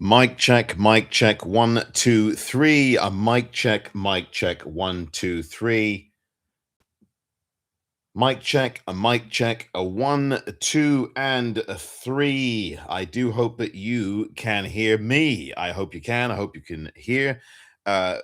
Mic check, 1, 2, 3. A mic check, 1, 2, 3. Mic check, a 1, 2, and 3. I do hope that you can hear me. I hope you can. I hope you can hear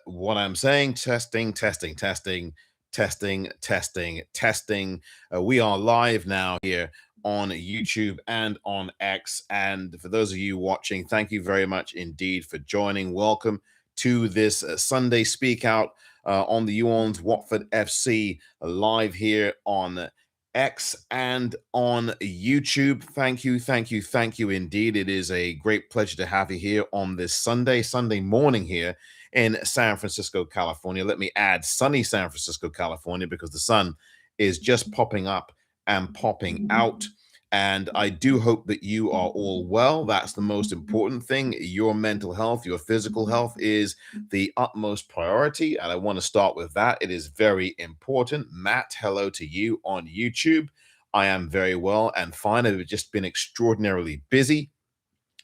what I'm saying. Testing, testing, testing, testing, testing, testing. We are live now here on YouTube and on X. And for those of you watching, thank you very much indeed for joining. Welcome to this Sunday Speak Out on the Orns Watford FC live here on X and on YouTube. Thank you, thank you, thank you indeed. It is a great pleasure to have you here on this Sunday morning here in San Francisco, California. Let me add sunny San Francisco, California, because the sun is just popping up and popping out. And I do hope that you are all well. That's the most important thing. Your mental health, your physical health is the utmost priority. And I want to start with that. It is very important. Matt, hello to you on YouTube. I am very well and fine. I've just been extraordinarily busy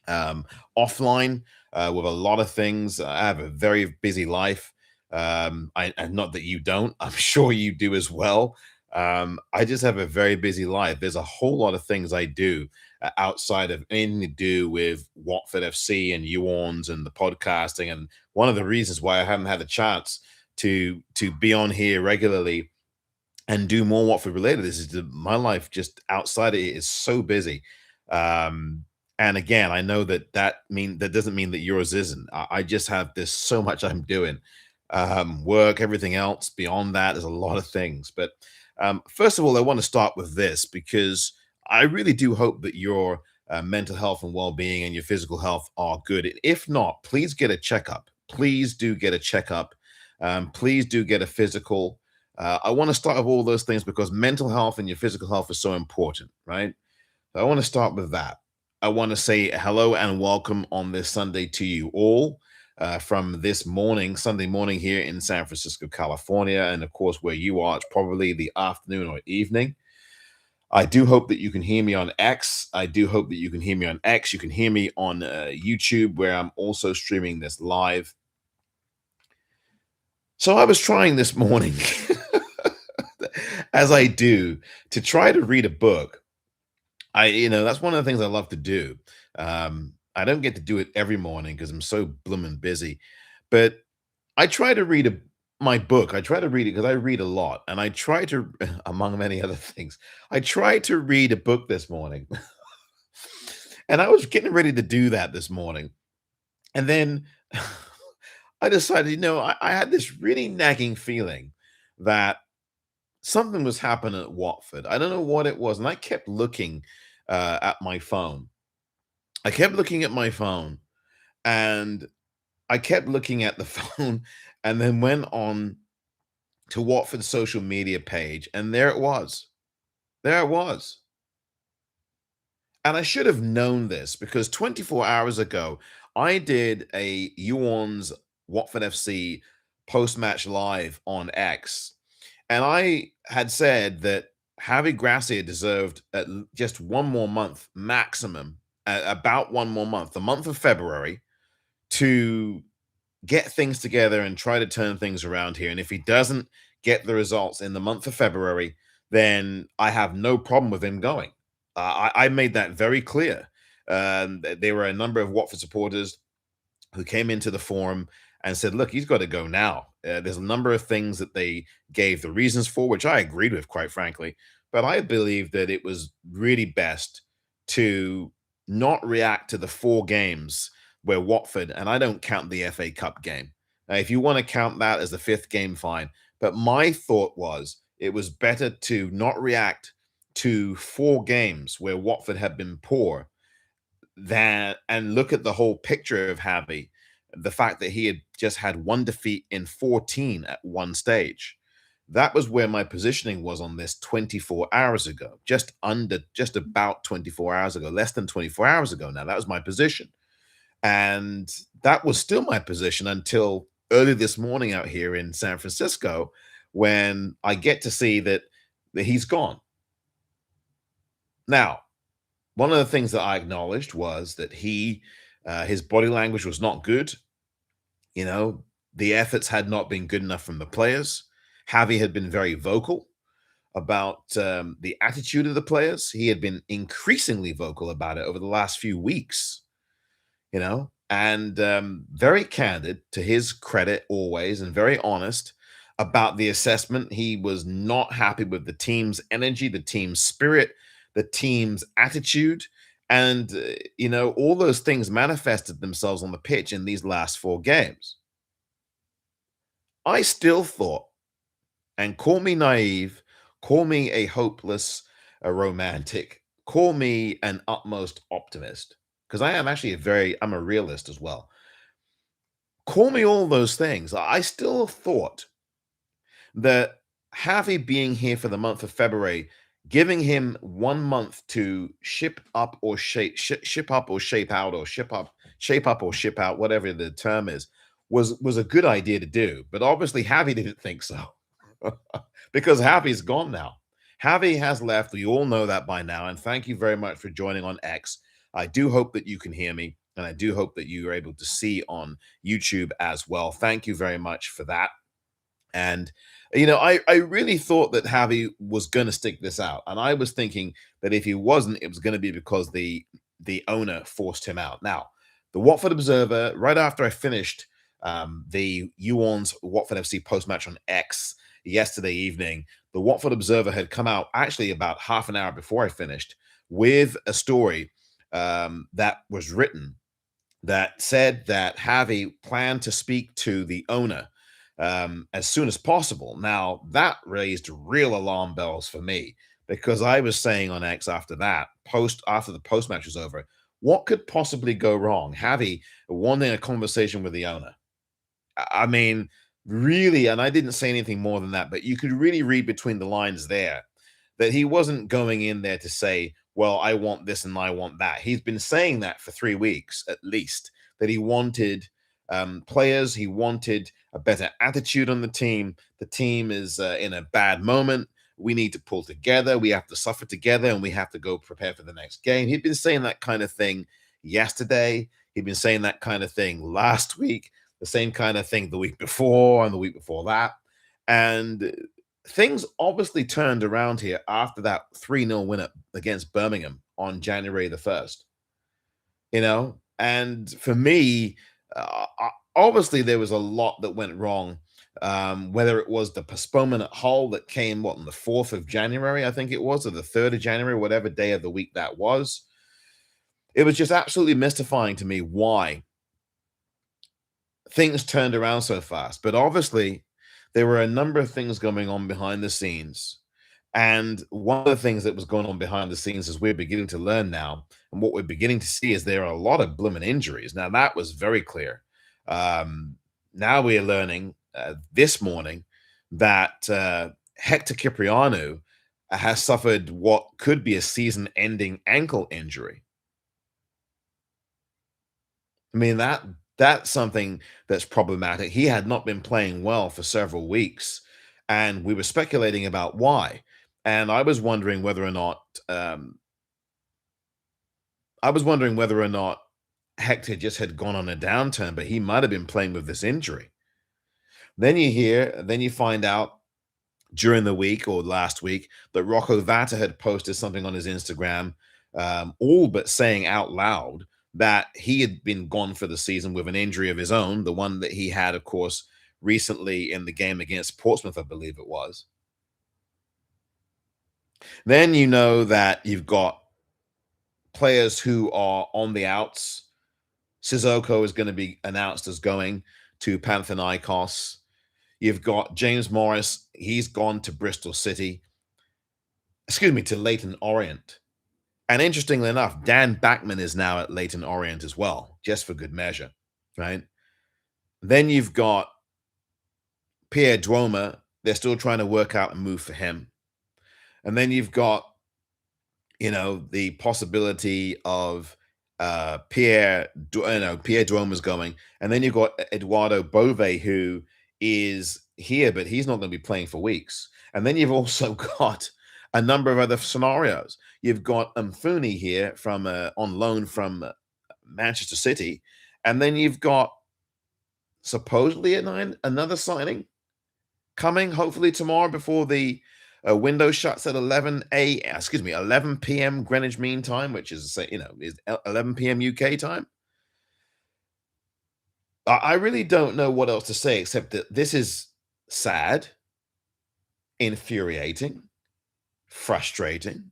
offline with a lot of things. I have a very busy life. Not that you don't, I'm sure you do as well. I just have a very busy life. There's a whole lot of things I do outside of anything to do with Watford FC and Orns and the podcasting. And one of the reasons why I haven't had a chance to be on here regularly and do more Watford related is that my life just outside of it is so busy. And again, I know that doesn't mean that yours isn't. I just have this so much I'm doing, work, everything else. Beyond that, there's a lot of things. But first of all, I want to start with this because I really do hope that your mental health and well-being and your physical health are good. If not, please get a checkup. Please do get a checkup. Please do get a physical. I want to start with all those things because mental health and your physical health is so important, right? So I want to start with that. I want to say hello and welcome on this Sunday to you all from this Sunday morning here in San Francisco, California. And of course, where you are, it's probably the afternoon or evening. I do hope that you can hear me on X. I do hope that you can hear me on X. You can hear me on YouTube, where I'm also streaming this live. So I was trying this morning, as I do, to try to read a book. That's one of the things I love to do. I don't get to do it every morning because I'm so blooming busy, but I try to read my book. I try to read it because I read a lot, and I try to, among many other things, I tried to read a book this morning, and I was getting ready to do that this morning, and then I decided, I had this really nagging feeling that something was happening at Watford. I don't know what it was, and I kept looking at my phone. I kept looking at my phone, and I kept looking at the phone, and then went on to Watford's social media page, and there it was. There it was. And I should have known this because 24 hours ago, I did a Orns Watford FC post-match live on X. And I had said that Javi Gracia deserved just one more month maximum, about one more month, the month of February, to get things together and try to turn things around here. And if he doesn't get the results in the month of February, then I have no problem with him going. I made that very clear. There were a number of Watford supporters who came into the forum and said, look, he's got to go now. There's a number of things that they gave the reasons for, which I agreed with, quite frankly. But I believe that it was really best to not react to the 4 games where Watford, and I don't count the FA Cup game. If you want to count that as the 5th game, fine. But my thought was it was better to not react to 4 games where Watford had been poor and look at the whole picture of Javi, the fact that he had just had 1 defeat in 14 at one stage. That was where my positioning was on this 24 hours ago, just about 24 hours ago, less than 24 hours ago. Now, that was my position. And that was still my position until early this morning out here in San Francisco, when I get to see that he's gone. Now, one of the things that I acknowledged was that he His body language was not good. You know, the efforts had not been good enough from the players. Javi had been very vocal about the attitude of the players. He had been increasingly vocal about it over the last few weeks, and very candid to his credit always, and very honest about the assessment. He was not happy with the team's energy, the team's spirit, the team's attitude. And, all those things manifested themselves on the pitch in these last four games. I still thought, and call me naive, call me a hopeless, a romantic, call me an utmost optimist, because I am actually I'm a realist as well. Call me all those things. I still thought that Javi being here for the month of February, giving him 1 month to ship up or ship up or shape out, or shape up or ship out, whatever the term is, was a good idea to do. But obviously, Javi didn't think so. Because Javi's gone now. Javi has left. We all know that by now. And thank you very much for joining on X. I do hope that you can hear me, and I do hope that you are able to see on YouTube as well. Thank you very much for that. And I really thought that Javi was going to stick this out, and I was thinking that if he wasn't, it was going to be because the owner forced him out. Now, the Watford Observer, right after I finished the Orns Watford FC post match on X yesterday evening, the Watford Observer had come out actually about half an hour before I finished with a story that was written that said that Javi planned to speak to the owner as soon as possible. Now, that raised real alarm bells for me, because I was saying on X after the post match was over, what could possibly go wrong? Javi wanting a conversation with the owner. I mean, really, and I didn't say anything more than that, but you could really read between the lines there that he wasn't going in there to say, well, I want this and I want that. He's been saying that for 3 weeks at least, that he wanted players, he wanted a better attitude on the team. The team is in a bad moment. We need to pull together. We have to suffer together, and we have to go prepare for the next game. He'd been saying that kind of thing yesterday. He'd been saying that kind of thing last week, the same kind of thing the week before and the week before that. And things obviously turned around here after that 3-0 win against Birmingham on January the 1st. And for me, obviously there was a lot that went wrong, whether it was the postponement at Hull that came, on the 4th of January, I think it was, or the 3rd of January, whatever day of the week that was. It was just absolutely mystifying to me why things turned around so fast. But obviously, there were a number of things going on behind the scenes. And one of the things that was going on behind the scenes, as we're beginning to learn now, and what we're beginning to see, is there are a lot of blooming injuries. Now, that was very clear. Now we are learning this morning that Hector Cipriano has suffered what could be a season-ending ankle injury. I mean, that's something that's problematic. He had not been playing well for several weeks, and we were speculating about why. And I was wondering whether or not Hector just had gone on a downturn, but he might have been playing with this injury. Then you find out during the week or last week that Rocco Vata had posted something on his Instagram, all but saying out loud that he had been gone for the season with an injury of his own, the one that he had, of course, recently in the game against Portsmouth, I believe it was. Then you know that you've got players who are on the outs. Sissoko is going to be announced as going to Panathinaikos. You've got James Morris. He's gone to Bristol City. Excuse me, to Leyton Orient. And interestingly enough, Dan Backman is now at Leyton Orient as well, just for good measure, right? Then you've got Pierre Duoma. They're still trying to work out a move for him. And then you've got, the possibility of Pierre Duoma's going. And then you've got Eduardo Bove, who is here, but he's not going to be playing for weeks. And then you've also got a number of other scenarios. You've got Mfuni here from on loan from Manchester City, and then you've got supposedly another signing coming hopefully tomorrow before the window shuts at 11 p.m. Greenwich Mean Time, which is is 11 p.m. UK time. I really don't know what else to say except that this is sad, infuriating, frustrating,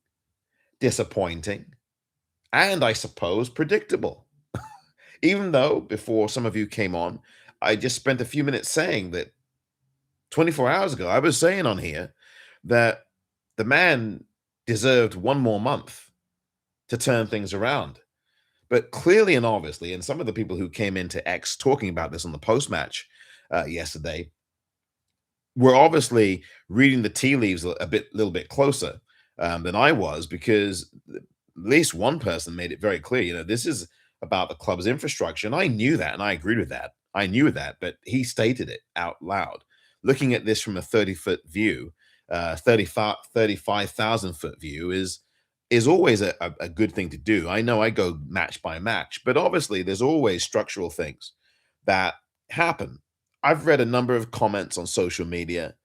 disappointing, and I suppose predictable. Even though before some of you came on, I just spent a few minutes saying that 24 hours ago, I was saying on here that the man deserved one more month to turn things around. But clearly and obviously, and some of the people who came into X talking about this on the post match yesterday were obviously reading the tea leaves little bit closer than I was, because at least one person made it very clear. This is about the club's infrastructure, and I knew that, and I agreed with that. I knew that, but he stated it out loud. Looking at this from a 30-foot view, 35,000-foot view is always a good thing to do. I know I go match by match, but obviously there's always structural things that happen. I've read a number of comments on social media,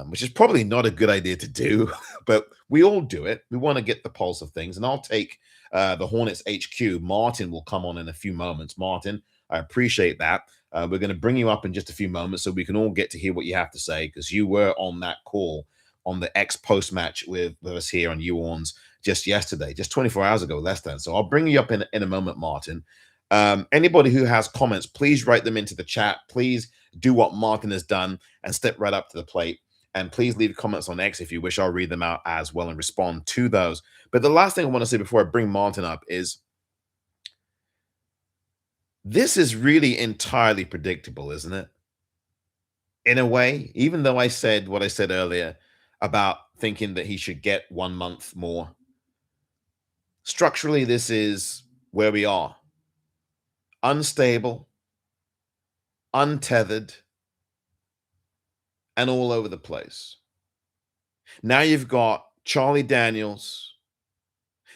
which is probably not a good idea to do, but we all do it. We want to get the pulse of things, and I'll take the Hornets HQ. Martin will come on in a few moments. Martin, I appreciate that. We're going to bring you up in just a few moments so we can all get to hear what you have to say, because you were on that call on the X post match with us here on Orns just yesterday, just 24 hours ago, less than. So I'll bring you up in a moment, Martin. Anybody who has comments, please write them into the chat. Please do what Martin has done and step right up to the plate. And please leave comments on X if you wish. I'll read them out as well and respond to those. But the last thing I want to say before I bring Martin up is this is really entirely predictable, isn't it? In a way, even though I said what I said earlier about thinking that he should get 1 month more. Structurally, this is where we are. Unstable, untethered, and all over the place. Now you've got Charlie Daniels,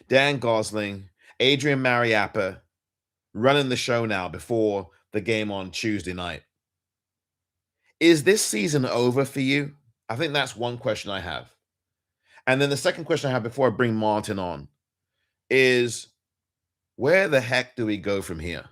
Dan Gosling, Adrian Mariappa running the show now before the game on Tuesday night. Is this season over for you? I think that's one question I have. And then the second question I have before I bring Martin on is, where the heck do we go from here?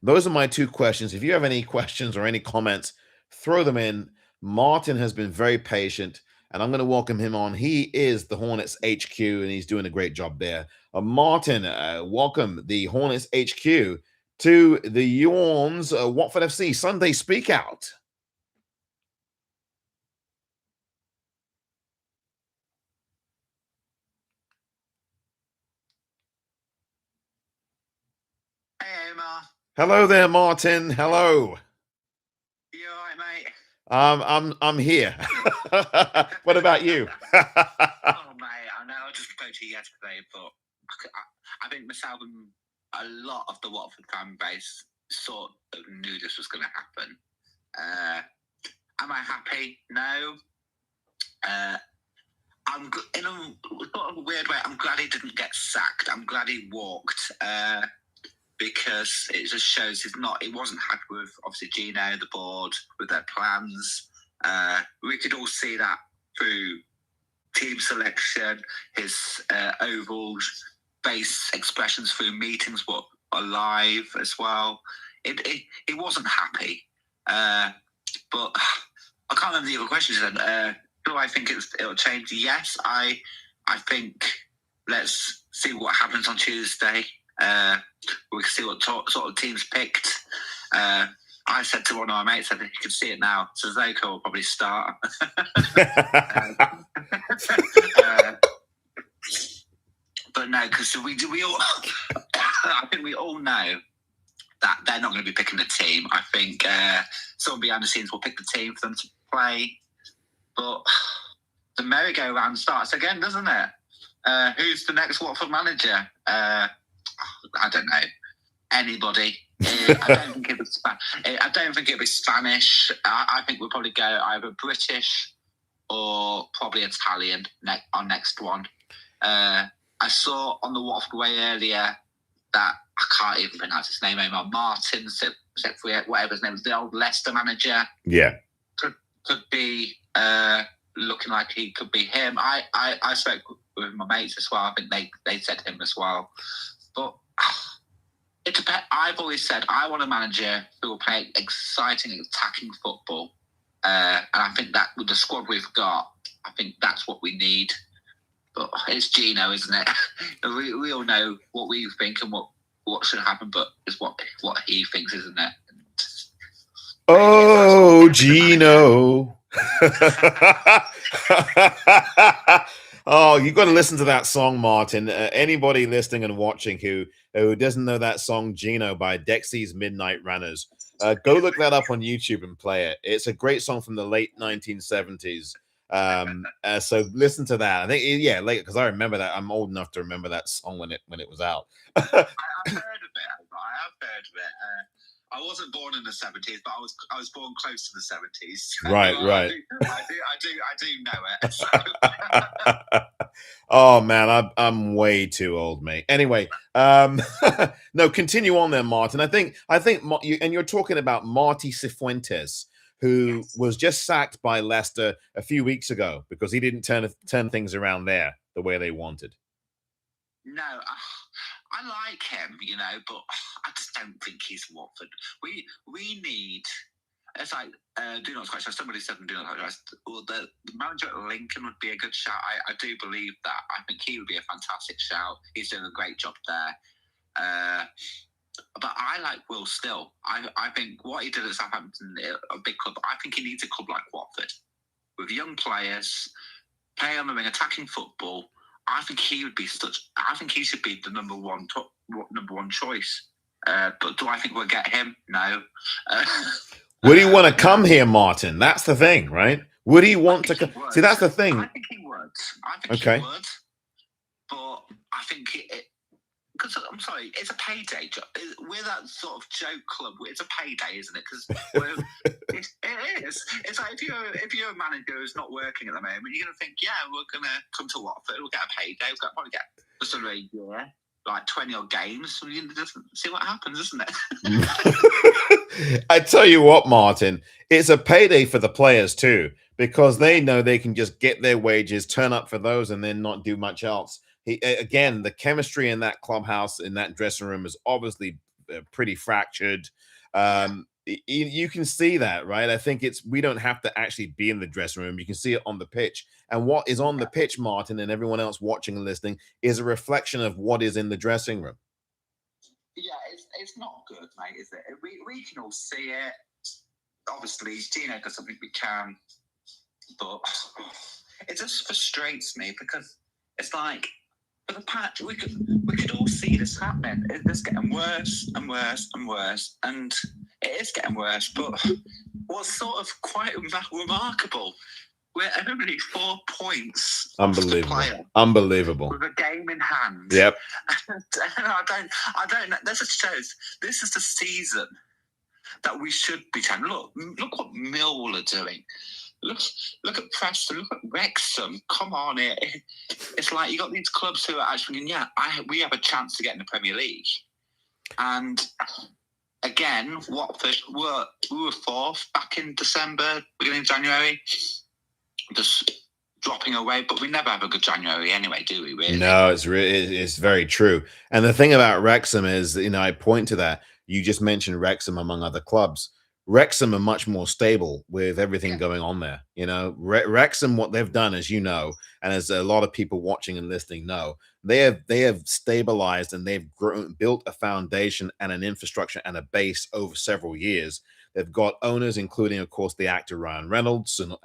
Those are my two questions. If you have any questions or any comments, throw them in. Martin has been very patient, and I'm going to welcome him on. He is the Hornets HQ, and he's doing a great job there. Martin, welcome the Hornets HQ to the Orns Watford FC Sunday Speakout. Hey, Omar. Hello there, Martin. Hello. You all right, mate? I'm here. What about you? Oh, mate, I know I just spoke to you yesterday, but I think myself and a lot of the Watford fan base sort of knew this was going to happen. Am I happy? No. I'm in a sort of weird way. I'm glad he didn't get sacked. I'm glad he walked. Because it just shows he wasn't happy with, obviously, Gino, the board, with their plans. We could all see that through team selection, his overall face expressions through meetings were alive as well. He wasn't happy. But I can't remember the other questions then. Do I think it'll change? Yes, I think let's see what happens on Tuesday. We can see what sort of teams picked. I said to one of my mates, I think you can see it now, Sissoko will probably start. But no, because we all, I think we all know that they're not going to be picking the team. I think someone behind the scenes will pick the team for them to play. But the merry-go-round starts again, doesn't it? Who's the next Watford manager? I don't know. Anybody. I don't think it'll be Spanish. I think we'll probably go either British or probably Italian on next one. I saw on the Watford way earlier that I can't even pronounce his name anymore. Martin, whatever his name is, the old Leicester manager. Yeah, could be looking like he could be him. I spoke with my mates as well. I think they said him as well. But it depends. I've always said I want a manager who will play exciting, attacking football. And I think that with the squad we've got, I think that's what we need. But it's Gino, isn't it? we all know what we think and what should happen, but it's what he thinks, isn't it? Oh, Gino. Oh, you've got to listen to that song, Martin. Anybody listening and watching who doesn't know that song, Gino, by Dexy's Midnight Runners, go look that up on YouTube and play it. It's a great song from the late 1970s. So listen to that. I think, yeah, because I remember that. I'm old enough to remember that song when it was out. I've heard of it. I have heard of it. I wasn't born in the 70s, but I was born close to the 70s. So right. I do know it. So. Oh man, I'm way too old, mate. Anyway, no, continue on there, Martin. I think you're talking about Marty Cifuentes, who was just sacked by Leicester a few weeks ago because he didn't turn things around there the way they wanted. No, I like him, but I just don't think he's Watford. We need. It's like do not scratch. Somebody said do not scratch. Well, the manager at Lincoln would be a good shout. I do believe that. I think he would be a fantastic shout. He's doing a great job there. But I like Will Still. I think what he did at Southampton, a big club. I think he needs a club like Watford with young players, play on the wing, attacking football. I think he would be I think he should be the number one choice. But do I think we'll get him? No. Would he want to come here, Martin? That's the thing, right? Would he want to come? See, that's the thing. I think he would. He would. But I think because I'm sorry, it's a payday job. We're that sort of joke club. It's a payday, isn't it? Because it is. It's like if you're a manager who's not working at the moment, you're gonna think, yeah, we're gonna come to Watford. We'll get a payday. We'll probably get just a year, like 20 odd games. So you just see what happens, isn't it? I tell you what, Martin, it's a payday for the players too, because they know they can just get their wages, turn up for those, and then not do much else. Again, the chemistry in that clubhouse, in that dressing room, is obviously pretty fractured. You can see that, right? I think we don't have to actually be in the dressing room. You can see it on the pitch. And what is on the pitch, Martin, and everyone else watching and listening, is a reflection of what is in the dressing room. Yeah, it's not good, mate, is it? We can all see it. Obviously, Gino does something we can. But it just frustrates me because it's like, for the patch, we could all see this happening. It's getting worse and worse and worse, and it is getting worse. But what's sort of quite remarkable, we're only 4 points. Unbelievable. With a game in hand. Yep. I don't know. This just shows this is the season that we should be trying. Look what Millwall are doing. Look at Preston, look at Wrexham. Come on, it's like you got these clubs who are actually thinking, we have a chance to get in the Premier League. And again, Watford we were fourth back in December, beginning of January, just dropping away. But we never have a good January anyway, do we? Really? No, it's very true. And the thing about Wrexham is, I point to that. You just mentioned Wrexham among other clubs. Wrexham are much more stable with everything going on there. Wrexham, what they've done, as you know, and as a lot of people watching and listening know, they have stabilized and they've built a foundation and an infrastructure and a base over several years. They've got owners, including, of course, the actor Ryan Reynolds and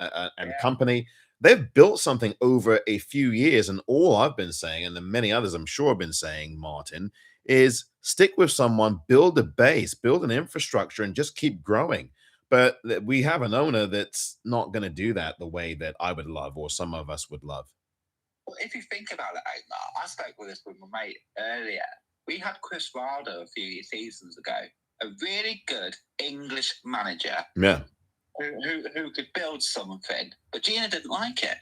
company. They've built something over a few years, and all I've been saying, and many others I'm sure have been saying, Martin, is stick with someone, build a base, build an infrastructure, and just keep growing. But we have an owner that's not going to do that the way that I would love, or some of us would love. Well, if you think about it, Omar, I spoke with this with my mate earlier. We had Chris Wilder a few seasons ago, a really good English manager. Yeah. Who could build something, but Gino didn't like it.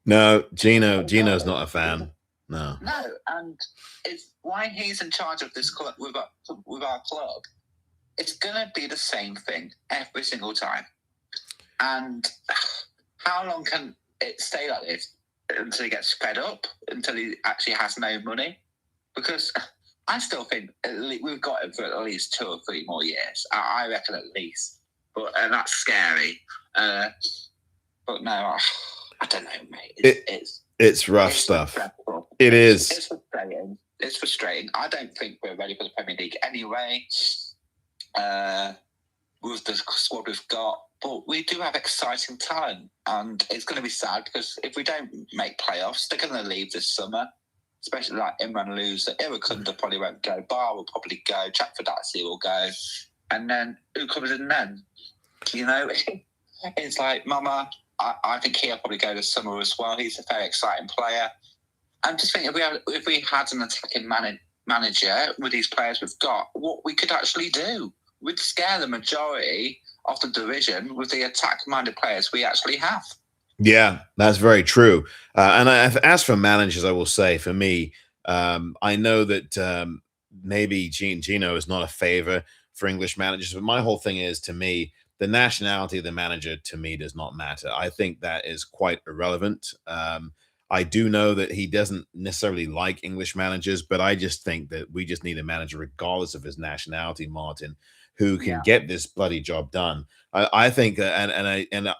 No, Gino's not a fan. No. No, and it's why he's in charge of this club with our club. It's gonna be the same thing every single time. And how long can it stay like this until he gets fed up? Until he actually has no money? Because I still think we've got him for at least 2 or 3 more years. I reckon at least. And that's scary. But no, I don't know, mate. It's rough stuff. It is. It's frustrating. It's frustrating. I don't think we're ready for the Premier League anyway. With the squad we've got, but we do have exciting talent, and it's going to be sad because if we don't make playoffs, they're going to leave this summer. Especially like Imran lose, Irakunda probably won't go. Bar will probably go. Chakfadasi will go, and then who comes in then? You know, it's like Mama. I think he'll probably go this summer as well. He's a very exciting player. I'm just thinking if we had an attacking manager with these players we've got, what we could actually do. We'd scare the majority of the division with the attack-minded players we actually have. Yeah, that's very true. And as for managers, I will say, for me, I know that maybe Gino is not a favor for English managers, but my whole thing is, to me, the nationality of the manager, to me, does not matter. I think that is quite irrelevant. I do know that he doesn't necessarily like English managers, but I just think that we just need a manager, regardless of his nationality, Martin, who can get this bloody job done. I think, and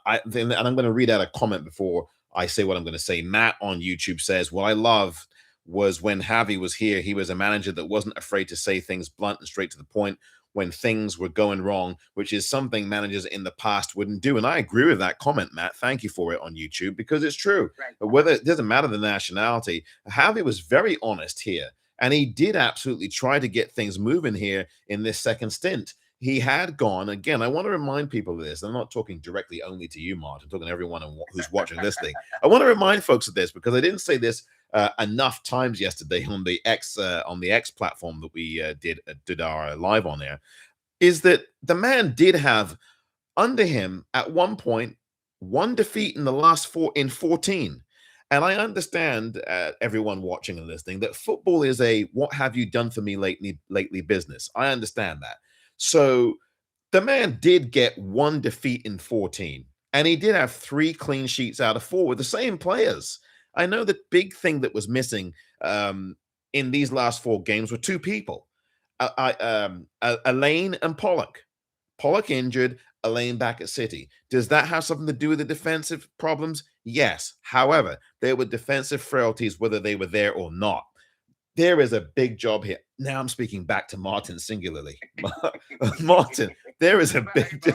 I'm going to read out a comment before I say what I'm going to say. Matt on YouTube says, "What I love was when Javi was here. He was a manager that wasn't afraid to say things blunt and straight to the point when things were going wrong, which is something managers in the past wouldn't do." And I agree with that comment, Matt. Thank you for it on YouTube, because it's true. Right. But whether it doesn't matter the nationality, Javi was very honest here, and he did absolutely try to get things moving here in this second stint. He had gone, again, I want to remind people of this. I'm not talking directly only to you, Martin. I'm talking to everyone who's watching this thing. I want to remind folks of this, because I didn't say this enough times yesterday on the X platform that we did our live on there, is that the man did have under him at one point 1 defeat in the last 14. And I understand, everyone watching and listening, that football is a what have you done for me lately business. I understand that. So the man did get 1 defeat in 14, and he did have 3 clean sheets out of 4 with the same players. I know the big thing that was missing in these last 4 games were 2 people, Elaine and Pollock. Pollock injured, Elaine back at City. Does that have something to do with the defensive problems? Yes. However, there were defensive frailties whether they were there or not. There is a big job here. Now I'm speaking back to Martin singularly. Martin, there is a big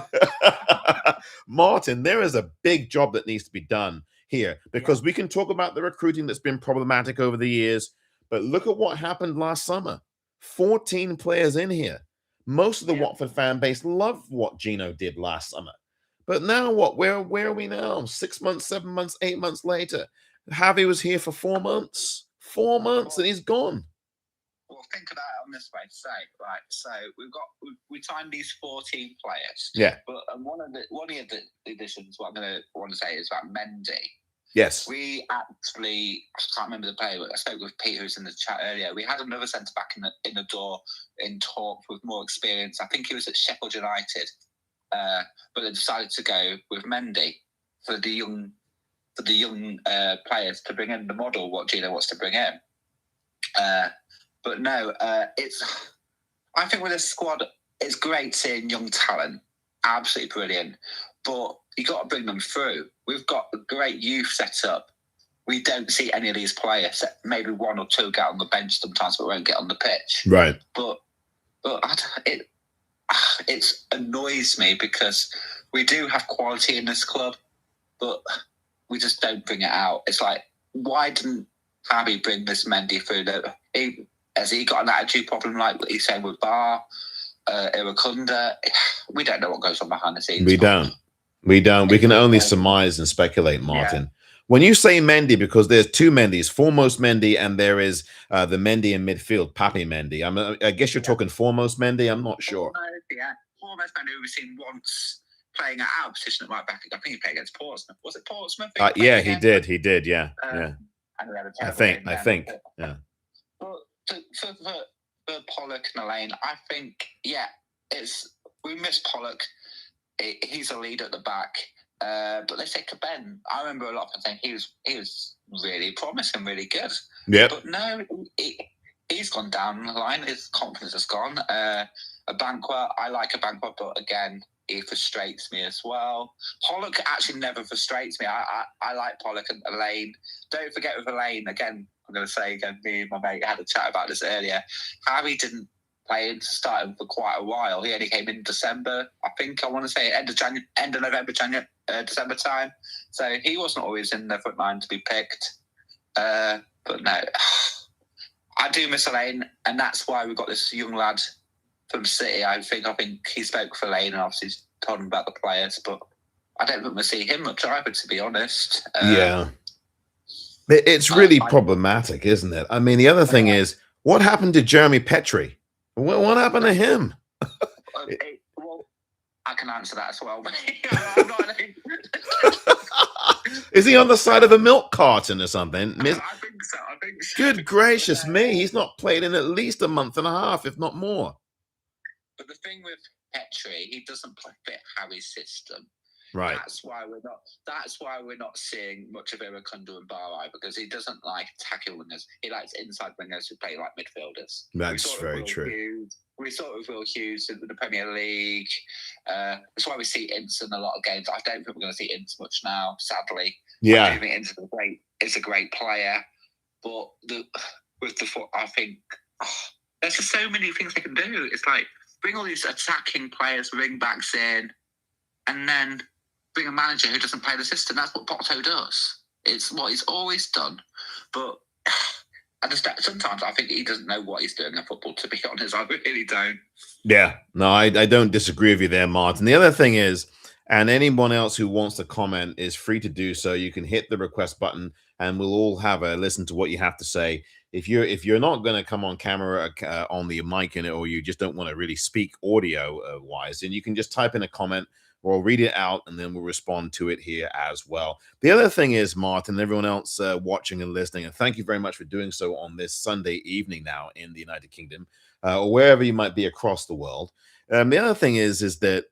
Martin, there is a big job that needs to be done here, because we can talk about the recruiting that's been problematic over the years, but look at what happened last summer. 14 players in here. Most of the Watford fan base loved what Gino did last summer. But now what? Where are we now? 6 months, 7 months, 8 months later. Javi was here for 4 months. 4 months and he's gone. Well, think about it on this way. So we signed these 14 players. Yeah. But one of the additions, what I'm going to want to say is about Mendy. Yes. We actually, I can't remember the player, but I spoke with Pete, who's in the chat earlier. We had another centre back in the door in talk with more experience. I think he was at Sheffield United, but they decided to go with Mendy for the young players to bring in the model what Gino wants to bring in. But no, I think with this squad, it's great seeing young talent, absolutely brilliant. But you got to bring them through. We've got a great youth set up. We don't see any of these players. Maybe 1 or 2 get on the bench sometimes, but won't get on the pitch. Right. But it annoys me because we do have quality in this club, but we just don't bring it out. It's like, why didn't Javi bring this Mendy through? Has he got an attitude problem like what he's saying with Bar, Irakunda? We don't know what goes on behind the scenes. We don't. We can only surmise and speculate, Martin. Yeah. When you say Mendy, because there's 2 Mendys, foremost Mendy, and there is the Mendy in midfield, Papi Mendy. I guess you're talking foremost Mendy. I'm not sure. Foremost Mendy we've seen once playing at our position at right back. I think he played against Portsmouth. Was it Portsmouth? Yeah, he did. Yeah. and we had a I terrible think. game I then. think. Yeah. But for Pollock and Elaine, I think we miss Pollock. He's a leader at the back. But let's say Ben. I remember a lot of people saying he was really promising, really good. Yeah. But no, he's gone down the line. His confidence has gone. Abankwah, I like Abankwah, but again, he frustrates me as well. Pollock actually never frustrates me. I like Pollock and Elaine. Don't forget with Elaine, again, I'm going to say again, me and my mate had a chat about this earlier. Harry didn't play to start him for quite a while. He only came in December, I want to say end of November, December time. So he wasn't always in the front line to be picked. But no, I do miss Elaine, and that's why we've got this young lad from City. I think he spoke for Elaine and obviously told him about the players, but I don't think we'll see him much either, to be honest. Yeah. It's really problematic, isn't it? I mean, the other thing is, what happened to Jeremy Petrie? What happened to him? Well, I can answer that as well. Is he on the side of a milk carton or something? I think so. Good gracious me. He's not played in at least a month and a half, if not more. But the thing with Petrie, he doesn't fit Harry's system. Right. That's why we're not seeing much of Irakundu and Barai, because he doesn't like attacking wingers. He likes inside wingers who play like midfielders. That's very true. We saw it with Will Hughes in the Premier League. That's why we see Ince in a lot of games. I don't think we're going to see Ince much now, sadly. Yeah. I do think Ince is a great player, but I think there's just so many things they can do. It's like bring all these attacking players, ring backs in, and then bring a manager who doesn't play the system. That's what Porto does. It's what he's always done. But sometimes I think he doesn't know what he's doing in football, to be honest. I really don't. Yeah. No, I don't disagree with you there, Martin. The other thing is, and anyone else who wants to comment is free to do so. You can hit the request button and we'll all have a listen to what you have to say. If you're not going to come on camera on the mic in it, or you just don't want to really speak audio wise, then you can just type in a comment. We'll read it out and then we'll respond to it here as well. The other thing is, Martin, and everyone else watching and listening, and thank you very much for doing so on this Sunday evening now in the United Kingdom, or wherever you might be across the world. The other thing is that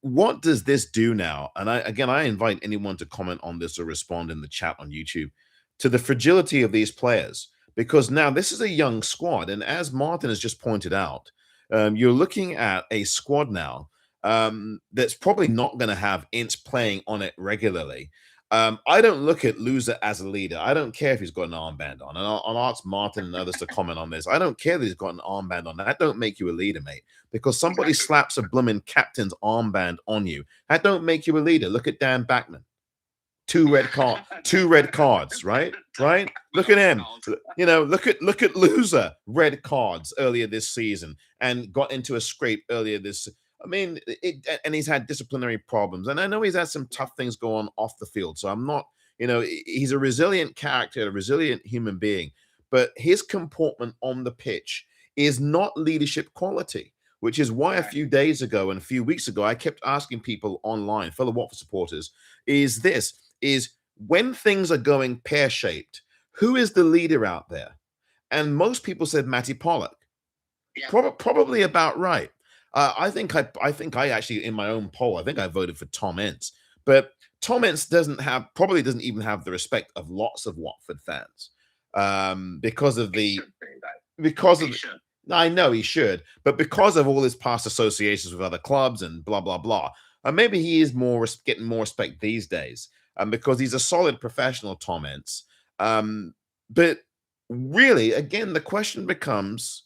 what does this do now? And I invite anyone to comment on this or respond in the chat on YouTube to the fragility of these players, because now this is a young squad. And as Martin has just pointed out, you're looking at a squad now that's probably not going to have Ince playing on it regularly. I don't look at Loser as a leader. I don't care if he's got an armband on. And I'll ask Martin and others to comment on this. I don't care that he's got an armband on. That don't make you a leader, mate. Because somebody slaps a blooming captain's armband on you, that don't make you a leader. Look at Dan Backman. Two red cards, right? Look at him. Look at Loser, red cards earlier this season, and got into a scrape earlier this. I mean, and he's had disciplinary problems, and I know he's had some tough things go on off the field. So I'm not, he's a resilient character, a resilient human being, but his comportment on the pitch is not leadership quality, which is why a few days ago and a few weeks ago, I kept asking people online, fellow Watford supporters, is when things are going pear-shaped, who is the leader out there? And most people said Matty Pollock. Yeah. Probably about right. I think I actually, in my own poll, I think I voted for Tom Ince. But Tom Ince probably doesn't even have the respect of lots of Watford fans because of I know he should, but because of all his past associations with other clubs and blah, blah, blah. Maybe he is getting more respect these days because he's a solid professional, Tom Ince. But really, again, the question becomes,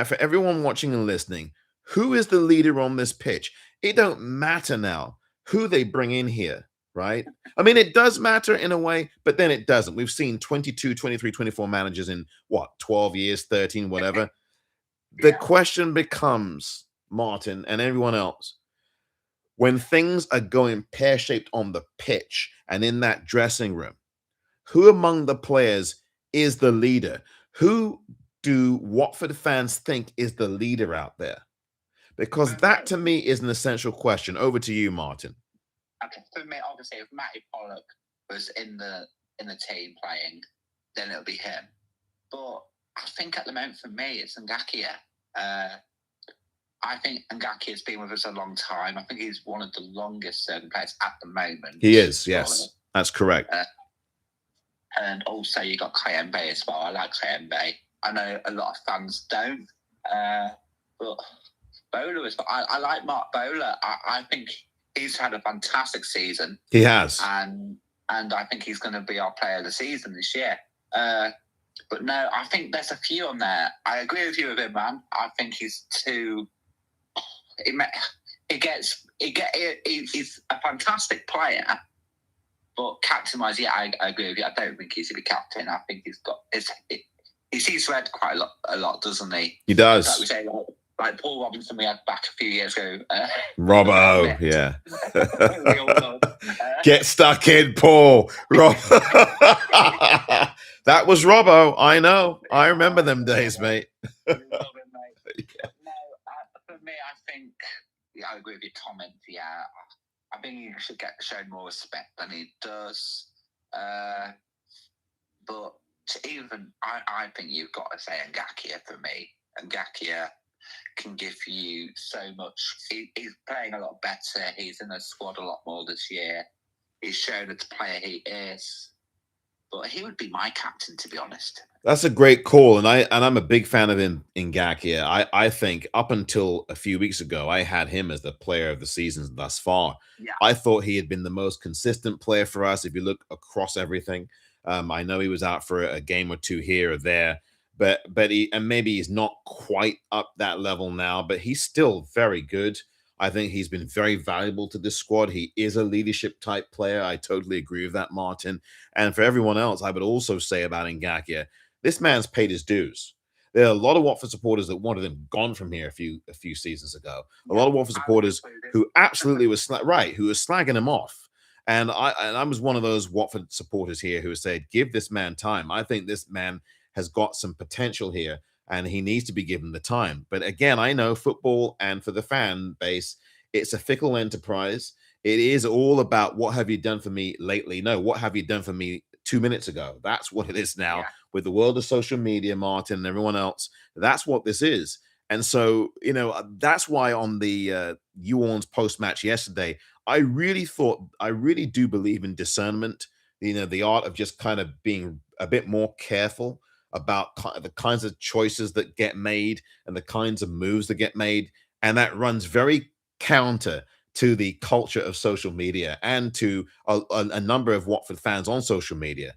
for everyone watching and listening, who is the leader on this pitch? It don't matter now who they bring in here, right? I mean, it does matter in a way, but then it doesn't. We've seen 22, 23, 24 managers in, 12 years, 13, whatever. The question becomes, Martin and everyone else, when things are going pear-shaped on the pitch and in that dressing room, who among the players is the leader? Who do Watford fans think is the leader out there? Because that, to me, is an essential question. Over to you, Martin. Okay, for me, obviously, if Matty Pollock was in the in the team playing, then it'll be him. But I think at the moment for me, it's Ngakia. I think Ngakia has been with us a long time. I think he's one of the longest serving players at the moment. He is, yes. That's correct. And also you got Kayembe as well. I like Kayembe. I know a lot of fans don't. But Bowler is. I like Mark Bowler. I think he's had a fantastic season. He has. And I think he's going to be our player of the season this year. But no, I think there's a few on there. I agree with you with him, man. I think he's too. He's a fantastic player, but captain-wise, yeah, I agree with you. I don't think he's to be captain. I think he sees red quite a lot, doesn't he? He does. Like we say, like Paul Robinson we had back a few years ago. Robbo, yeah. Get stuck in, Paul. That was Robbo. I know. I remember them days, mate. Love him, mate. Yeah. No, for me, I think I agree with your comment. Yeah, I think he should get shown more respect than he does. But I think you've got to say Ngakia for me. Ngakia can give you so much. He's playing a lot better. He's in the squad a lot more this year. He's shown the player he is. But he would be my captain, to be honest. That's a great call, and I'm a big fan of him in Ngakia. I think up until a few weeks ago, I had him as the player of the season thus far. Yeah. I thought he had been the most consistent player for us. If you look across everything, I know he was out for a game or two here or there, but maybe he's not quite up that level now, but he's still very good. I think he's been very valuable to this squad. He is a leadership type player. I totally agree with that, Martin. And for everyone else, I would also say about Ngakia, this man's paid his dues. There are a lot of Watford supporters that wanted him gone from here a few seasons ago. A lot of Watford supporters who absolutely was who were slagging him off. And I was one of those Watford supporters here who said, give this man time. I think this man has got some potential here, and he needs to be given the time. But again, I know football, and for the fan base, it's a fickle enterprise. It is all about what have you done for me lately? No, what have you done for me 2 minutes ago? That's what it is now with the world of social media, Martin, and everyone else. That's what this is. And so, that's why on the Orns post-match yesterday, I really do believe in discernment, the art of just kind of being a bit more careful about the kinds of choices that get made and the kinds of moves that get made. And that runs very counter to the culture of social media and to a number of Watford fans on social media.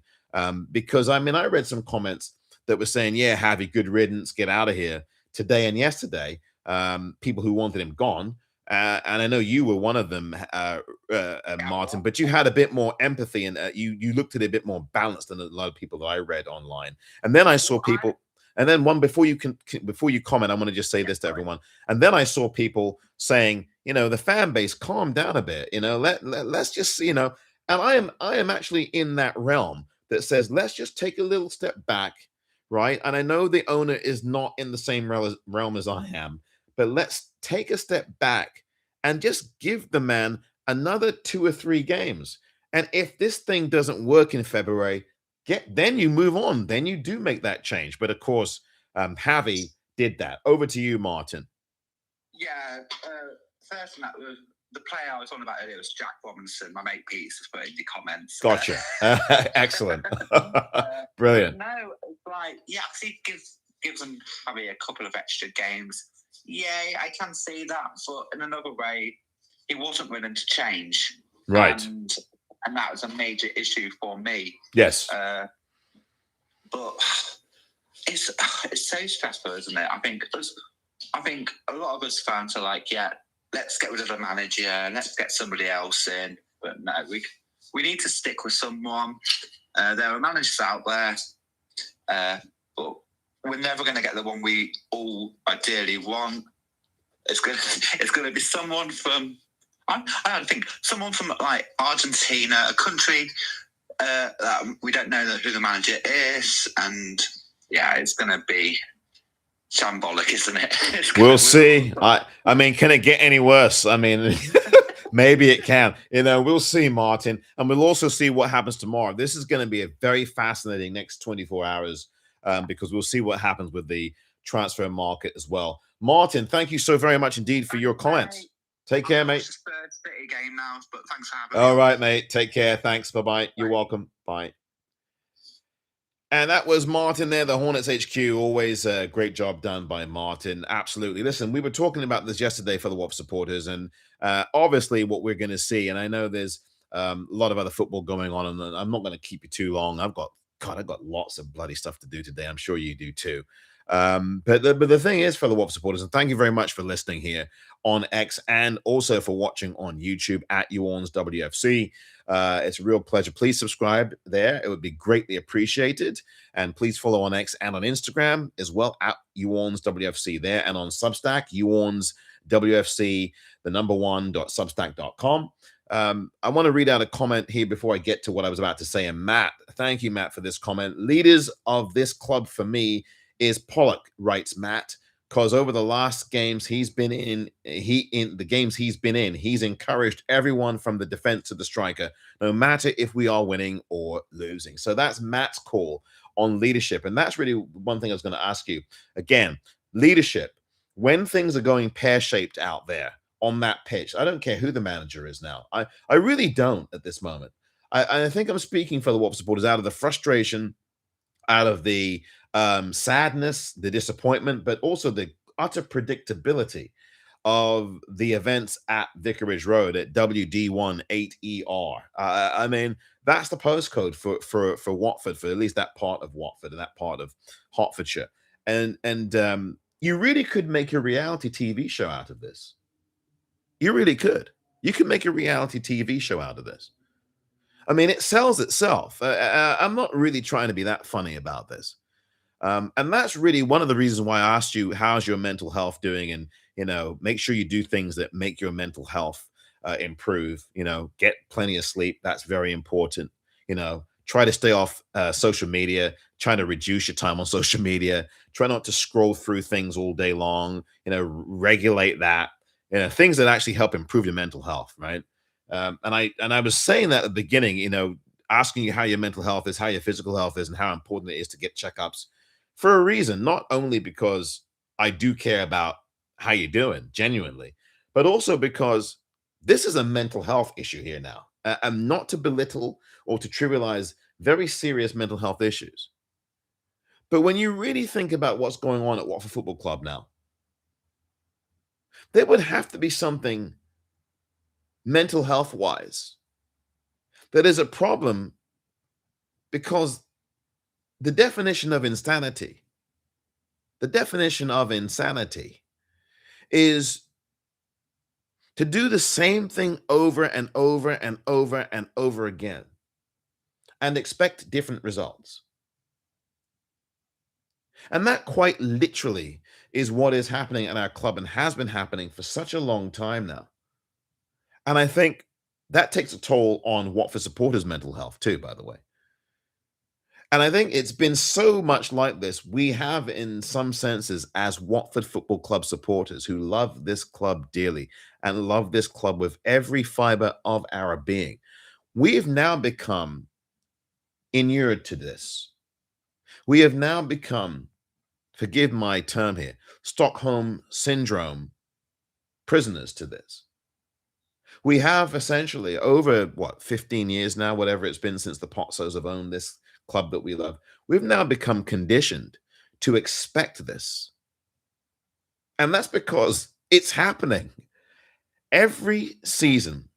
Because, I read some comments that were saying, yeah, Javi, good riddance, get out of here today and yesterday. People who wanted him gone. And I know you were one of them, Martin, but you had a bit more empathy and you looked at it a bit more balanced than a lot of people that I read online. And then I saw people, and then before you comment, I want to just say this to everyone. And then I saw people saying, the fan base, calm down a bit, let's just, and I am actually in that realm that says, let's just take a little step back, right? And I know the owner is not in the same realm as I am, but let's take a step back and just give the man another 2 or 3 games. And if this thing doesn't work in February, then you move on. Then you do make that change. But of course, Javi did that. Over to you, Martin. Yeah, first that was the player I was on about earlier was Jack Robinson. My mate Pete's has put in the comments. Gotcha. Excellent. Brilliant. No, he gives them probably a couple of extra games. Yeah, I can see that, but in another way, he wasn't willing to change. Right. And that was a major issue for me. Yes. But it's so stressful, isn't it? I think a lot of us fans are like, yeah, let's get rid of the manager, let's get somebody else in. But no, we need to stick with someone. There are managers out there, but we're never going to get the one we all ideally want. It's going to be someone from, I think, someone from like Argentina, a country that we don't know who the manager is, and yeah, it's going to be shambolic, isn't it? We'll see. Can it get any worse? Maybe it can. We'll see, Martin. And we'll also see what happens tomorrow. This is going to be a very fascinating next 24 hours because we'll see what happens with the transfer market as well. Martin, thank you so very much indeed for your comments. Take care, mate. It's the City game now, but thanks for having me. All right, mate. Take care. Thanks. Bye-bye. You're welcome. Bye. And that was Martin there, the Hornets HQ. Always a great job done by Martin. Absolutely. Listen, we were talking about this yesterday for the Watford supporters, and obviously what we're going to see, and I know there's a lot of other football going on, and I'm not going to keep you too long. I've got lots of bloody stuff to do today. I'm sure you do too. But the thing is, for the Watford supporters, and thank you very much for listening here on X and also for watching on YouTube at Orns WFC. It's a real pleasure. Please subscribe there. It would be greatly appreciated. And please follow on X and on Instagram as well at Orns WFC there, and on Substack, Orns WFC, the number one.substack.com. I want to read out a comment here before I get to what I was about to say. And Matt, thank you, Matt, for this comment. Leaders of this club for me is Pollock, writes Matt, because over the last games he's been in, he's encouraged everyone from the defense to the striker, no matter if we are winning or losing. So that's Matt's call on leadership. And that's really one thing I was going to ask you. Again, leadership, when things are going pear-shaped out there on that pitch, I don't care who the manager is now. I really don't at this moment. I think I'm speaking for the Watford supporters out of the frustration, out of the sadness, the disappointment, but also the utter predictability of the events at Vicarage Road at WD18ER. I mean, that's the postcode for Watford, for at least that part of Watford and that part of Hertfordshire. And you really could make a reality TV show out of this. You really could. You could make a reality TV show out of this. I mean, it sells itself. I'm not really trying to be that funny about this. And that's really one of the reasons why I asked you, how's your mental health doing? And, make sure you do things that make your mental health improve. Get plenty of sleep. That's very important. Try to stay off social media. Try to reduce your time on social media. Try not to scroll through things all day long. Regulate that. Things that actually help improve your mental health, right? And I was saying that at the beginning, asking you how your mental health is, how your physical health is, and how important it is to get checkups for a reason, not only because I do care about how you're doing, genuinely, but also because this is a mental health issue here now, and not to belittle or to trivialize very serious mental health issues. But when you really think about what's going on at Watford Football Club now, there would have to be something mental health wise that is a problem, because the definition of insanity is to do the same thing over and over and over and over again and expect different results. And that quite literally is what is happening at our club and has been happening for such a long time now. And I think that takes a toll on Watford supporters' mental health too, by the way. And I think it's been so much like this. We have, in some senses, as Watford Football Club supporters who love this club dearly and love this club with every fiber of our being, we've now become inured to this. We have now become, forgive my term here, Stockholm Syndrome prisoners to this. We have essentially over, 15 years now, whatever it's been since the Pozzos have owned this club that we love, we've now become conditioned to expect this. And that's because it's happening. Every season,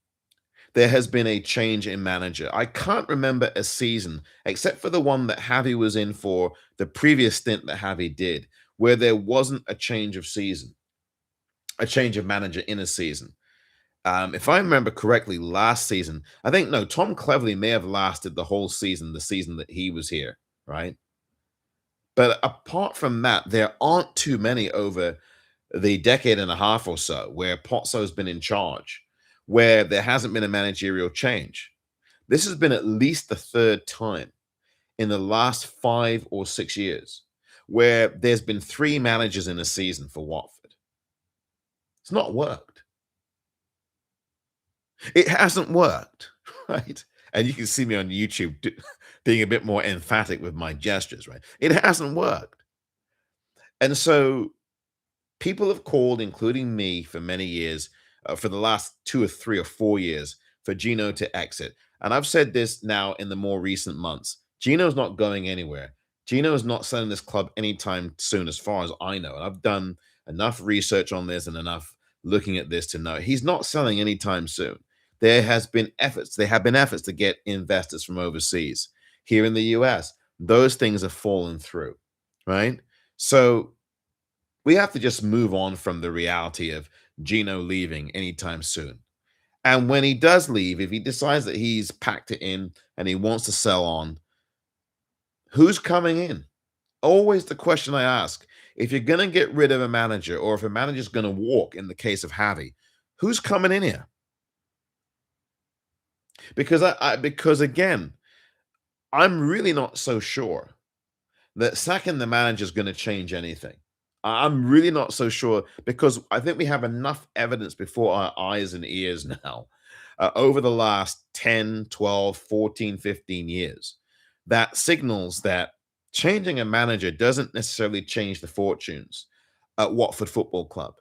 there has been a change in manager. I can't remember a season, except for the one that Javi was in for the previous stint that Javi did, where there wasn't a change of season, a change of manager in a season. If I remember correctly, last season, I think, no, Tom Cleverley may have lasted the whole season, the season that he was here, right? But apart from that, there aren't too many over the decade and a half or so where Pozzo's been in charge, where there hasn't been a managerial change. This has been at least the third time in the last 5 or 6 years where there's been 3 managers in a season for Watford. It's not worked. It hasn't worked, right? And you can see me on YouTube being a bit more emphatic with my gestures, right? It hasn't worked. And so people have called, including me, for many years, for the last 2 or 3 or 4 years, for Gino to exit. And I've said this now in the more recent months. Gino's not going anywhere. Gino is not selling this club anytime soon, as far as I know. And I've done enough research on this and enough looking at this to know he's not selling anytime soon. There have been efforts to get investors from overseas. Here in the US, those things have fallen through, right? So we have to just move on from the reality of Gino leaving anytime soon. And when he does leave, if he decides that he's packed it in and he wants to sell on, who's coming in? Always the question I ask. If you're going to get rid of a manager, or if a manager's going to walk in the case of Javi, who's coming in here? Because again, I'm really not so sure that sacking the manager is going to change anything. I'm really not so sure, because I think we have enough evidence before our eyes and ears now, over the last 10, 12, 14, 15 years, that signals that changing a manager doesn't necessarily change the fortunes at Watford Football Club.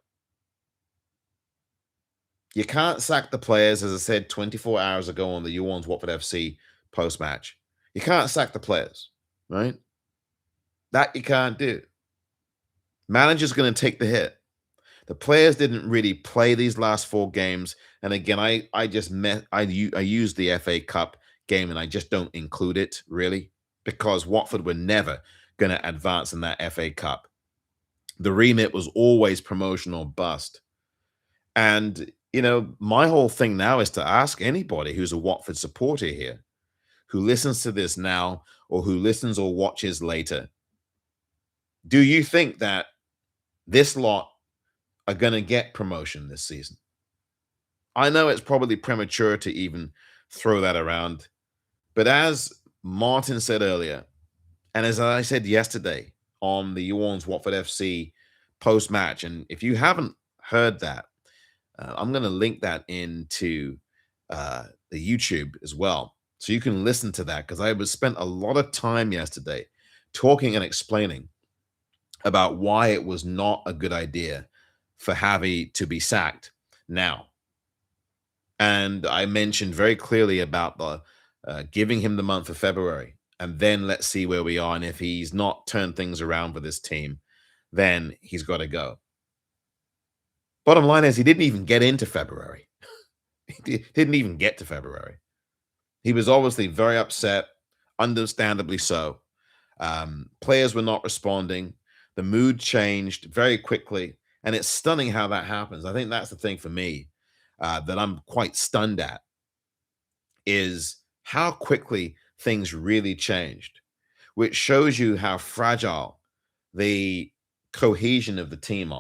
You can't sack the players, as I said 24 hours ago on the Orns Watford FC post match. You can't sack the players, right? That you can't do. Manager's going to take the hit. The players didn't really play these last 4 games, and again, I used the FA Cup game, and I just don't include it really, because Watford were never going to advance in that FA Cup. The remit was always promotion or bust, and my whole thing now is to ask anybody who's a Watford supporter here, who listens to this now, or who listens or watches later, do you think that this lot are going to get promotion this season? I know it's probably premature to even throw that around, but as Martin said earlier, and as I said yesterday on the Orns Watford FC post match, and if you haven't heard that, I'm going to link that into the YouTube as well, so you can listen to that, because I was spent a lot of time yesterday talking and explaining about why it was not a good idea for Javi to be sacked now. And I mentioned very clearly about the giving him the month of February, and then let's see where we are. And if he's not turned things around for this team, then he's got to go. Bottom line is, he didn't even get into February. He didn't even get to February. He was obviously very upset, understandably so. Players were not responding. The mood changed very quickly, and it's stunning how that happens. I think that's the thing for me that I'm quite stunned at, is how quickly things really changed, which shows you how fragile the cohesion of the team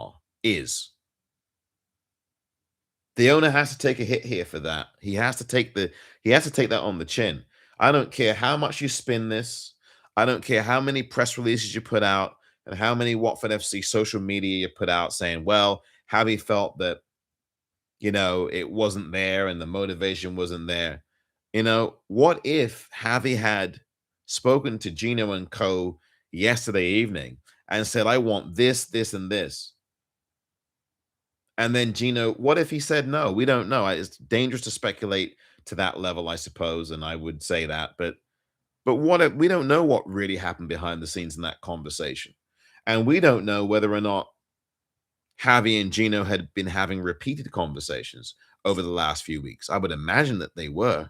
is. The owner has to take a hit here for that. He has to take that on the chin. I don't care how much you spin this. I don't care how many press releases you put out and how many Watford FC social media you put out saying, well, Javi felt that, it wasn't there and the motivation wasn't there. What if Javi had spoken to Gino and co yesterday evening and said, I want this, this, and this? And then Gino, what if he said no? We don't know. It's dangerous to speculate to that level, I suppose, and I would say that. But what if we don't know what really happened behind the scenes in that conversation? And we don't know whether or not Javi and Gino had been having repeated conversations over the last few weeks. I would imagine that they were,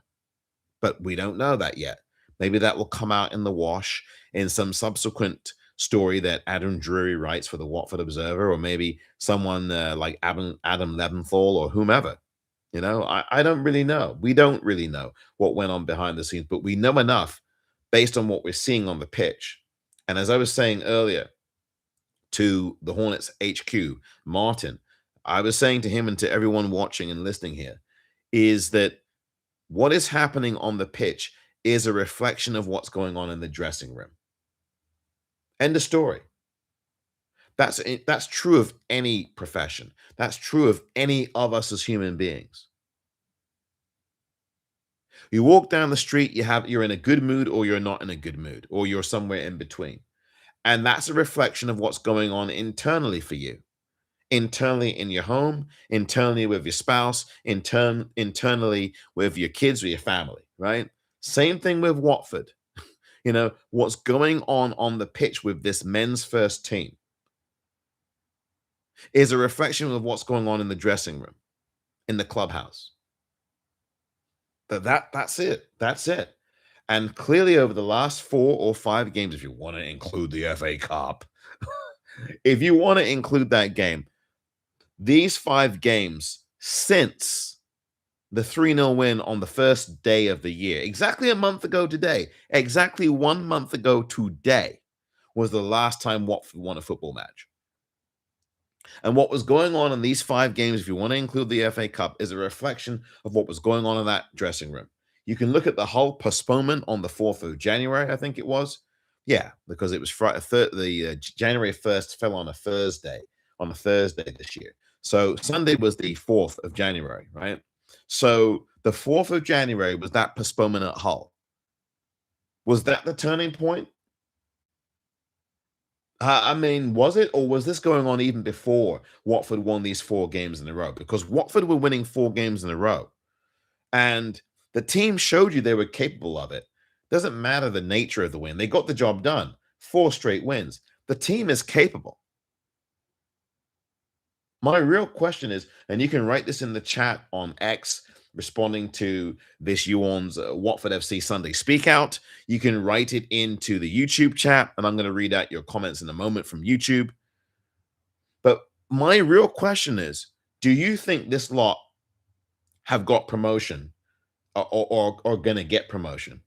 but we don't know that yet. Maybe that will come out in the wash in some subsequent story that Adam Drury writes for the Watford Observer, or maybe someone like Adam Leventhal or whomever. I don't really know. We don't really know what went on behind the scenes, but we know enough based on what we're seeing on the pitch. And as I was saying earlier to the Hornets HQ, Martin, I was saying to him and to everyone watching and listening here, is that what is happening on the pitch is a reflection of what's going on in the dressing room. End of story. That's true of any profession. That's true of any of us as human beings. You walk down the street, you're in a good mood or you're not in a good mood, or you're somewhere in between. And that's a reflection of what's going on internally for you. Internally in your home, internally with your spouse, internally with your kids or your family, right? Same thing with Watford. What's going on the pitch with this men's first team is a reflection of what's going on in the dressing room, in the clubhouse. That's it. That's it. And clearly over the last 4 or 5 games, if you want to include the FA Cup, if you want to include that game, these 5 games since the 3-0 win on the first day of the year, exactly a month ago today, exactly 1 month ago today, was the last time Watford won a football match. And what was going on in these 5 games, if you want to include the FA Cup, is a reflection of what was going on in that dressing room. You can look at the whole postponement on the 4th of January, I think it was. Yeah, because it was January 1st fell on a Thursday this year. So Sunday was the 4th of January, right? So the 4th of January was that postponement at Hull. Was that the turning point? I mean, was it, or was this going on even before Watford won these 4 games in a row? Because Watford were winning 4 games in a row, and the team showed you they were capable of it. Doesn't matter the nature of the win; they got the job done. 4 straight wins. The team is capable. My real question is, and you can write this in the chat on X, responding to this Orns Watford FC Sunday Speakout. You can write it into the YouTube chat, and I'm going to read out your comments in a moment from YouTube. But my real question is, do you think this lot have got promotion or going to get promotion?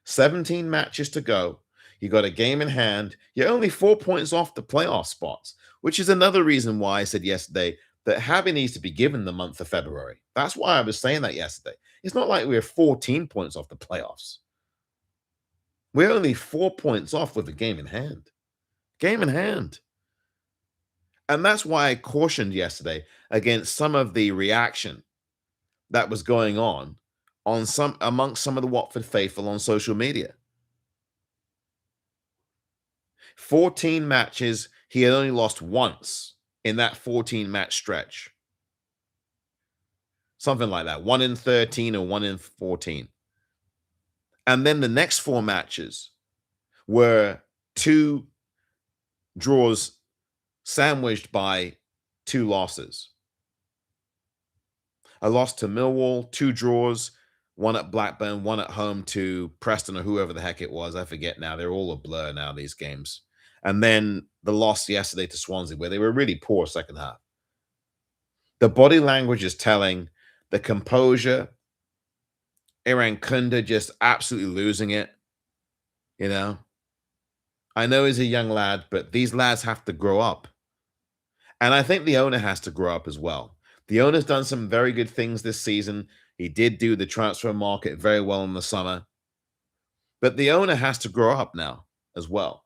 17 matches to go. You got a game in hand. You're only 4 points off the playoff spots, which is another reason why I said yesterday that Javi needs to be given the month of February. That's why I was saying that yesterday. It's not like we're 14 points off the playoffs. We're only 4 points off with a game in hand. Game in hand. And that's why I cautioned yesterday against some of the reaction that was going on amongst some of the Watford faithful on social media. 14 matches, he had only lost once in that 14-match stretch. Something like that. 1 in 13 or 1 in 14. And then the next 4 matches were 2 draws sandwiched by 2 losses. A loss to Millwall, 2 draws, 1 at Blackburn, 1 at home to Preston or whoever the heck it was. I forget now. They're all a blur now, these games. And then the loss yesterday to Swansea, where they were really poor second half. The body language is telling, the composure, Iran Kunda just absolutely losing it. I know he's a young lad, but these lads have to grow up. And I think the owner has to grow up as well. The owner's done some very good things this season. He did do the transfer market very well in the summer. But the owner has to grow up now as well,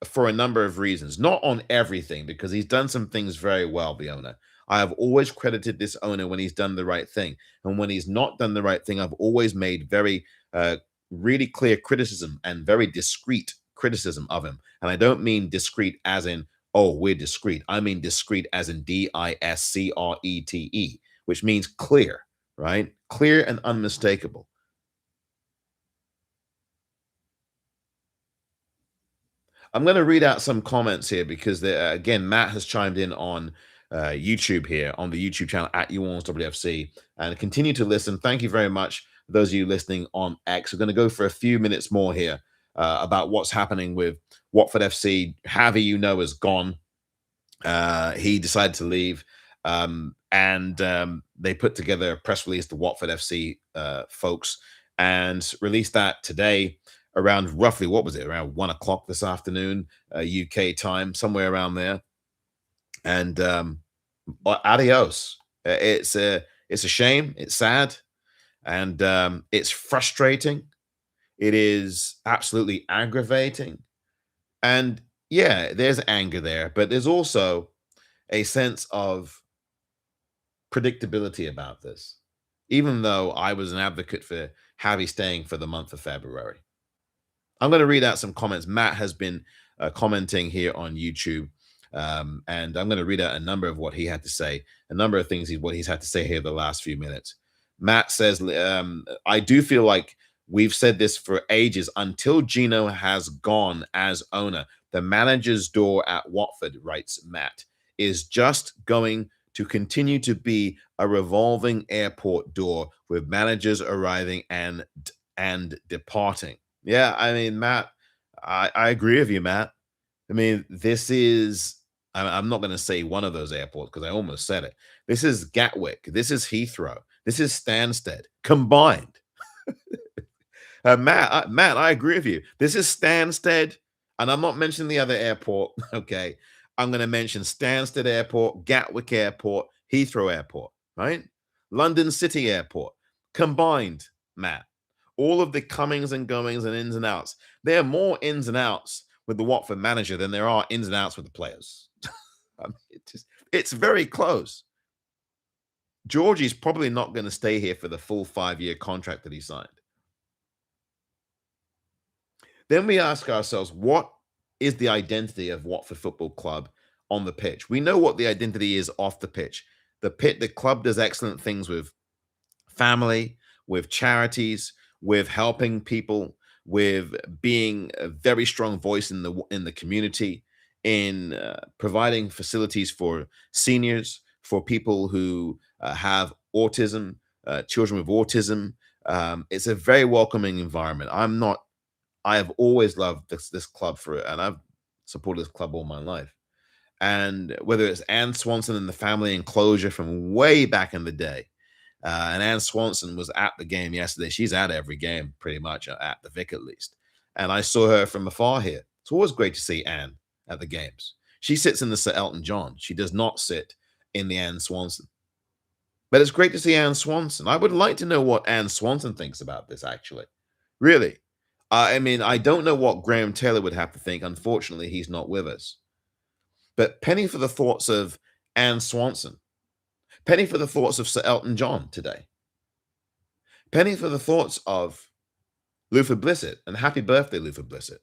for a number of reasons. Not on everything, because he's done some things very well, the owner. I have always credited this owner when he's done the right thing. And when he's not done the right thing, I've always made very really clear criticism and very discreet criticism of him. And I don't mean discreet as in, oh, we're discreet. I mean discreet as in discrete, which means clear, right? Clear and unmistakable. I'm going to read out some comments here because, again, Matt has chimed in on YouTube here, on the YouTube channel at WFC, and continue to listen. Thank you very much, those of you listening on X. We're going to go for a few minutes more here about what's happening with Watford FC. Javi, is gone. He decided to leave, and they put together a press release, the Watford FC folks, and released that today around roughly, what was it, around 1 o'clock this afternoon, UK time, somewhere around there. And adios. It's a shame. It's sad, and it's frustrating. It is absolutely aggravating. And yeah, there's anger there, but there's also a sense of predictability about this. even though I was an advocate for Javi staying for the month of February. I'm going to read out some comments. Matt has been commenting here on YouTube, and I'm going to read out a number of what he had to say, a number of things what he's had to say here the last few minutes. Matt says, I do feel like we've said this for ages until Gino has gone as owner. The manager's door at Watford, writes Matt, is just going to continue to be a revolving airport door with managers arriving and departing. Yeah, I mean, Matt, I agree with you, Matt. I mean, this is, I'm not going to say one of those airports because I almost said it. This is Gatwick. This is Heathrow. This is Stansted combined. Matt, I agree with you. This is Stansted, and I'm not mentioning the other airport. Okay, I'm going to mention Stansted Airport, Gatwick Airport, Heathrow Airport, right? London City Airport combined, Matt. All of the comings and goings and ins and outs. There are more ins and outs with the Watford manager than there are ins and outs with the players. I mean, it's very close. Georgie's probably not going to stay here for the full 5-year contract that he signed. Then we ask ourselves, what is the identity of Watford Football Club on the pitch? We know what the identity is off the pitch. The club does excellent things with family, with charities, with helping people, with being a very strong voice in the community, in providing facilities for seniors, for people who have autism, children with autism. It's a very welcoming environment. I have always loved this club and I've supported this club all my life. And whether it's Anne Swanson and the family enclosure from way back in the day, and Anne Swanson was at the game yesterday. She's at every game pretty much, at the Vic at least. And I saw her from afar here. It's always great to see Anne at the games. She sits in the Sir Elton John. She does not sit in the Anne Swanson. But it's great to see Anne Swanson. I would like to know what Anne Swanson thinks about this, actually. Really. I mean, I don't know what Graham Taylor would have to think. Unfortunately, he's not with us. But penny for the thoughts of Anne Swanson. Penny for the thoughts of Sir Elton John today. Penny for the thoughts of Luther Blissett. And happy birthday, Luther Blissett.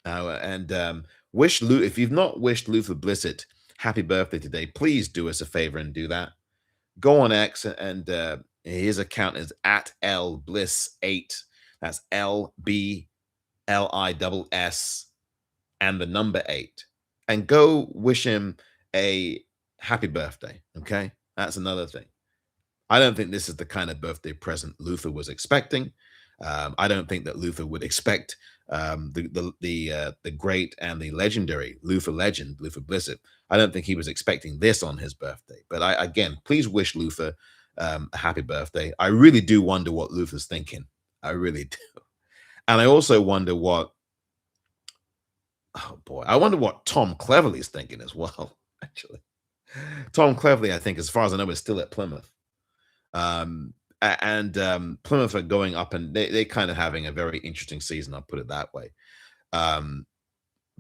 If you've not wished Luther Blissett happy birthday today, please do us a favor and do that. Go on X, and his account is at lbliss8. That's LBLISS and the number 8. And go wish him a happy birthday. Okay, that's another thing. I don't think this is the kind of birthday present Luther was expecting. I don't think that Luther would expect the great and the legendary Luther legend, Luther Blissett. I don't think he was expecting this on his birthday. But again, please wish Luther a happy birthday. I really do wonder what Luther's thinking. I really do. And I also wonder I wonder what Tom Cleverley's thinking as well, actually. Tom Cleverley, I think, as far as I know, is still at Plymouth. Plymouth are going up, and they're kind of having a very interesting season, I'll put it that way. But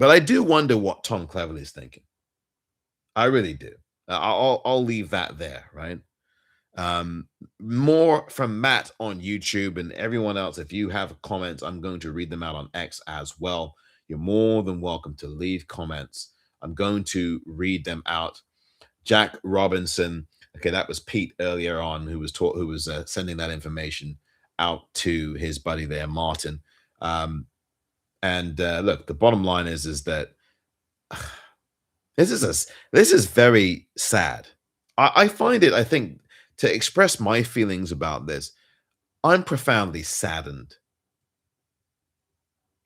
I do wonder what Tom Cleverley's thinking. I really do. I'll leave that there, right? More from Matt on YouTube, and everyone else, if you have comments, I'm going to read them out on X as well. You're more than welcome to leave comments. I'm going to read them out. Jack Robinson. Okay, that was Pete earlier on who was sending that information out to his buddy there, Martin. Look, the bottom line is that this is very sad. I find it, I think, to express my feelings about this, I'm profoundly saddened.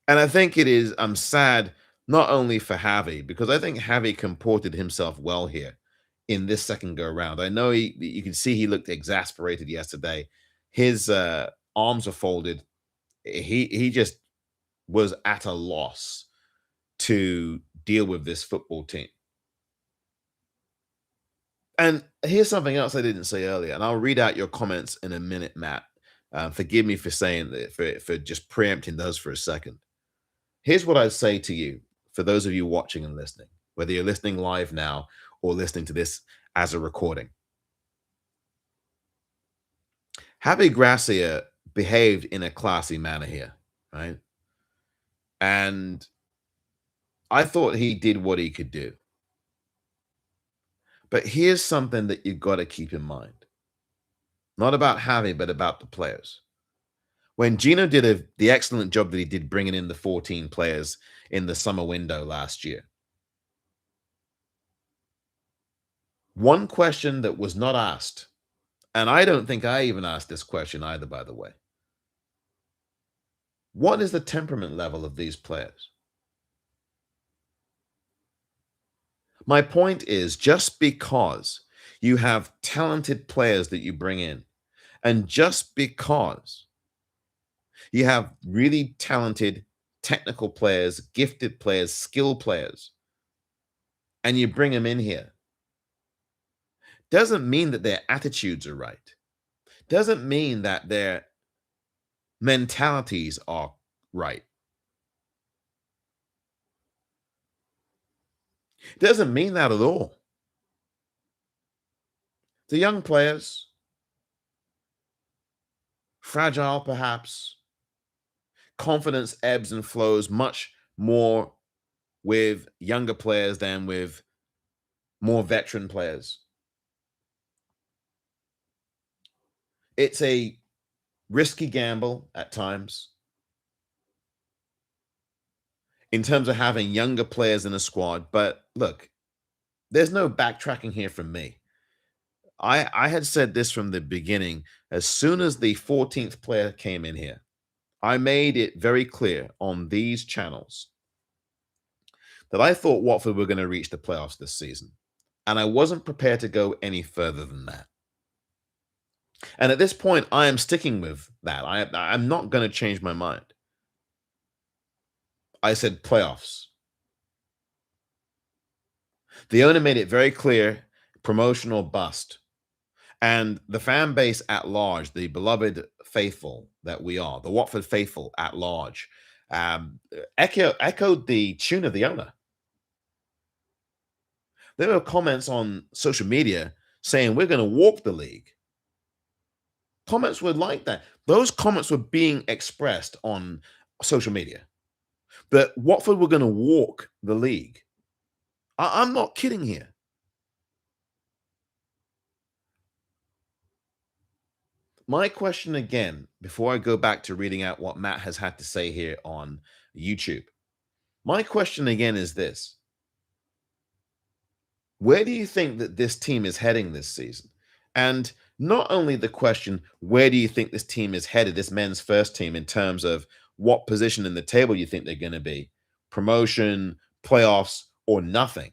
And I think I'm sad not only for Javi, because I think Javi comported himself well here in this second go around. I know you can see he looked exasperated yesterday. His arms were folded. He just was at a loss to deal with this football team. And here's something else I didn't say earlier, and I'll read out your comments in a minute, Matt. Forgive me for saying that, for just preempting those for a second. Here's what I'd say to you, for those of you watching and listening, whether you're listening live now or listening to this as a recording. Javi Gracia behaved in a classy manner here, right? And I thought he did what he could do. But here's something that you've got to keep in mind. Not about Javi, but about the players. When Gino did the excellent job that he did bringing in the 14 players in the summer window last year, one question that was not asked, and I don't think I even asked this question either, by the way. What is the temperament level of these players? My point is, just because you have talented players that you bring in, and just because you have really talented technical players, gifted players, skilled players, and you bring them in here, doesn't mean that their attitudes are right. Doesn't mean that their mentalities are right. Doesn't mean that at all. The young players, fragile perhaps, confidence ebbs and flows much more with younger players than with more veteran players. It's a risky gamble at times in terms of having younger players in a squad. But look, there's no backtracking here from me. I had said this from the beginning. As soon as the 14th player came in here, I made it very clear on these channels that I thought Watford were going to reach the playoffs this season. And I wasn't prepared to go any further than that. And at this point, I am sticking with that. I'm not going to change my mind. I said playoffs. The owner made it very clear, promotion or bust. And the fan base at large, the beloved faithful that we are, the Watford faithful at large, echoed the tune of the owner. There were comments on social media saying we're going to walk the league. Comments were like that. Those comments were being expressed on social media that Watford were going to walk the league. I'm not kidding here. My question again, before I go back to reading out what Matt has had to say here on YouTube, my question again is this. Where do you think that this team is heading this season? And not only the question, where do you think this team is headed, this men's first team, in terms of what position in the table you think they're going to be? Promotion, playoffs, or nothing?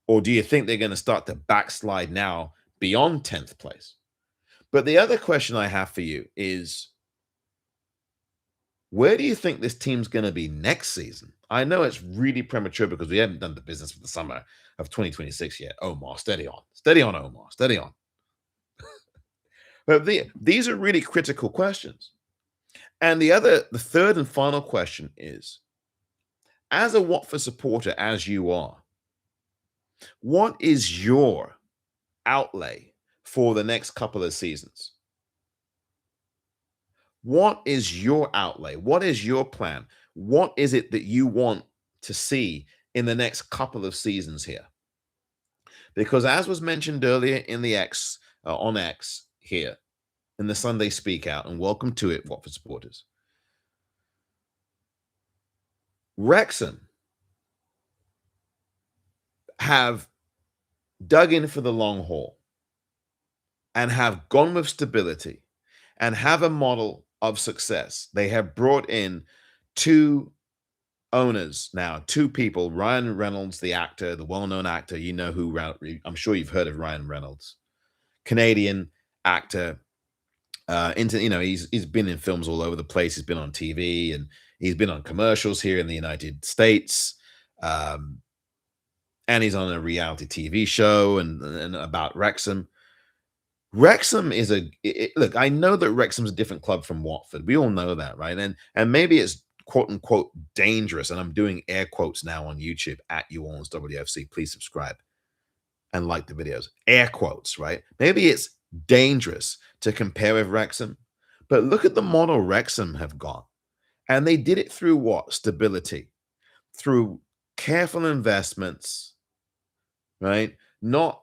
Or do you think they're going to start to backslide now beyond 10th place? But the other question I have for you is, where do you think this team's going to be next season? I know it's really premature because we haven't done the business for the summer of 2026 yet. Omar, steady on. Steady on, Omar. Steady on. But these are really critical questions. And the third and final question is, as a Watford supporter, as you are, what is your outlay for the next couple of seasons? What is your outlay? What is your plan? What is it that you want to see in the next couple of seasons here? Because as was mentioned earlier in the on X here in the Sunday Speakout, and welcome to it, Watford supporters. Wrexham have dug in for the long haul and have gone with stability and have a model of success. They have brought in two owners now, two people, Ryan Reynolds, the actor, the well-known actor. You know who, I'm sure you've heard of Ryan Reynolds, Canadian actor. He's been in films all over the place. He's been on TV and he's been on commercials here in the United States. And he's on a reality TV show and about Wrexham. Wrexham is look, I know that Wrexham's a different club from Watford. We all know that, right? And maybe it's quote unquote dangerous. And I'm doing air quotes now on YouTube at Orns WFC. Please subscribe and like the videos. Air quotes, right? Maybe it's dangerous to compare with Wrexham. But look at the model Wrexham have got. And they did it through what? Stability, through careful investments, right? Not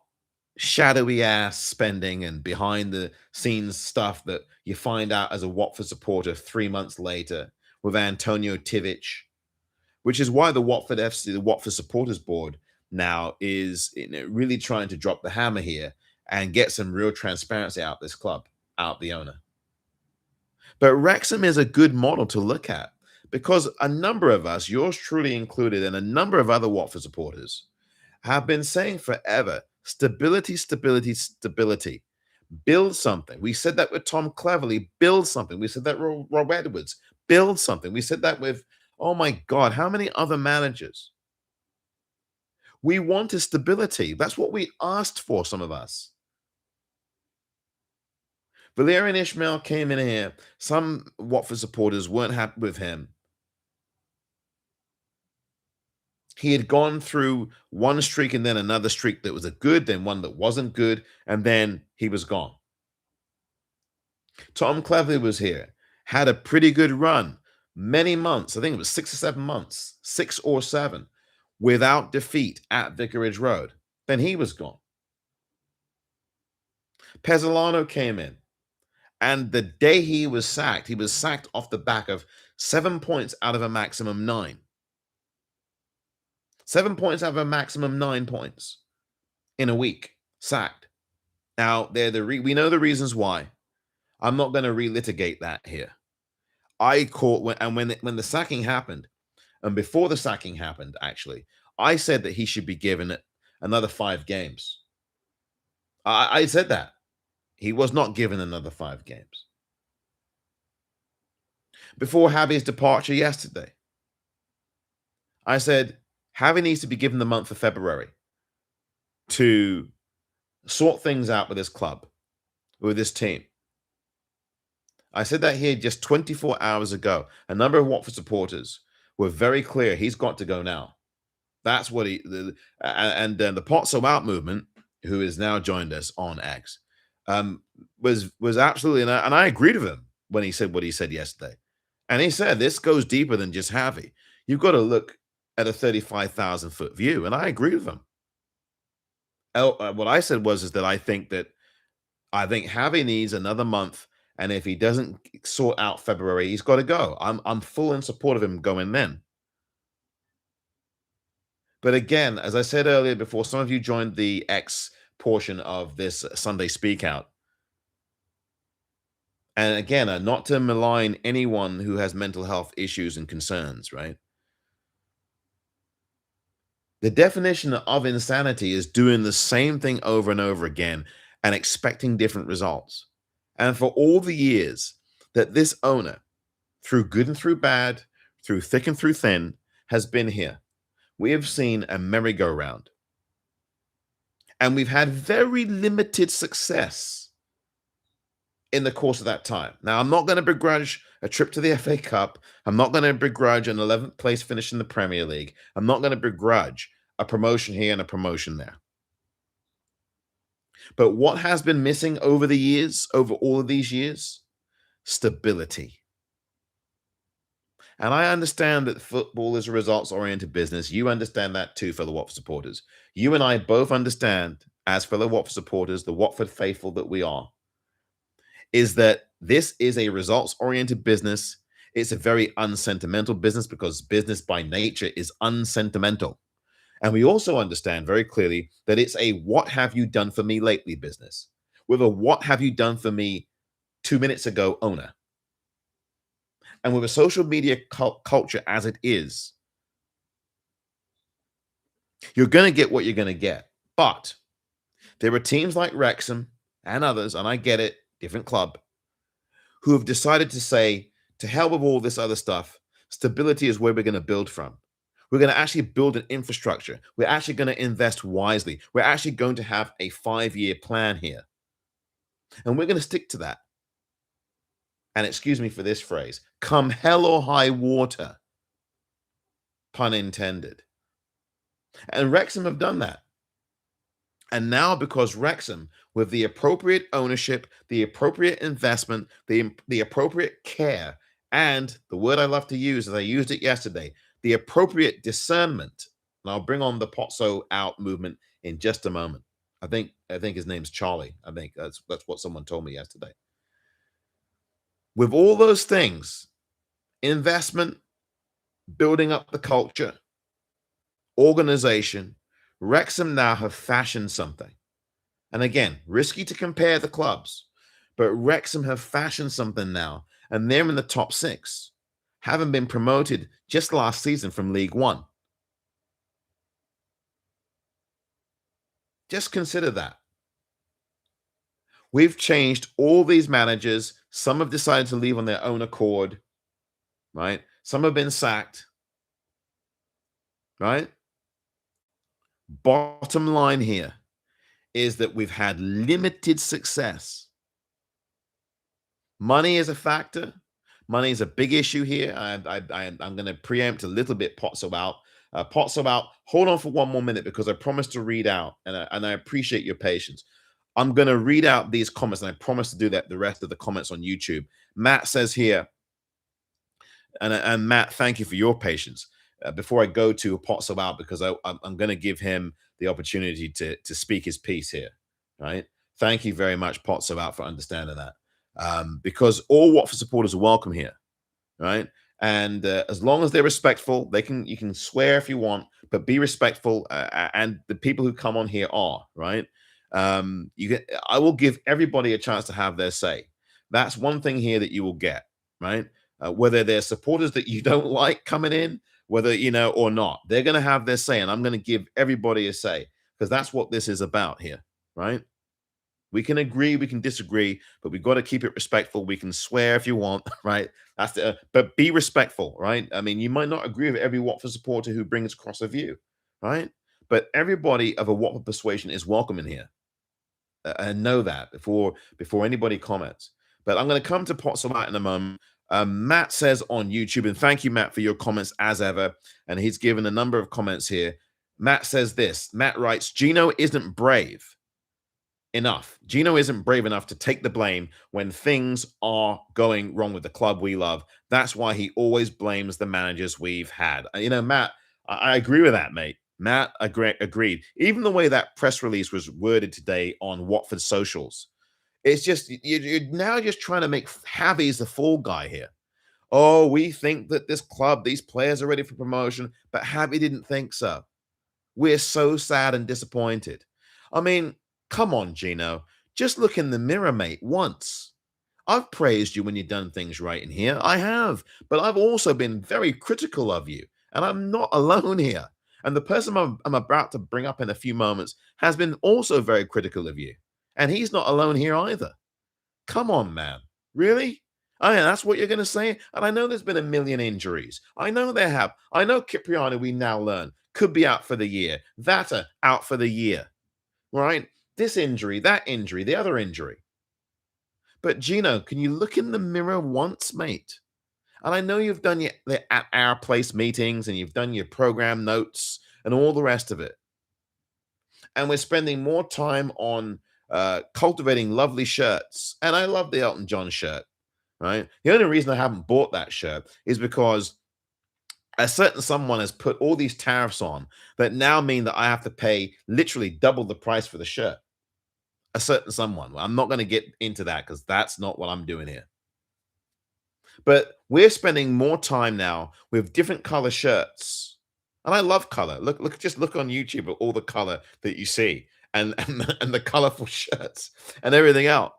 shadowy ass spending and behind the scenes stuff that you find out as a Watford supporter 3 months later with Antonio Tivic, which is why the Watford FC, the Watford Supporters Board, now is really trying to drop the hammer here and get some real transparency out this club, out the owner. But Wrexham is a good model to look at because a number of us, yours truly included, and a number of other Watford supporters have been saying forever stability, stability, stability. Build something. We said that with Tom Cleverley, build something. We said that with Rob Edwards, build something. We said that with, oh my God, how many other managers? We wanted stability. That's what we asked for, some of us. Valerian Ismail came in here. Some Watford supporters weren't happy with him. He had gone through one streak and then another streak that was a good, then one that wasn't good, and then he was gone. Tom Cleverley was here, had a pretty good run, many months. I think it was 6 or 7 months, 6 or 7, without defeat at Vicarage Road. Then he was gone. Pezzolano came in, and the day he was sacked off the back of 7 points out of a maximum 9. 7 points out of a maximum 9 points in a week, sacked. Now, we know the reasons why. I'm not going to relitigate that here. I caught when the sacking happened, and before the sacking happened, actually, I said that he should be given another 5 games. I said that. He was not given another 5 games. Before Javi's departure yesterday, I said Javi needs to be given the month of February to sort things out with this club, with this team. I said that here just 24 hours ago. A number of Watford supporters were very clear he's got to go now. That's what the Pot So Out movement, who has now joined us on X, was absolutely, and I agreed with him when he said what he said yesterday. And he said this goes deeper than just Javi. You've got to look at a 35,000 foot view, and I agree with him. What I said is that I think Javi needs another month, and if he doesn't sort out February, he's got to go. I'm full in support of him going then. But again, as I said earlier, before some of you joined the X portion of this Sunday Speakout, and again, not to malign anyone who has mental health issues and concerns, right? The definition of insanity is doing the same thing over and over again and expecting different results. And for all the years that this owner, through good and through bad, through thick and through thin, has been here, we have seen a merry-go-round. And we've had very limited success in the course of that time. Now, I'm not going to begrudge a trip to the FA Cup. I'm not going to begrudge an 11th place finish in the Premier League. I'm not going to begrudge a promotion here and a promotion there. But what has been missing over the years, over all of these years? Stability. And I understand that football is a results-oriented business. You understand that too, fellow Watford supporters. You and I both understand, as fellow Watford supporters, the Watford faithful that we are, is that this is a results-oriented business. It's a very unsentimental business because business by nature is unsentimental. And we also understand very clearly that it's a what have you done for me lately business with a what have you done for me 2 minutes ago owner. And with a social media culture as it is, you're going to get what you're going to get. But there are teams like Wrexham and others, and I get it, different club, who have decided to say, to hell with all this other stuff, stability is where we're going to build from. We're going to actually build an infrastructure. We're actually going to invest wisely. We're actually going to have a 5-year plan here. And we're going to stick to that. And excuse me for this phrase, come hell or high water, pun intended. And Wrexham have done that. And now, because Wrexham, with the appropriate ownership, the appropriate investment, the appropriate care, and the word I love to use, as I used it yesterday, the appropriate discernment. And I'll bring on the Potso out movement in just a moment. I think his name's Charlie. I think that's what someone told me yesterday. With all those things, investment, building up the culture, organization, Wrexham now have fashioned something. And again, risky to compare the clubs, but Wrexham have fashioned something now, and they're in the top six, having been promoted just last season from League One. Just consider that. We've changed all these managers. Some have decided to leave on their own accord, right? Some have been sacked, right? Bottom line here is that we've had limited success. Money is a factor. Money is a big issue here. I'm going to preempt a little bit Potso out. Potso out. Hold on for one more minute because I promised to read out, and I appreciate your patience. I'm going to read out these comments, and I promise to do that the rest of the comments on YouTube. Matt says here, and Matt, thank you for your patience. Before I go to Potso out, because I'm going to give him the opportunity to speak his piece here, right? Thank you very much, Potso out, for understanding that. Because all Watford supporters are welcome here, right? And as long as they're respectful, you can swear if you want, but be respectful. And the people who come on here are, right. I will give everybody a chance to have their say. That's one thing here that you will get, right? Whether they're supporters that you don't like coming in, whether or not, they're going to have their say, and I'm going to give everybody a say because that's what this is about here, right? We can agree, we can disagree, but we've got to keep it respectful. We can swear if you want, right? But be respectful, right? I mean, you might not agree with every Watford supporter who brings across a view, right? But everybody of a Watford persuasion is welcome in here, and know that before anybody comments. But I'm going to come to Potso in a moment. Matt says on YouTube, and thank you, Matt, for your comments as ever. And he's given a number of comments here. Matt says this. Matt writes, Gino isn't brave enough. Gino isn't brave enough to take the blame when things are going wrong with the club we love. That's why he always blames the managers we've had. Matt, I agree with that, mate. Matt agreed. Even the way that press release was worded today on Watford socials, it's just you're now just trying to make Javi's the fall guy here. Oh, we think that this club, these players are ready for promotion, but Javi didn't think so. We're so sad and disappointed. I mean, come on, Gino. Just look in the mirror, mate, once. I've praised you when you've done things right in here. I have. But I've also been very critical of you. And I'm not alone here. And the person I'm about to bring up in a few moments has been also very critical of you. And he's not alone here either. Come on, man. Really? I mean, that's what you're going to say? And I know there's been a million injuries. I know there have. I know Cipriano, we now learn, could be out for the year. Vata, out for the year. Right? This injury, that injury, the other injury. But Gino, can you look in the mirror once, mate? And I know you've done your at our place meetings and you've done your program notes and all the rest of it. And we're spending more time on cultivating lovely shirts. And I love the Elton John shirt, right? The only reason I haven't bought that shirt is because a certain someone has put all these tariffs on that now mean that I have to pay literally double the price for the shirt. A certain someone. I'm not going to get into that because that's not what I'm doing here. But we're spending more time now with different color shirts. And I love color. Just look on YouTube at all the color that you see and the colorful shirts and everything else.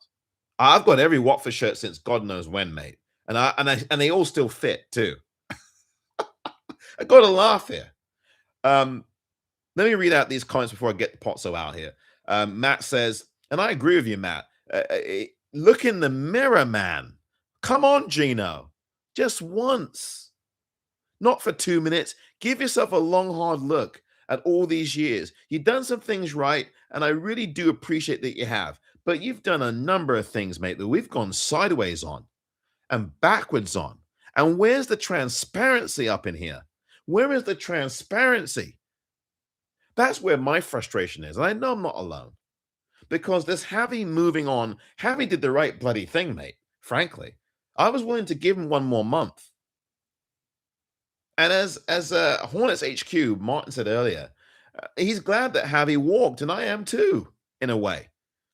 I've got every Watford shirt since God knows when, mate. And they all still fit too. I got to laugh here. Let me read out these comments before I get the Potso out here. Matt says, and I agree with you, Matt. Look in the mirror, man. Come on, Gino. Just once. Not for 2 minutes. Give yourself a long, hard look at all these years. You've done some things right, and I really do appreciate that you have. But you've done a number of things, mate, that we've gone sideways on and backwards on. And where's the transparency up in here? Where is the transparency? That's where my frustration is. And I know I'm not alone because this Javi moving on, Javi did the right bloody thing, mate. Frankly, I was willing to give him one more month. And as Hornets HQ, Martin said earlier, he's glad that Javi walked, and I am too, in a way.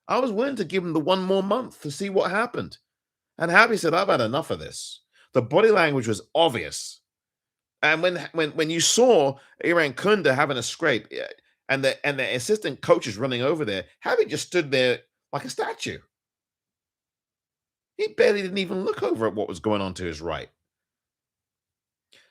I was willing to give him the one more month to see what happened. And Javi said, I've had enough of this. The body language was obvious. And when you saw Iran Kunda having a scrape and the assistant coaches running over there, Javi just stood there like a statue. He barely didn't even look over at what was going on to his right.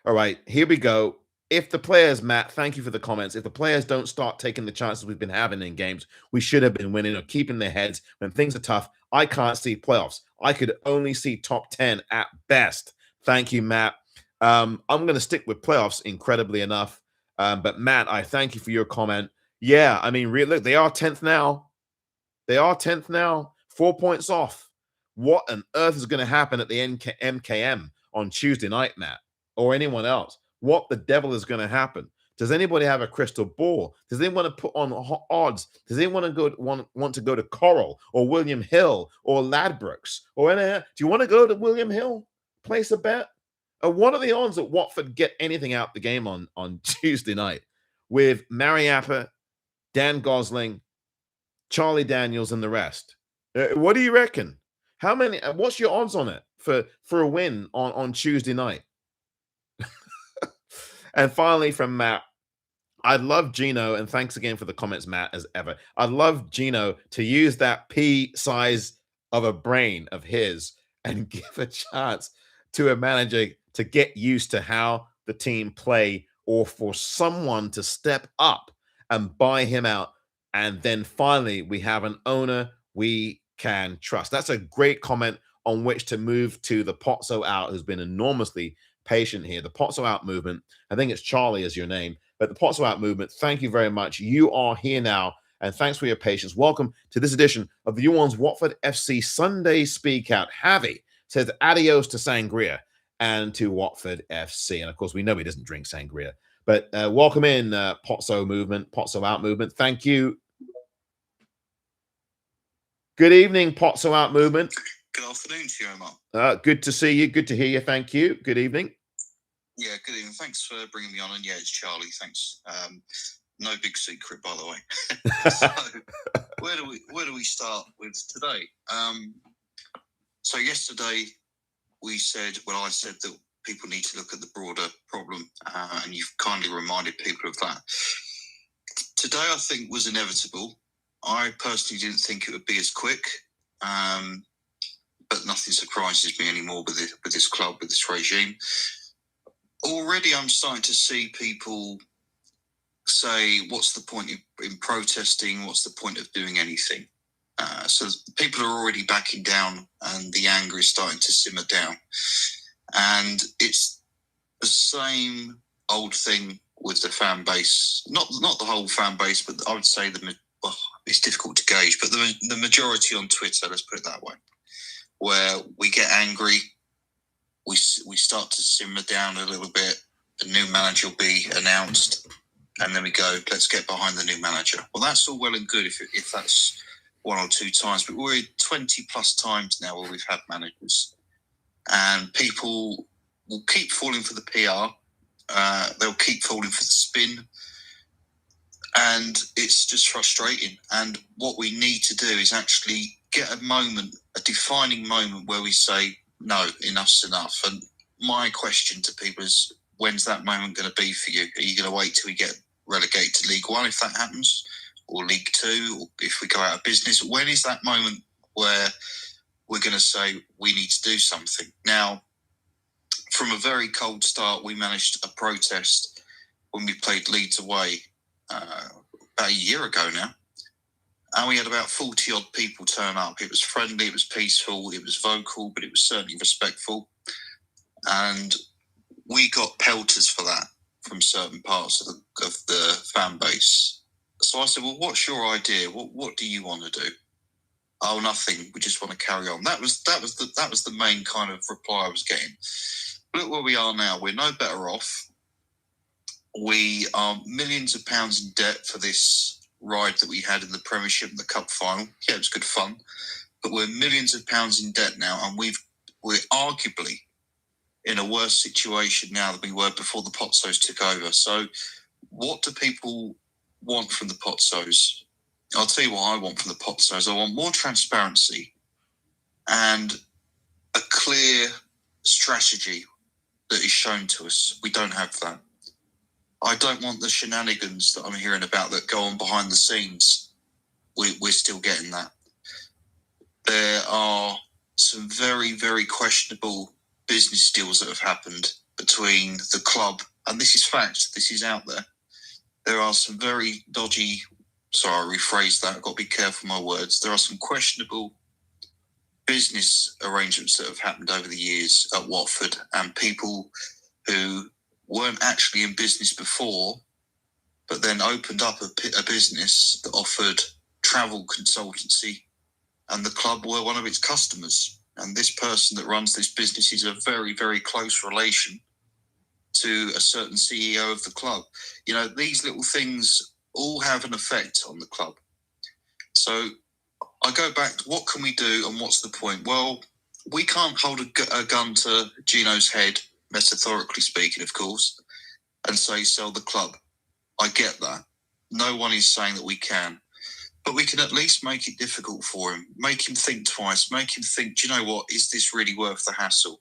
All right, here we go. If the players, Matt, thank you for the comments. If the players don't start taking the chances we've been having in games, we should have been winning or keeping their heads when things are tough. I can't see playoffs. I could only see top 10 at best. Thank you, Matt. I'm going to stick with playoffs, incredibly enough. But Matt, I thank you for your comment. Yeah, I mean, look, they are 10th now. They are 10th now, 4 points off. What on earth is going to happen at the MKM on Tuesday night, Matt, or anyone else? What the devil is going to happen? Does anybody have a crystal ball? Does anyone want to put on odds? Does anyone want to go to Coral or William Hill or Ladbrokes or anything? Do you want to go to William Hill? Place a bet? What are the odds that Watford get anything out the game on Tuesday night with Mariappa, Dan Gosling, Charlie Daniels, and the rest? What do you reckon? How many? What's your odds on it for a win on Tuesday night? And finally, from Matt, I'd love Gino, and thanks again for the comments, Matt, as ever. I'd love Gino to use that pea size of a brain of his and give a chance to a manager to get used to how the team play, or for someone to step up and buy him out. And then finally, we have an owner we can trust. That's a great comment on which to move to the Pozzo Out, who's been enormously patient here. The Pozzo Out movement. I think it's Charlie is your name, but the Pozzo Out movement. Thank you very much. You are here now, and thanks for your patience. Welcome to this edition of the U1's Watford FC Sunday Speakout. Javi says adios to Sangria and to Watford FC, and of course we know he doesn't drink Sangria. But welcome in, Pozzo movement, Pozzo Out movement. Thank you. Good evening, Pozzo Out movement. Good afternoon to you, Omar. Good to see you. Good to hear you. Thank you. Good evening. Yeah, good evening. Thanks for bringing me on. And yeah, it's Charlie. Thanks. No big secret, by the way. So, where do we start with today? So yesterday I said that people need to look at the broader problem, and you've kindly reminded people of that. Today, I think, was inevitable. I personally didn't think it would be as quick. But nothing surprises me anymore with this club, with this regime. Already I'm starting to see people say, what's the point in protesting? What's the point of doing anything? So people are already backing down, and the anger is starting to simmer down. And it's the same old thing with the fan base. Not the whole fan base, but I would say it's difficult to gauge, but the majority on Twitter, let's put it that way, where we get angry, we start to simmer down a little bit, a new manager will be announced, and then we go, let's get behind the new manager. Well, that's all well and good if that's one or two times, but we're 20 plus times now where we've had managers, and people will keep falling for the PR, they'll keep falling for the spin, and it's just frustrating. And what we need to do is actually get a defining moment where we say, no, enough's enough. And my question to people is, when's that moment going to be for you? Are you going to wait till we get relegated to League One if that happens? Or League Two? Or if we go out of business? When is that moment where we're going to say we need to do something? Now, from a very cold start, we managed a protest when we played Leeds away about a year ago now. And we had about 40-odd people turn up. It was friendly, it was peaceful, it was vocal, but it was certainly respectful. And we got pelters for that from certain parts of the fan base. So I said, well, what's your idea? What do you want to do? Oh, nothing. We just want to carry on. That was the main kind of reply I was getting. Look where we are now. We're no better off. We are millions of pounds in debt for this ride that we had in the Premiership and the Cup final. Yeah, it was good fun. But we're millions of pounds in debt now, and we're arguably in a worse situation now than we were before the Potsos took over. So what do people want from the Potsos? I'll tell you what I want from the Potsos. I want more transparency and a clear strategy that is shown to us. We don't have that. I don't want the shenanigans that I'm hearing about that go on behind the scenes. We're still getting that. There are some very, very questionable business deals that have happened between the club, and this is fact, this is out there. There are some very dodgy, sorry, I rephrased that, I've got to be careful with my words. There are some questionable business arrangements that have happened over the years at Watford, and people who weren't actually in business before, but then opened up a business that offered travel consultancy, and the club were one of its customers. And this person that runs this business is a very, very close relation to a certain CEO of the club. You know, these little things all have an effect on the club. So I go back to what can we do and what's the point? Well, we can't hold a gun to Gino's head, metaphorically speaking, of course, and say sell the club. I get that. No one is saying that we can. But we can at least make it difficult for him, make him think twice, make him think, do you know what, is this really worth the hassle?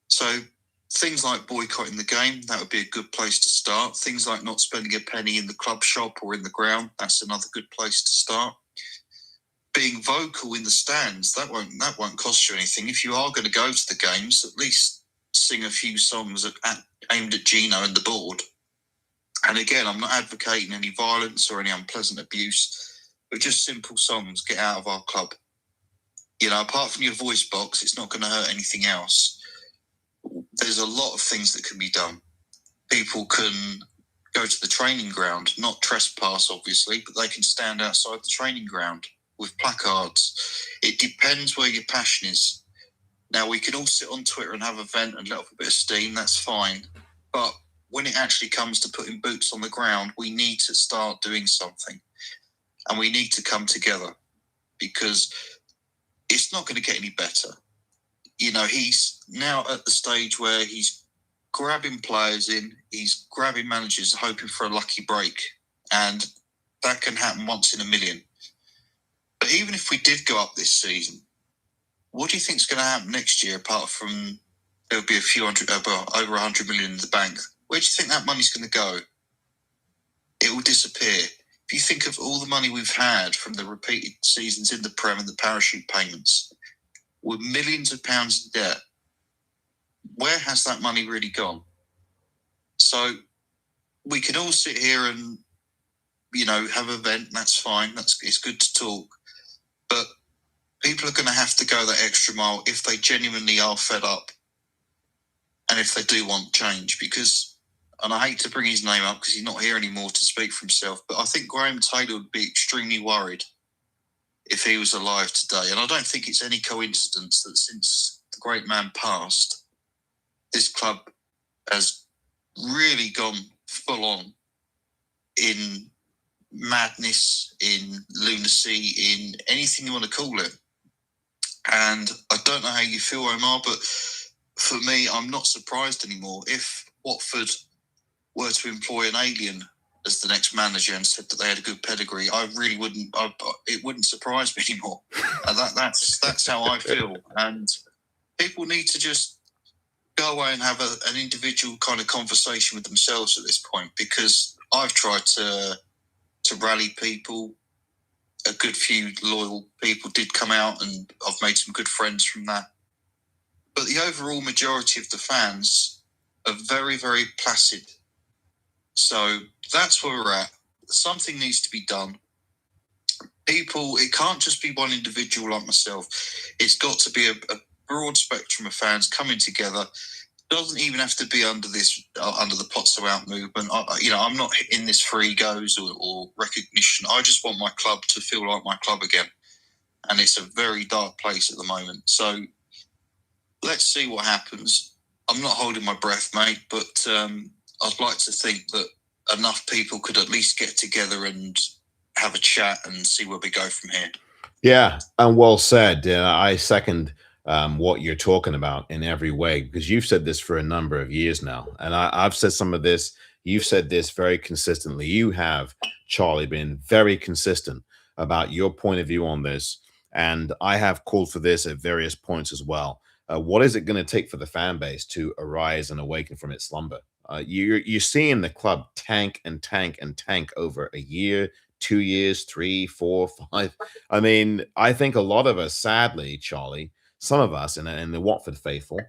So things like boycotting the game, that would be a good place to start. Things like not spending a penny in the club shop or in the ground, that's another good place to start. Being vocal in the stands, that won't cost you anything. If you are going to go to the games, at least sing a few songs aimed at Gino and the board. And again, I'm not advocating any violence or any unpleasant abuse, but just simple songs, get out of our club. You know, apart from your voice box, it's not going to hurt anything else. There's a lot of things that can be done. People can go to the training ground, not trespass, obviously, but they can stand outside the training ground with placards. It depends where your passion is. Now, we can all sit on Twitter and have a vent and let off a bit of steam, that's fine. But when it actually comes to putting boots on the ground, we need to start doing something. And we need to come together because it's not going to get any better. You know, he's now at the stage where he's grabbing players in, he's grabbing managers, hoping for a lucky break. And that can happen once in a million. But even if we did go up this season, what do you think is going to happen next year apart from there'll be a few hundred, over 100 million in the bank? Where do you think that money's going to go? It will disappear. If you think of all the money we've had from the repeated seasons in the Prem and the parachute payments, with millions of pounds in debt, where has that money really gone? So we can all sit here and, you know, have a vent. That's fine. It's good to talk. But people are going to have to go that extra mile if they genuinely are fed up and if they do want change. Because, and I hate to bring his name up because he's not here anymore to speak for himself, but I think Graham Taylor would be extremely worried if he was alive today. And I don't think it's any coincidence that since the great man passed, this club has really gone full on in madness, in lunacy, in anything you want to call it. And I don't know how you feel, Omar, but for me, I'm not surprised anymore. If Watford were to employ an alien as the next manager and said that they had a good pedigree, I really wouldn't. It wouldn't surprise me anymore. And that's how I feel. And people need to just go away and have an individual kind of conversation with themselves at this point, because I've tried to rally people. A good few loyal people did come out, and I've made some good friends from that. But the overall majority of the fans are very, very placid. So that's where we're at. Something needs to be done. People, it can't just be one individual like myself. It's got to be a broad spectrum of fans coming together. It doesn't even have to be under the Potso Out movement. I'm not in this for egos or recognition. I just want my club to feel like my club again. And it's a very dark place at the moment. So let's see what happens. I'm not holding my breath, mate, but I'd like to think that enough people could at least get together and have a chat and see where we go from here. Yeah, and well said. I second what you're talking about in every way because you've said this for a number of years now, and I've said some of this. You've said this very consistently. You have, Charlie, been very consistent about your point of view on this, and I have called for this at various points as well. What is it going to take for the fan base to arise and awaken from its slumber? You're seeing the club tank and tank and tank over a year, 2 years, 3, 4, 5. I mean, I think a lot of us, sadly, Charlie, some of us in the Watford faithful,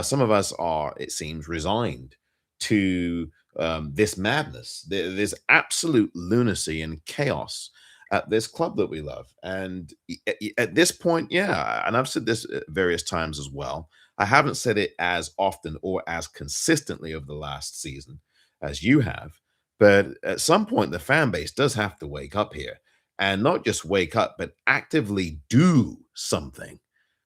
some of us are, it seems, resigned to this madness, this absolute lunacy and chaos at this club that we love. And at this point, yeah, and I've said this various times as well. I haven't said it as often or as consistently over the last season as you have, but at some point, the fan base does have to wake up here and not just wake up, but actively do something.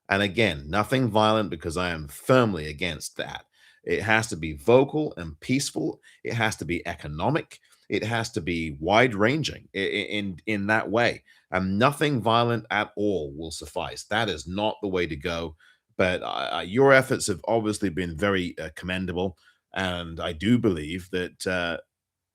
And again, nothing violent because I am firmly against that. It has to be vocal and peaceful. It has to be economic. It has to be wide ranging in that way. And nothing violent at all will suffice. That is not the way to go. But your efforts have obviously been very commendable. And I do believe that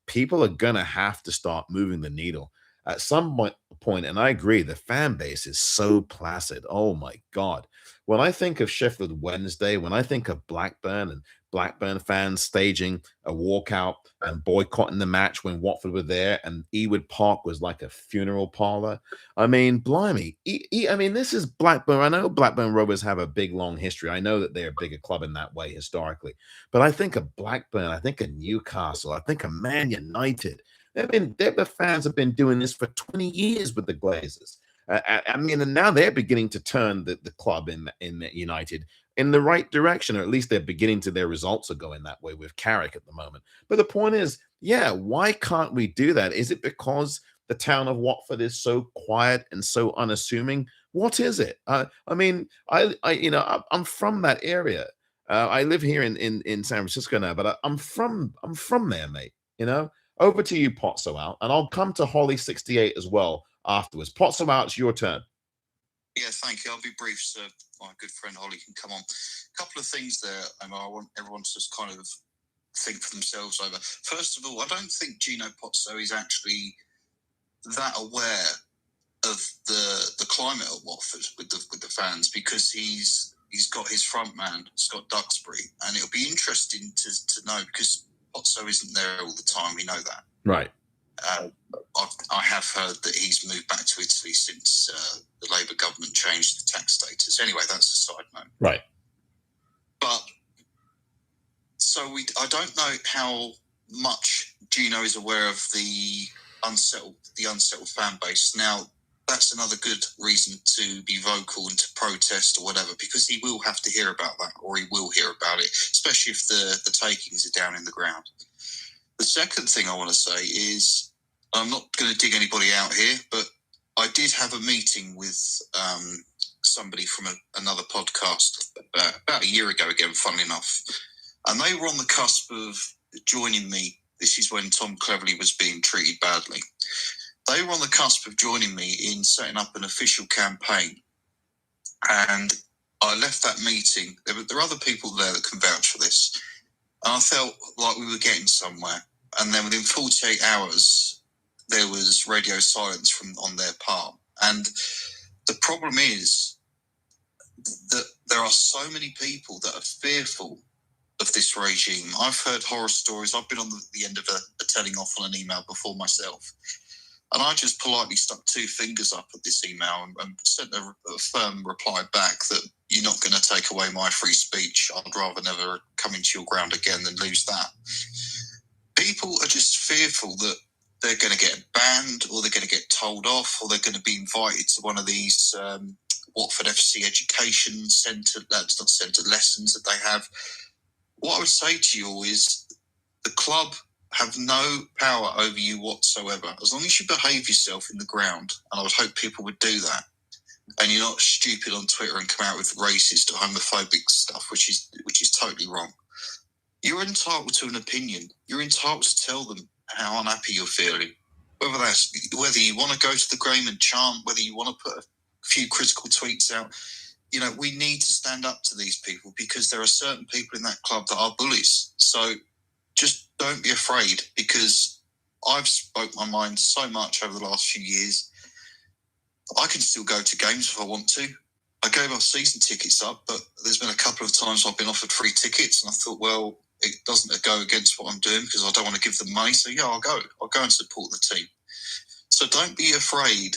people are gonna have to start moving the needle at some point. And I agree, the fan base is so placid. Oh my God. When I think of Sheffield Wednesday, when I think of Blackburn and Blackburn fans staging a walkout and boycotting the match when Watford were there and Ewood Park was like a funeral parlor. I mean, blimey. I mean, this is Blackburn. I know Blackburn Rovers have a big, long history. I know that they're a bigger club in that way historically. But I think of Blackburn, I think of Newcastle, I think of Man United. The fans have been doing this for 20 years with the Glazers. I mean, and now they're beginning to turn the club in United in the right direction, or at least they're beginning to. Their results are going that way with Carrick at the moment. But the point is, yeah, why can't we do that? Is it because the town of Watford is so quiet and so unassuming? What is it? I mean, I'm from that area. I live here in San Francisco now, but I'm from there, mate. You know, over to you, Potso out, and I'll come to Holly 68 as well afterwards. Potso out, it's your turn. Yeah, thank you. I'll be brief, so my good friend Holly can come on. A couple of things there, Omar. I want everyone to just kind of think for themselves over. First of all, I don't think Gino Pozzo is actually that aware of the climate at Watford with the fans, because he's got his front man, Scott Duxbury, and it'll be interesting to know, because Pozzo isn't there all the time. We know that, right? I have heard that he's moved back to Italy since the Labour government changed the tax status. Anyway, that's a side note. Right. But so I don't know how much Gino is aware of the unsettled fan base. Now, that's another good reason to be vocal and to protest or whatever, because he will have to hear about that, or he will hear about it, especially if the takings are down in the ground. The second thing I want to say is, I'm not going to dig anybody out here, but I did have a meeting with somebody from another podcast about a year ago again, funnily enough. And they were on the cusp of joining me. This is when Tom Cleverley was being treated badly. They were on the cusp of joining me in setting up an official campaign. And I left that meeting. There are other people there that can vouch for this. And I felt like we were getting somewhere. And then within 48 hours, there was radio silence on their part. And the problem is that there are so many people that are fearful of this regime. I've heard horror stories. I've been on the end of a telling off on an email before myself. And I just politely stuck two fingers up at this email and sent a firm reply back that you're not going to take away my free speech. I'd rather never come into your ground again than lose that. People are just fearful that they're going to get banned, or they're going to get told off, or they're going to be invited to one of these Watford FC education centre, that's not centre, lessons that they have. What I would say to you all is the club have no power over you whatsoever. As long as you behave yourself in the ground, and I would hope people would do that, and you're not stupid on Twitter and come out with racist or homophobic stuff, which is totally wrong. You're entitled to an opinion. You're entitled to tell them how unhappy you're feeling. Whether you want to go to the game and chant, whether you want to put a few critical tweets out, we need to stand up to these people, because there are certain people in that club that are bullies. So just don't be afraid, because I've spoke my mind so much over the last few years. I can still go to games if I want to. I gave our season tickets up, but there's been a couple of times I've been offered free tickets, and I thought, well, it doesn't go against what I'm doing, because I don't want to give them money. So yeah, I'll go and support the team. So don't be afraid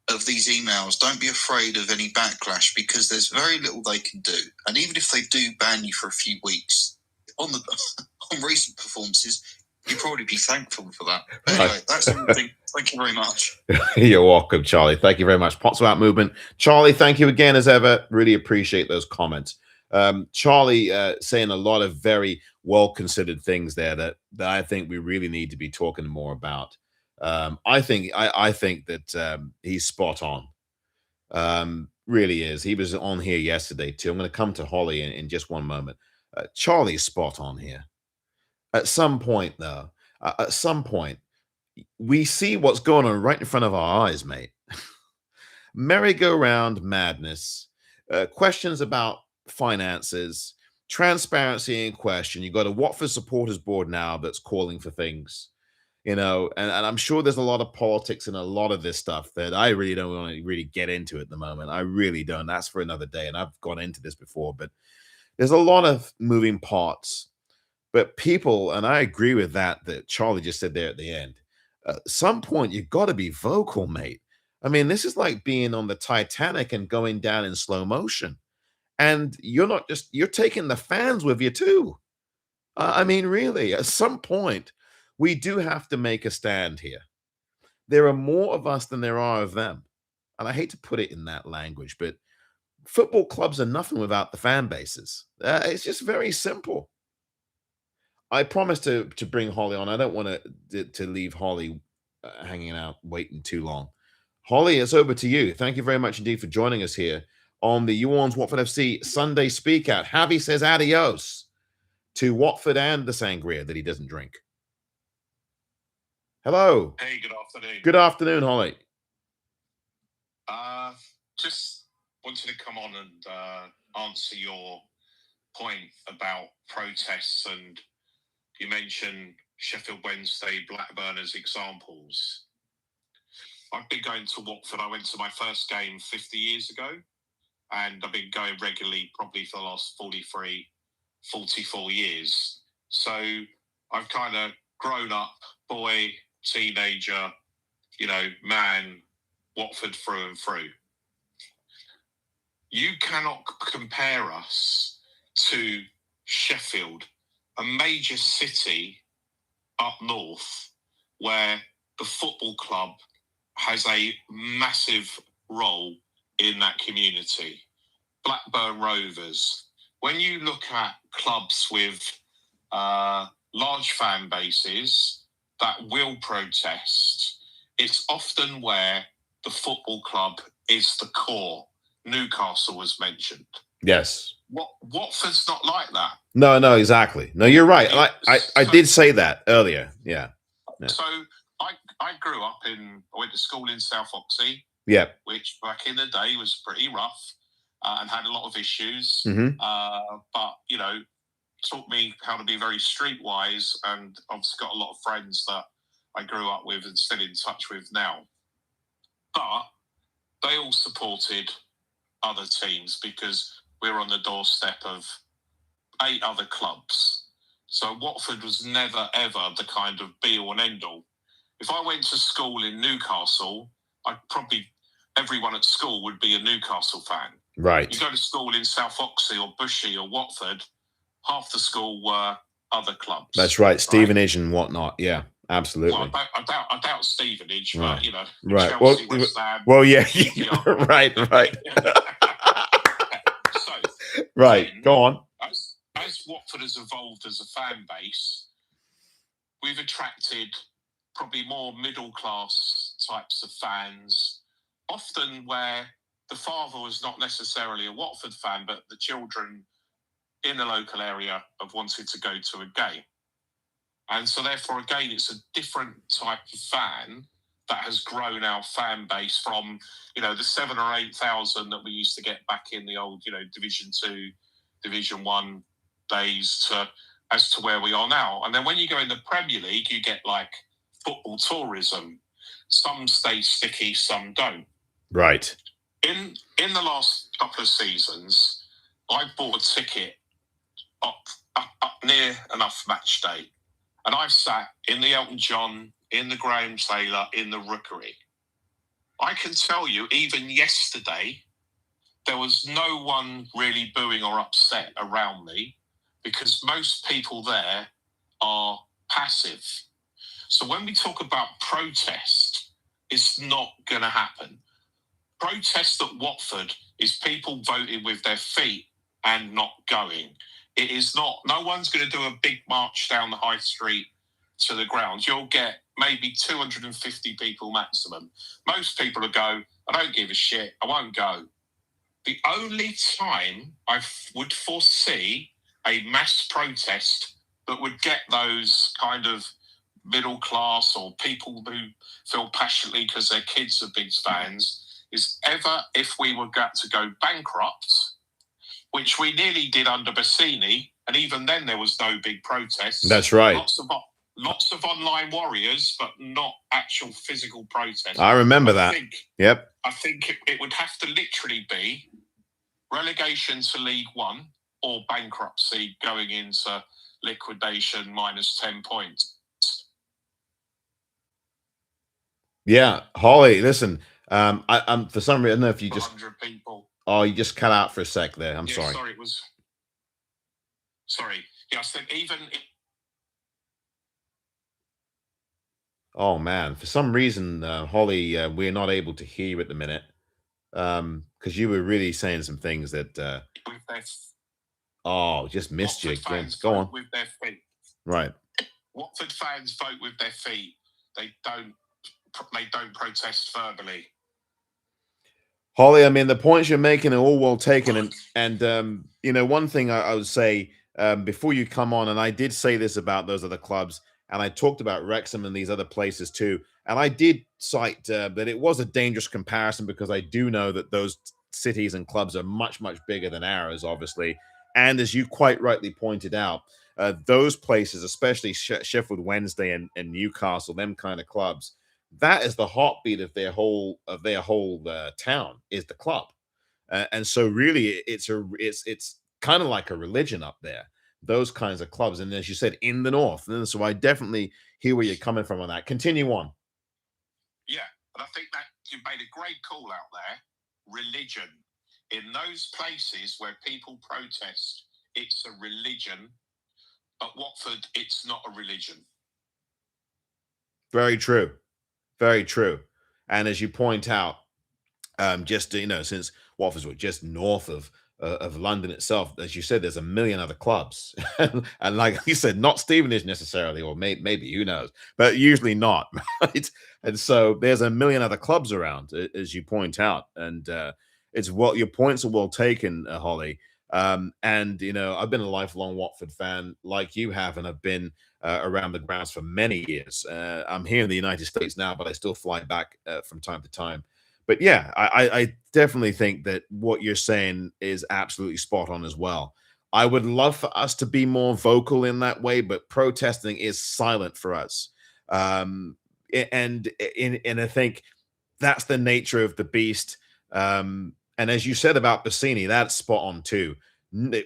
of these emails. Don't be afraid of any backlash, because there's very little they can do. And even if they do ban you for a few weeks, on recent performances, you'd probably be thankful for that. But anyway, that's everything. Thank you very much. You're welcome, Charlie. Thank you very much. Pots About Movement. Charlie, thank you again as ever. Really appreciate those comments. Charlie saying a lot of very well-considered things there that I think we really need to be talking more about. I think that he's spot on. Really is. He was on here yesterday too. I'm going to come to Holly in just one moment. Charlie's spot on here. At some point, though, we see what's going on right in front of our eyes, mate. Merry-go-round madness, questions about finances, transparency in question. You've got a Watford supporters board now that's calling for things, and I'm sure there's a lot of politics and a lot of this stuff that I really don't want to really get into at the moment. I really don't. That's for another day, and I've gone into this before, but there's a lot of moving parts. But people, and I agree with that Charlie just said there at the end, at some point, you've got to be vocal, mate. I mean, this is like being on the Titanic and going down in slow motion. And you're taking the fans with you too. I mean, really, at some point, we do have to make a stand here. There are more of us than there are of them. And I hate to put it in that language, but football clubs are nothing without the fan bases. It's just very simple. I promised to bring Holly on. I don't want to leave Holly hanging out, waiting too long. Holly, it's over to you. Thank you very much indeed for joining us here on the Orns Watford FC Sunday Speakout. Javi says adios to Watford and the Sangria that he doesn't drink. Hello. Hey, good afternoon. Good afternoon, Holly. Just wanted to come on and answer your point about protests, and you mentioned Sheffield Wednesday, Blackburn as examples. I've been going to Watford. I went to my first game 50 years ago, and I've been going regularly probably for the last 43, 44 years. So I've kind of grown up, boy, teenager, man, Watford through and through. You cannot compare us to Sheffield, a major city up north where the football club has a massive role in that community. Blackburn Rovers. When you look at clubs with large fan bases that will protest, it's often where the football club is the core. Newcastle was mentioned. Yes. Watford's not like that. No, exactly. No, you're right. I did say that earlier. Yeah. So I grew up I went to school in South Oxley. Yeah. Which back in the day was pretty rough and had a lot of issues. Mm-hmm. But, taught me how to be very streetwise, and I've got a lot of friends that I grew up with and still in touch with now. But they all supported other teams because we were on the doorstep of 8 other clubs. So Watford was never, ever the kind of be-all and end-all. If I went to school in Newcastle, everyone at school would be a Newcastle fan. Right. You go to school in South Oxley or Bushy or Watford, half the school were other clubs. That's right. Stevenage and whatnot. Yeah, absolutely. Well, I doubt Stevenage, right. But, right. Chelsea, West Ham. Well, yeah. right. So, right. Go on. As Watford has evolved as a fan base, we've attracted probably more middle-class types of fans, often where the father was not necessarily a Watford fan, but the children in the local area have wanted to go to a game. And so therefore, again, it's a different type of fan that has grown our fan base from, the 7,000 or 8,000 that we used to get back in the old, Division 2, Division 1 days as to where we are now. And then when you go in the Premier League, you get like football tourism. Some stay sticky, some don't. Right. In the last couple of seasons, I bought a ticket up near enough match day. And I've sat in the Elton John, in the Graham Taylor, in the Rookery. I can tell you, even yesterday, there was no one really booing or upset around me because most people there are passive. So when we talk about protest, it's not going to happen. Protest at Watford is people voting with their feet and not going. It is not. No one's going to do a big march down the high street to the grounds. You'll get maybe 250 people maximum. Most people will go, I don't give a shit, I won't go. The only time I would foresee a mass protest that would get those kind of middle class or people who feel passionately because their kids are big fans is ever if we were got to go bankrupt, which we nearly did under Bassini, and even then there was no big protests. That's right. Lots of online warriors, but not actual physical protests. I remember that. Yep. I think it would have to literally be relegation to League One or bankruptcy going into liquidation minus 10 points. Yeah, Holly, listen, I'm for some reason, I don't know if you just 100 people. Oh, you just cut out for a sec there. I'm sorry. Sorry. Yeah, I said even. Oh man, for some reason, Holly, we're not able to hear you at the minute, because you were really saying some things that. Just missed you. Go on. With their feet. Right. Watford fans vote with their feet. They don't protest verbally. Holly, I mean, the points you're making are all well taken. And one thing I would say before you come on, and I did say this about those other clubs, and I talked about Wrexham and these other places too, and I did cite that it was a dangerous comparison because I do know that those cities and clubs are much, much bigger than ours, obviously. And as you quite rightly pointed out, those places, especially Sheffield Wednesday and Newcastle, them kind of clubs, that is the heartbeat of their whole town is the club, and so really it's kind of like a religion up there. Those kinds of clubs, and as you said, in the north, and so I definitely hear where you're coming from on that. Continue on. Yeah, and I think that you made a great call out there. Religion in those places where people protest, it's a religion. At Watford, it's not a religion. Very true. Very true. And as you point out, just since Watford's just north of London itself, as you said, there's a million other clubs, and like you said, not Stevenage necessarily, or maybe who knows, but usually not, right? And so there's a million other clubs around, as you point out, and it's your points are well taken, Holly. And I've been a lifelong Watford fan, like you have, and I've been around the grounds for many years. I'm here in the United States now, but I still fly back from time to time. But yeah, I definitely think that what you're saying is absolutely spot on as well. I would love for us to be more vocal in that way, but protesting is silent for us. And I think that's the nature of the beast. And as you said about Bassini, that's spot on too.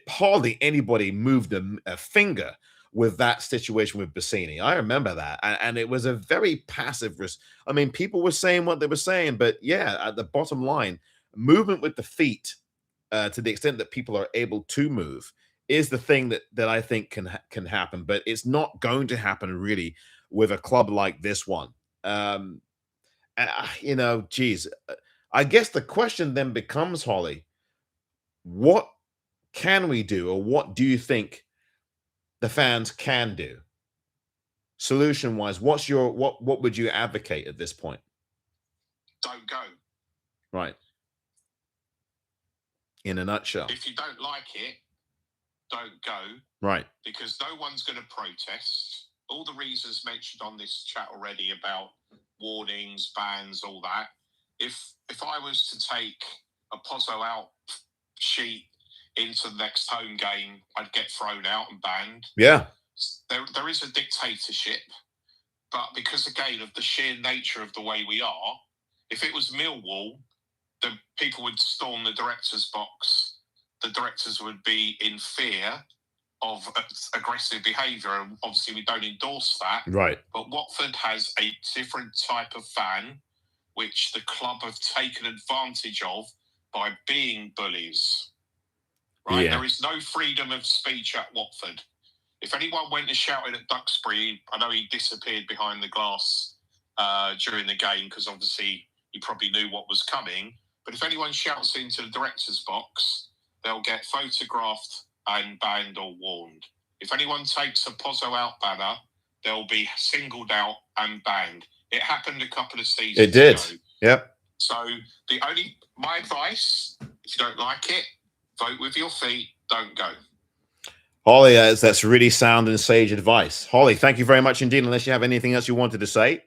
Hardly anybody moved a finger with that situation with Bassini. I remember that. And it was a very passive risk. I mean, people were saying what they were saying, but yeah, at the bottom line, movement with the feet, to the extent that people are able to move, is the thing that I think can happen. But it's not going to happen really with a club like this one. Geez, I guess the question then becomes, Holly, what can we do, or what do you think the fans can do solution wise? What would you advocate at this point? Don't go. Right. In a nutshell. If you don't like it, don't go. Right. Because no one's going to protest. All the reasons mentioned on this chat already about warnings, bans, all that. If I was to take a Pozzo out sheet into the next home game, I'd get thrown out and banned. Yeah. There is a dictatorship, but because, again, of the sheer nature of the way we are, if it was Millwall, the people would storm the director's box. The directors would be in fear of aggressive behaviour, and obviously we don't endorse that. Right. But Watford has a different type of fan, which the club have taken advantage of by being bullies. Right? Yeah. There is no freedom of speech at Watford. If anyone went and shouted at Duxbury, I know he disappeared behind the glass during the game because obviously he probably knew what was coming. But if anyone shouts into the director's box, they'll get photographed and banned or warned. If anyone takes a Pozzo out banner, they'll be singled out and banned. It happened a couple of seasons ago. It did. Yep. So my advice, if you don't like it, vote with your feet, don't go. Holly, that's really sound and sage advice. Holly, thank you very much indeed, unless you have anything else you wanted to say.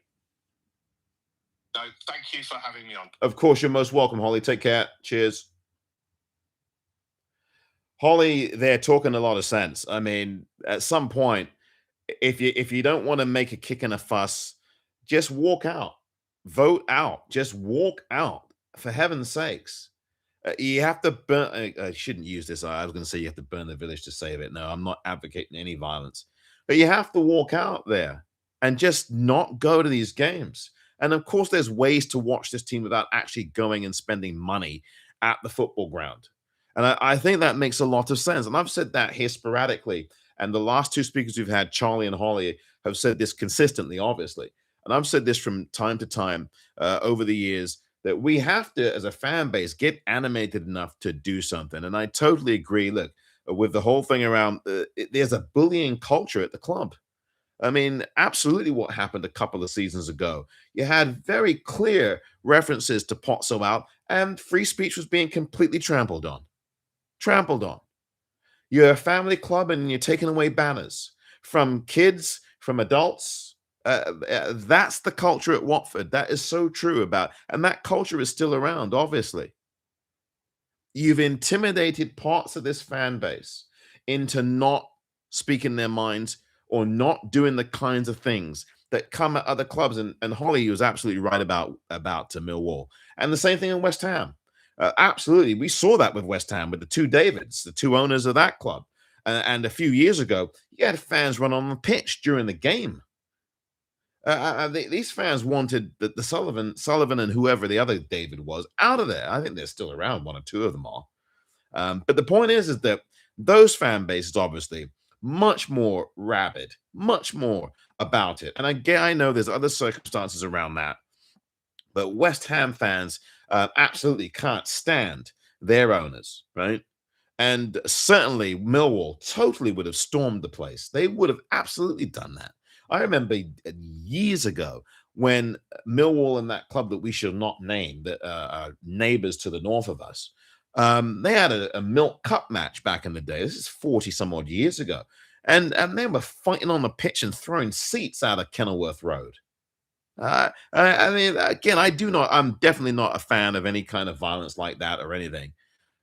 No, thank you for having me on. Of course, you're most welcome, Holly. Take care. Cheers. Holly, they're talking a lot of sense. I mean, at some point, if you don't want to make a kick and a fuss, just walk out. Vote out. Just walk out, for heaven's sakes. You have to burn. I shouldn't use this. I was going to say you have to burn the village to save it. No, I'm not advocating any violence. But you have to walk out there and just not go to these games. And of course, there's ways to watch this team without actually going and spending money at the football ground. And I think that makes a lot of sense. And I've said that here sporadically. And the last two speakers we've had, Charlie and Holly, have said this consistently, obviously. And I've said this from time to time over the years, that we have to, as a fan base, get animated enough to do something. And I totally agree. Look, with the whole thing around, there's a bullying culture at the club. I mean, absolutely what happened a couple of seasons ago. You had very clear references to Pozzo out, and free speech was being completely trampled on. Trampled on. You're a family club and you're taking away banners from kids, from adults. That's the culture at Watford. That is so true about, and that culture is still around, obviously. You've intimidated parts of this fan base into not speaking their minds or not doing the kinds of things that come at other clubs. And Holly was absolutely right about Millwall. And the same thing in West Ham. Absolutely. We saw that with West Ham, with the two Davids, the two owners of that club. And a few years ago, you had fans run on the pitch during the game. These fans wanted the Sullivan and whoever the other David was out of there. I think they're still around. One or two of them are. But the point is that those fan bases, obviously, much more rabid, much more about it. And again, I know there's other circumstances around that. But West Ham fans absolutely can't stand their owners, right? And certainly Millwall totally would have stormed the place. They would have absolutely done that. I remember years ago when Millwall and that club that we shall not name, that are neighbors to the north of us, they had a Milk Cup match back in the day. This is 40 some odd years ago. And they were fighting on the pitch and throwing seats out of Kenilworth Road. I mean, again, I'm definitely not a fan of any kind of violence like that or anything.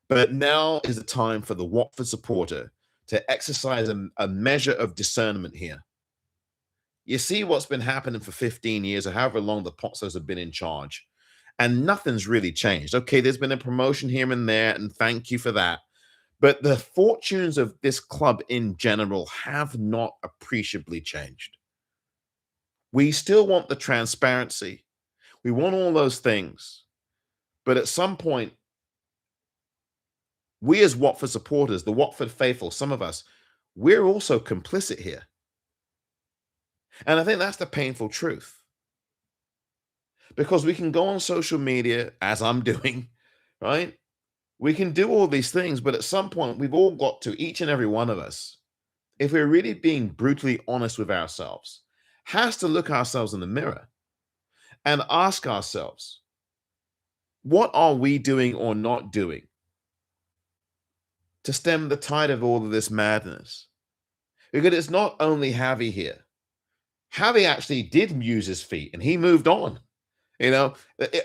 But now is the time for the Watford supporter to exercise a measure of discernment here. You see what's been happening for 15 years or however long the Pozzos have been in charge, and nothing's really changed. Okay, there's been a promotion here and there, and thank you for that. But the fortunes of this club in general have not appreciably changed. We still want the transparency. We want all those things. But at some point, we as Watford supporters, the Watford faithful, some of us, we're also complicit here. And I think that's the painful truth. Because we can go on social media, as I'm doing, right? We can do all these things, but at some point, we've all got to, each and every one of us, if we're really being brutally honest with ourselves, has to look ourselves in the mirror and ask ourselves, what are we doing or not doing to stem the tide of all of this madness. Because it's not only Javi here. Javi actually did use his feet and he moved on. You know,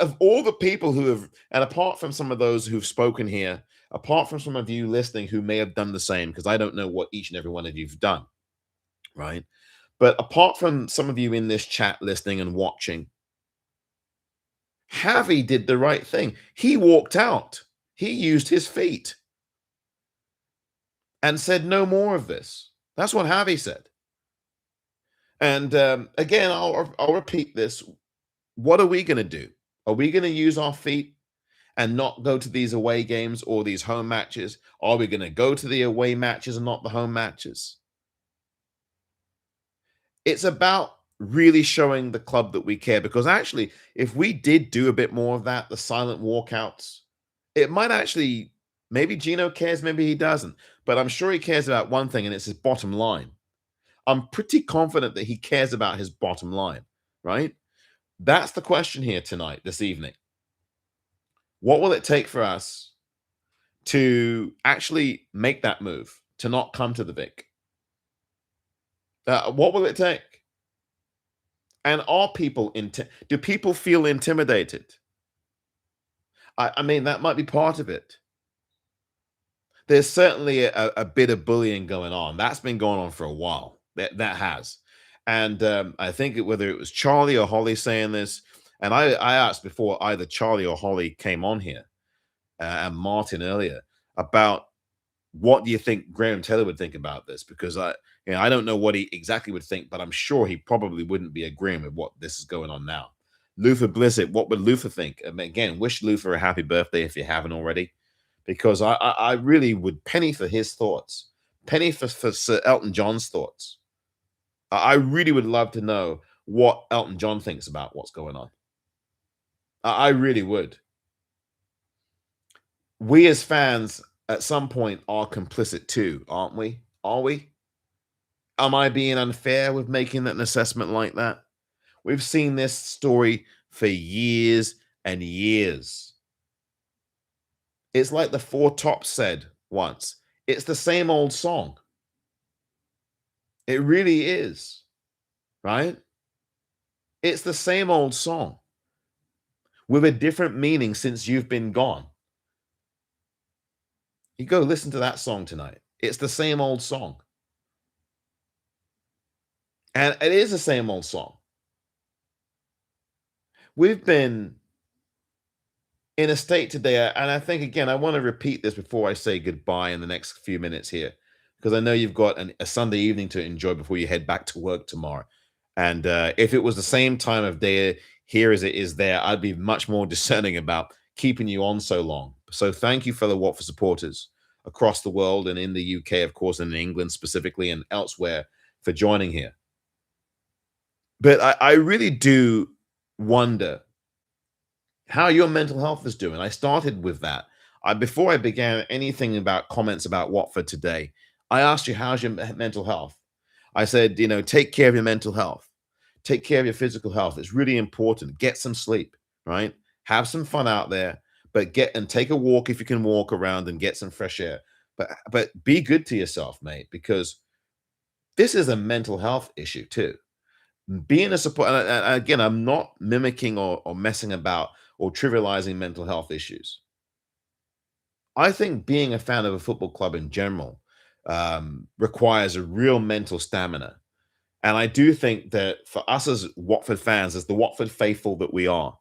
of all the people who have, and apart from some of those who've spoken here, apart from some of you listening who may have done the same, because I don't know what each and every one of you've done, right? But apart from some of you in this chat listening and watching, Javi did the right thing. He walked out. He used his feet and said, no more of this. That's what Javi said. And again, I'll repeat this. What are we going to do? Are we going to use our feet and not go to these away games or these home matches? Are we going to go to the away matches and not the home matches? It's about really showing the club that we care, because actually, if we did do a bit more of that, the silent walkouts, it might actually, maybe Gino cares, maybe he doesn't, but I'm sure he cares about one thing, and it's his bottom line. I'm pretty confident that he cares about his bottom line, right? That's the question here tonight, this evening. What will it take for us to actually make that move, to not come to the Vic? What will it take? And are people, do people feel intimidated? I mean, that might be part of it. There's certainly a bit of bullying going on. That's been going on for a while. That has. And I think whether it was Charlie or Holly saying this, and I asked before either Charlie or Holly came on here, and Martin earlier, about what do you think Graham Taylor would think about this? Because I don't know what he exactly would think, but I'm sure he probably wouldn't be agreeing with what this is going on now. Luther Blissett, what would Luther think? I mean, again, wish Luther a happy birthday if you haven't already, because I really would penny for his thoughts, penny for Sir Elton John's thoughts. I really would love to know what Elton John thinks about what's going on. I really would. We as fans at some point are complicit too, aren't we? Are we? Am I being unfair with making an assessment like that? We've seen this story for years and years. It's like the Four Tops said once. It's the same old song. It really is, right? It's the same old song with a different meaning since you've been gone. You go listen to that song tonight. It's the same old song. And it is the same old song. We've been in a state today, and I think, again, I want to repeat this before I say goodbye in the next few minutes here, because I know you've got a Sunday evening to enjoy before you head back to work tomorrow. And if it was the same time of day here as it is there, I'd be much more discerning about keeping you on so long. So thank you, fellow Watford supporters across the world and in the UK, of course, and in England specifically and elsewhere, for joining here. But I really do wonder how your mental health is doing. I started with that. Before I began anything about comments about Watford today, I asked you, how's your mental health? I said, take care of your mental health. Take care of your physical health. It's really important. Get some sleep, right? Have some fun out there, but take a walk if you can walk around and get some fresh air. But be good to yourself, mate, because this is a mental health issue too. Being a support, and again, I'm not mimicking or messing about or trivializing mental health issues. I think being a fan of a football club in general requires a real mental stamina. And I do think that for us as Watford fans, as the Watford faithful that we are,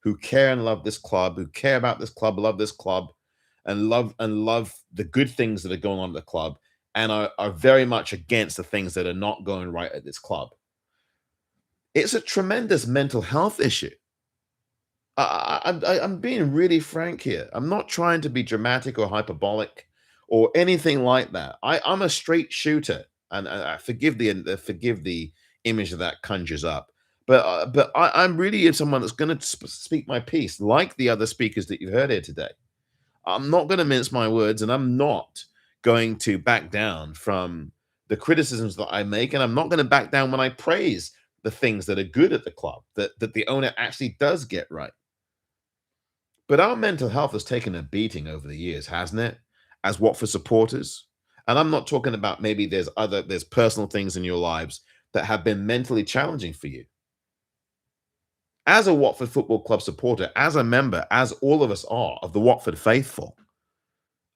who care and love this club, who care about this club, love this club, and love the good things that are going on at the club, and are very much against the things that are not going right at this club. It's a tremendous mental health issue. I'm being really frank here. I'm not trying to be dramatic or hyperbolic or anything like that. I'm a straight shooter, and I forgive the image that conjures up. But I'm really someone that's going to speak my piece, like the other speakers that you've heard here today. I'm not going to mince my words, and I'm not going to back down from the criticisms that I make, and I'm not going to back down when I praise the things that are good at the club, that the owner actually does get right. But our mental health has taken a beating over the years, hasn't it? as Watford supporters, and I'm not talking about maybe there's personal things in your lives that have been mentally challenging for you. As a Watford Football Club supporter, as a member, as all of us are of the Watford faithful,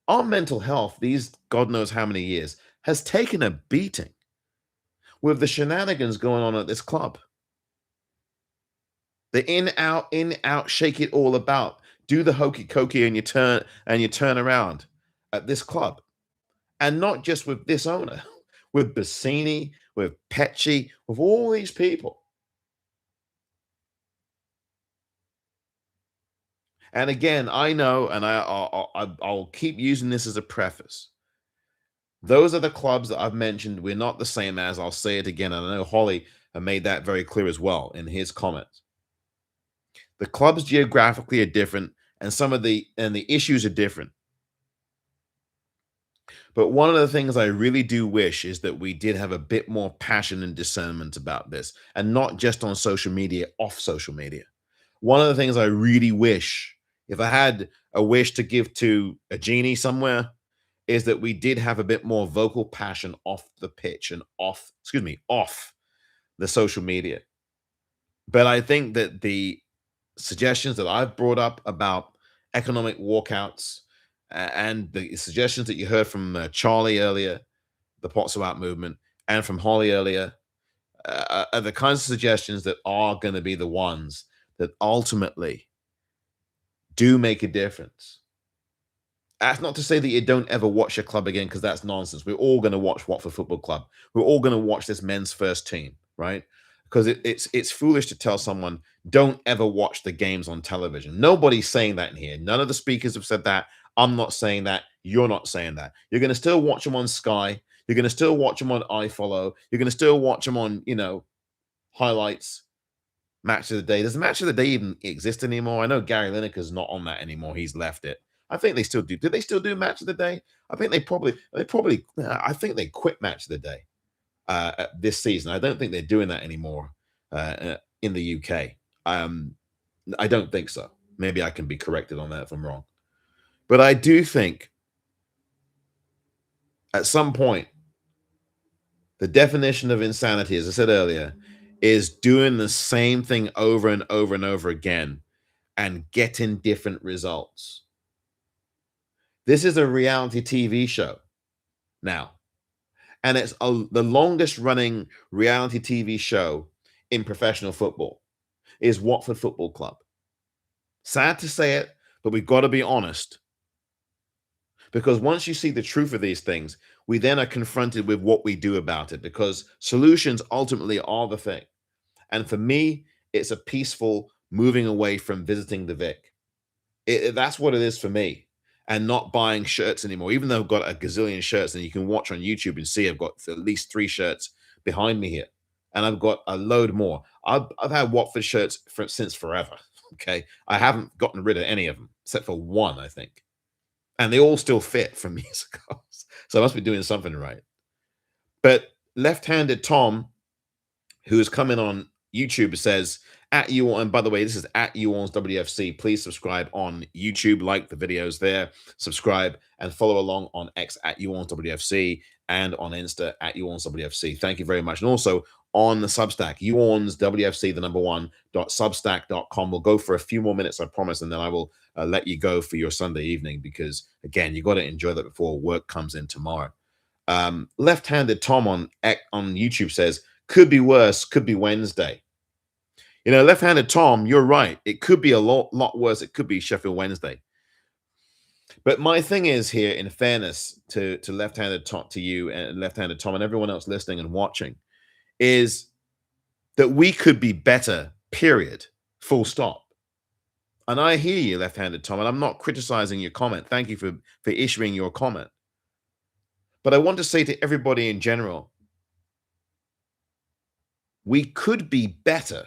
our mental health, these God knows how many years, has taken a beating with the shenanigans going on at this club. The in, out, shake it all about. Do the hokey cokey and you turn around at this club. And not just with this owner, with Bassini, with Pecci, with all these people. And again, I know, and I'll keep using this as a preface. Those are the clubs that I've mentioned. We're not the same as. I'll say it again, and I know Holly made that very clear as well in his comments. The clubs geographically are different, and the issues are different. But one of the things I really do wish is that we did have a bit more passion and discernment about this, and not just on social media, off social media. One of the things I really wish, if I had a wish to give to a genie somewhere, is that we did have a bit more vocal passion off the pitch and off the social media. But I think that the suggestions that I've brought up about economic walkouts and the suggestions that you heard from Charlie earlier, the Pots Are Out movement, and from Holly earlier, are the kinds of suggestions that are going to be the ones that ultimately do make a difference. That's not to say that you don't ever watch your club again, because that's nonsense. We're all going to watch Watford Football Club. We're all going to watch this men's first team, right? Because it's foolish to tell someone, don't ever watch the games on television. Nobody's saying that in here. None of the speakers have said that. I'm not saying that. You're not saying that. You're going to still watch them on Sky. You're going to still watch them on iFollow. You're going to still watch them on, highlights, match of the day. Does the match of the day even exist anymore? I know Gary Lineker's not on that anymore. He's left it. I think they still do. Do they still do match of the day? I think I think they quit match of the day this season. I don't think they're doing that anymore in the UK. I don't think so. Maybe I can be corrected on that if I'm wrong. But I do think at some point, the definition of insanity, as I said earlier, is doing the same thing over and over and over again and getting different results. This is a reality TV show now, and it's the longest running reality TV show in professional football is Watford Football Club. Sad to say it, but we've got to be honest, because once you see the truth of these things, we then are confronted with what we do about it, because solutions ultimately are the thing. And for me, it's a peaceful moving away from visiting the Vic. That's what it is for me. And not buying shirts anymore, even though I've got a gazillion shirts, and you can watch on YouTube and see I've got at least 3 shirts behind me here. And I've got a load more. I've had Watford shirts since forever, okay? I haven't gotten rid of any of them, except for one, I think. And they all still fit from years ago. So I must be doing something right. But Left-Handed Tom, who has come in on YouTube, says, at you, and by the way, this is at Orns WFC. Please subscribe on YouTube, like the videos there, subscribe, and follow along on X at Orns WFC and on Insta at Orns WFC. Thank you very much. And also on the Substack, Orns WFC, the number 1.substack.com. We'll go for a few more minutes, I promise, and then I will let you go for your Sunday evening, because again, you got to enjoy that before work comes in tomorrow. Left-Handed Tom on YouTube says, could be worse, could be Wednesday. Left-Handed Tom, you're right. It could be a lot worse. It could be Sheffield Wednesday. But my thing is here, in fairness to Left-Handed Tom, to you and Left-Handed Tom and everyone else listening and watching, is that we could be better, period, full stop. And I hear you, Left-Handed Tom, and I'm not criticizing your comment. Thank you for issuing your comment. But I want to say to everybody in general, we could be better.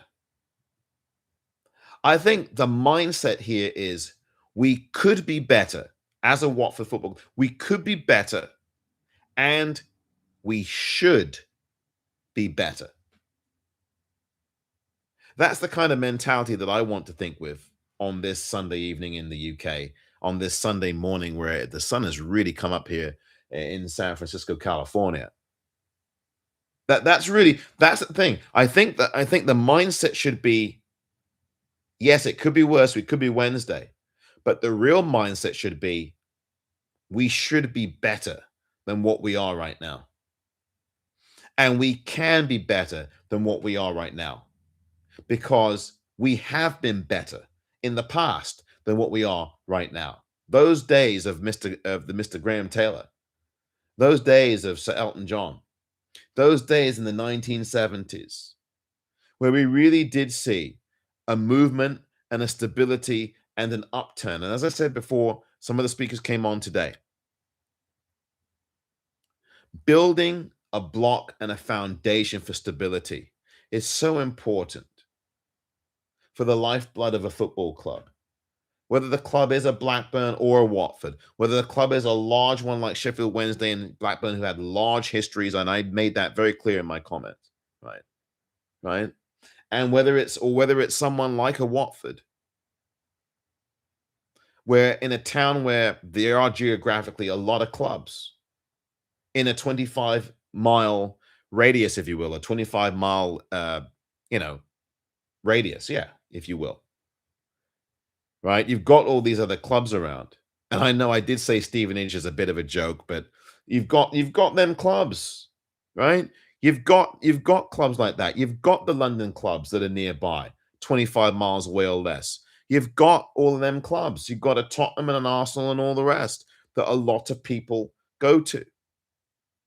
I think the mindset here is we could be better as a Watford football. We could be better, and we should be better. That's the kind of mentality that I want to think with on this Sunday evening in the UK. on this Sunday morning where the sun has really come up here in San Francisco, California. That's the thing. I think the mindset should be, yes, it could be worse. It could be Wednesday, but the real mindset should be, we should be better than what we are right now. And we can be better than what we are right now because we have been better in the past than what we are right now. Those days of Mr. Graham Taylor, those days of Sir Elton John, those days in the 1970s, where we really did see a movement and a stability and an upturn. And as I said before, some of the speakers came on today. Building a block and a foundation for stability is so important for the lifeblood of a football club. Whether the club is a Blackburn or a Watford, whether the club is a large one like Sheffield Wednesday and Blackburn who had large histories, and I made that very clear in my comments, right? And whether it's someone like a Watford, where in a town where there are geographically a lot of clubs in a 25-mile radius, if you will, a 25-mile, radius, yeah, if you will. Right? You've got all these other clubs around. And I know I did say Stevenage is a bit of a joke, but you've got them clubs, right? You've got clubs like that. You've got the London clubs that are nearby, 25 miles away or less. You've got all of them clubs. You've got a Tottenham and an Arsenal and all the rest that a lot of people go to.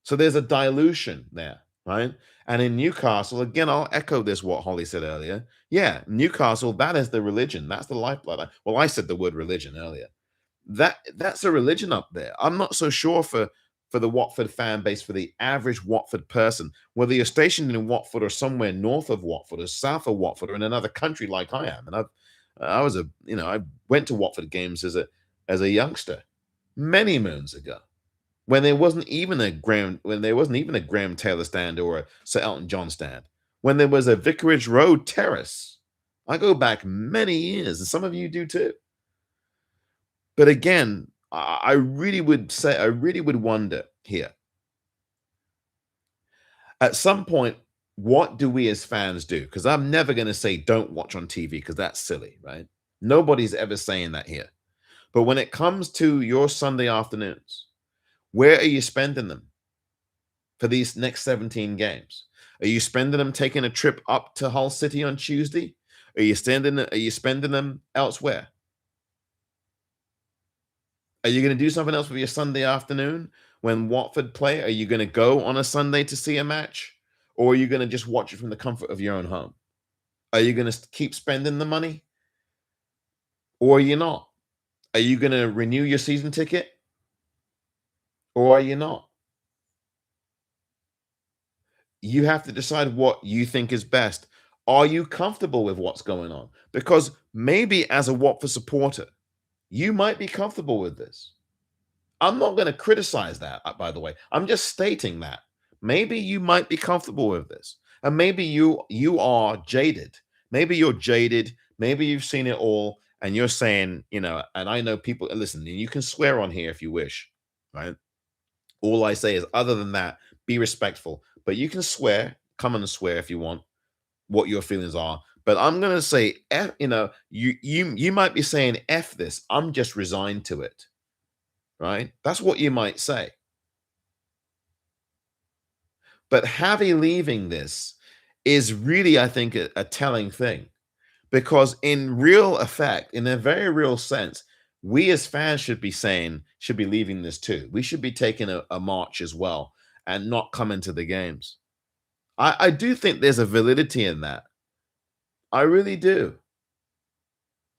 So there's a dilution there, right? And in Newcastle, again, I'll echo this, what Holly said earlier. Yeah, Newcastle, that is the religion. That's the lifeblood. Well, I said the word religion earlier. That's a religion up there. I'm not so sure for the Watford fan base, for the average Watford person, whether you're stationed in Watford or somewhere north of Watford or south of Watford or in another country like I am. And I went to Watford games as a youngster many moons ago, when there wasn't even a Graham Taylor stand or a Sir Elton John stand, when there was a Vicarage Road terrace. I go back many years, and some of you do too. But again, I really would wonder here. At some point, what do we as fans do? Because I'm never going to say don't watch on TV, because that's silly, right? Nobody's ever saying that here. But when it comes to your Sunday afternoons, where are you spending them for these next 17 games? Are you spending them taking a trip up to Hull City on Tuesday? Are you spending them elsewhere? Are you going to do something else with your Sunday afternoon when Watford play? Are you going to go on a Sunday to see a match? Or are you going to just watch it from the comfort of your own home? Are you going to keep spending the money? Or are you not? Are you going to renew your season ticket? Or are you not? You have to decide what you think is best. Are you comfortable with what's going on? Because maybe as a Watford supporter, you might be comfortable with this. I'm not going to criticize that, by the way. I'm just stating that. Maybe you might be comfortable with this. And maybe you are jaded. Maybe you're jaded. Maybe you've seen it all. And you're saying, and I know people, listen, and you can swear on here if you wish, right? All I say is, other than that, be respectful. But you can swear, come and swear if you want, what your feelings are. But I'm going to say, you might be saying, F this, I'm just resigned to it, right? That's what you might say. But Javi leaving this is really, I think, a telling thing. Because in real effect, in a very real sense, we as fans should be leaving this too. We should be taking a march as well and not coming to the games. I do think there's a validity in that. I really do.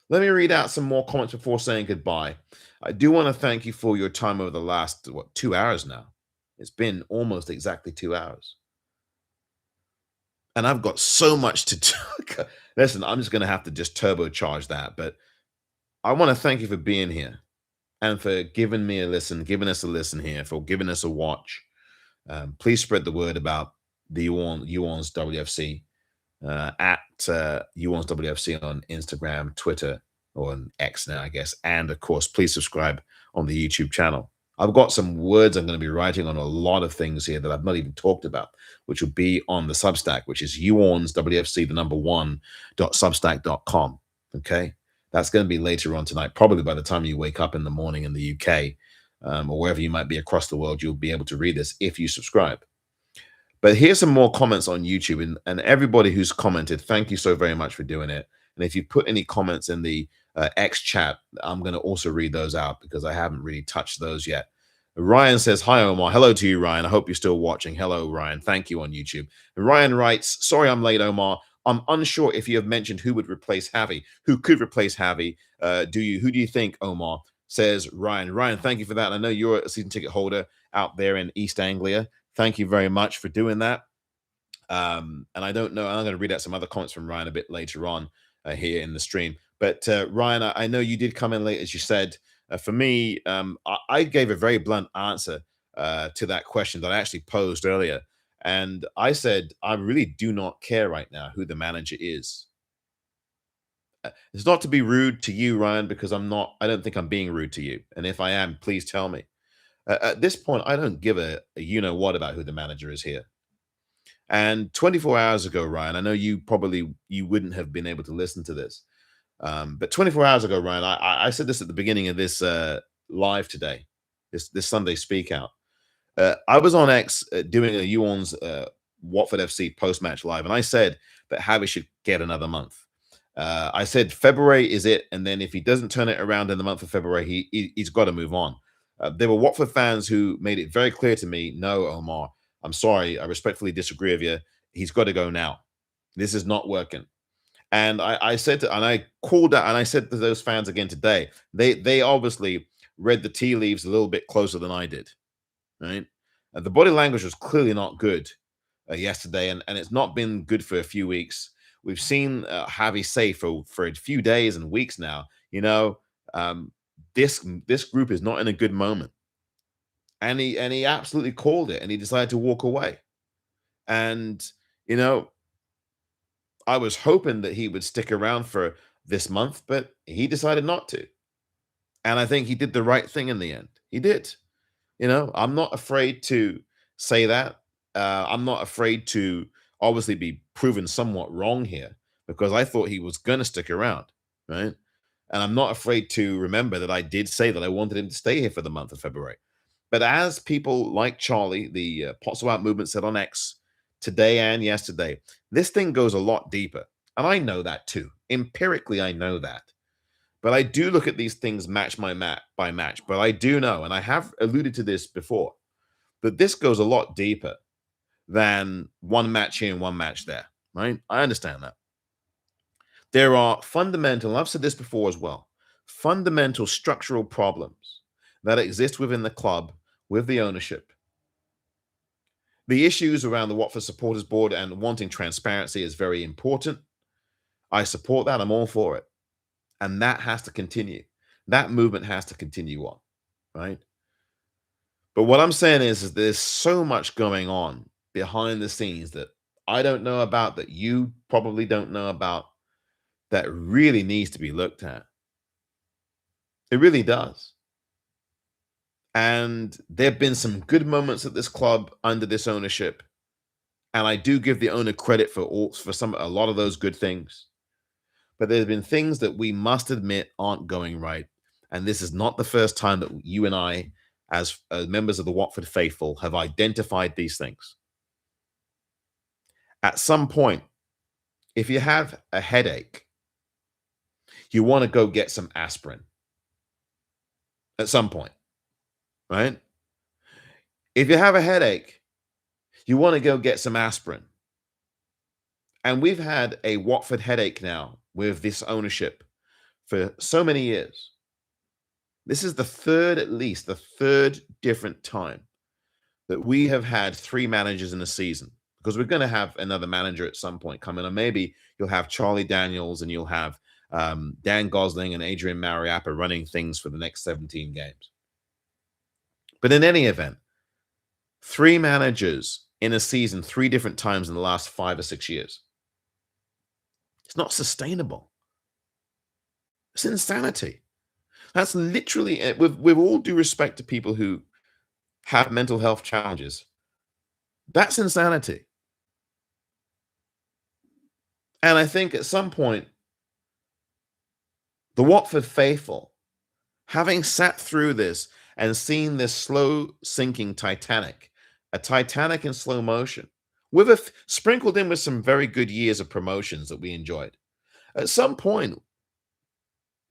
Let me read out some more comments before saying goodbye. I do want to thank you for your time over the last, 2 hours now. It's been almost exactly 2 hours. And I've got so much to talk. Listen, I'm just going to have to just turbocharge that. But I want to thank you for being here and for giving me a listen, giving us a listen here, for giving us a watch. Please spread the word about the Orns WFC at Orns WFC on Instagram, Twitter, or an X now, I guess. And of course, please subscribe on the YouTube channel. I've got some words I'm going to be writing on a lot of things here that I've not even talked about, which will be on the Substack, which is Orns, WFC, the number one, .substack.com. Okay. That's going to be later on tonight. Probably by the time you wake up in the morning in the UK, or wherever you might be across the world, you'll be able to read this if you subscribe. But here's some more comments on YouTube, and everybody who's commented, thank you so very much for doing it. And if you put any comments in the X chat, I'm going to also read those out because I haven't really touched those yet. Ryan says, hi, Omar. Hello to you, Ryan. I hope you're still watching. Hello, Ryan. Thank you on YouTube. And Ryan writes, sorry I'm late, Omar. I'm unsure if you have mentioned who would replace Javi. Who could replace Javi? Who do you think, Omar? Says Ryan. Ryan, thank you for that. I know you're a season ticket holder out there in East Anglia. Thank you very much for doing that. And I don't know, I'm going to read out some other comments from Ryan a bit later on here in the stream. But Ryan, I know you did come in late, as you said. For me, I gave a very blunt answer to that question that I actually posed earlier. And I said, I really do not care right now who the manager is. It's not to be rude to you, Ryan, because I don't think I'm being rude to you. And if I am, please tell me. At this point, I don't give a you-know-what about who the manager is here. And 24 hours ago, Ryan, I know you wouldn't have been able to listen to this. But 24 hours ago, Ryan, I said this at the beginning of this live today, this Sunday Speakout. I was on X doing a Orns Watford FC post-match live, and I said that Javi should get another month. I said February is it, and then if he doesn't turn it around in the month of February, he's got to move on. There were Watford fans who made it very clear to me, no, Omar, I'm sorry, I respectfully disagree with you. He's got to go now. This is not working. And I said to, and I called out, and I said to those fans again today, they obviously read the tea leaves a little bit closer than I did, right? The body language was clearly not good yesterday, and it's not been good for a few weeks. We've seen Javi say for a few days and weeks now, this group is not in a good moment. And he absolutely called it, and he decided to walk away. And, I was hoping that he would stick around for this month, but he decided not to. And I think he did the right thing in the end. He did. I'm not afraid to say that. I'm not afraid to obviously be proven somewhat wrong here, because I thought he was going to stick around, right? And I'm not afraid to remember that I did say that I wanted him to stay here for the month of February. But as people like Charlie, the Potso Out movement, said on X today and yesterday, this thing goes a lot deeper. And I know that too. Empirically, I know that. But I do look at these things match by match. But I do know, and I have alluded to this before, that this goes a lot deeper than one match here and one match there, right? I understand that. There are fundamental, I've said this before as well, fundamental structural problems that exist within the club with the ownership. The issues around the Watford Supporters Board and wanting transparency is very important. I support that. I'm all for it. And that has to continue. That movement has to continue on, right? But what I'm saying is there's so much going on behind the scenes that I don't know about, that you probably don't know about, that really needs to be looked at. It really does. And there have been some good moments at this club under this ownership. And I do give the owner credit for a lot of those good things. But there's been things that we must admit aren't going right. And this is not the first time that you and I, as members of the Watford faithful, have identified these things. At some point, if you have a headache, you want to go get some aspirin. At some point, right? If you have a headache, you want to go get some aspirin. And we've had a Watford headache now with this ownership for so many years. This is at least the third different time that we have had three managers in a season, because we're going to have another manager at some point coming, or maybe you'll have Charlie Daniels and you'll have Dan Gosling and Adrian Mariappa running things for the next 17 games. But in any event, three managers in a season 3 different times in the last 5 or 6 years. It's not sustainable. It's insanity. That's literally, with all due respect to people who have mental health challenges, that's insanity. And I think at some point, the Watford faithful, having sat through this and seen this slow sinking Titanic, a Titanic in slow motion, with sprinkled in with some very good years of promotions that we enjoyed. At some point,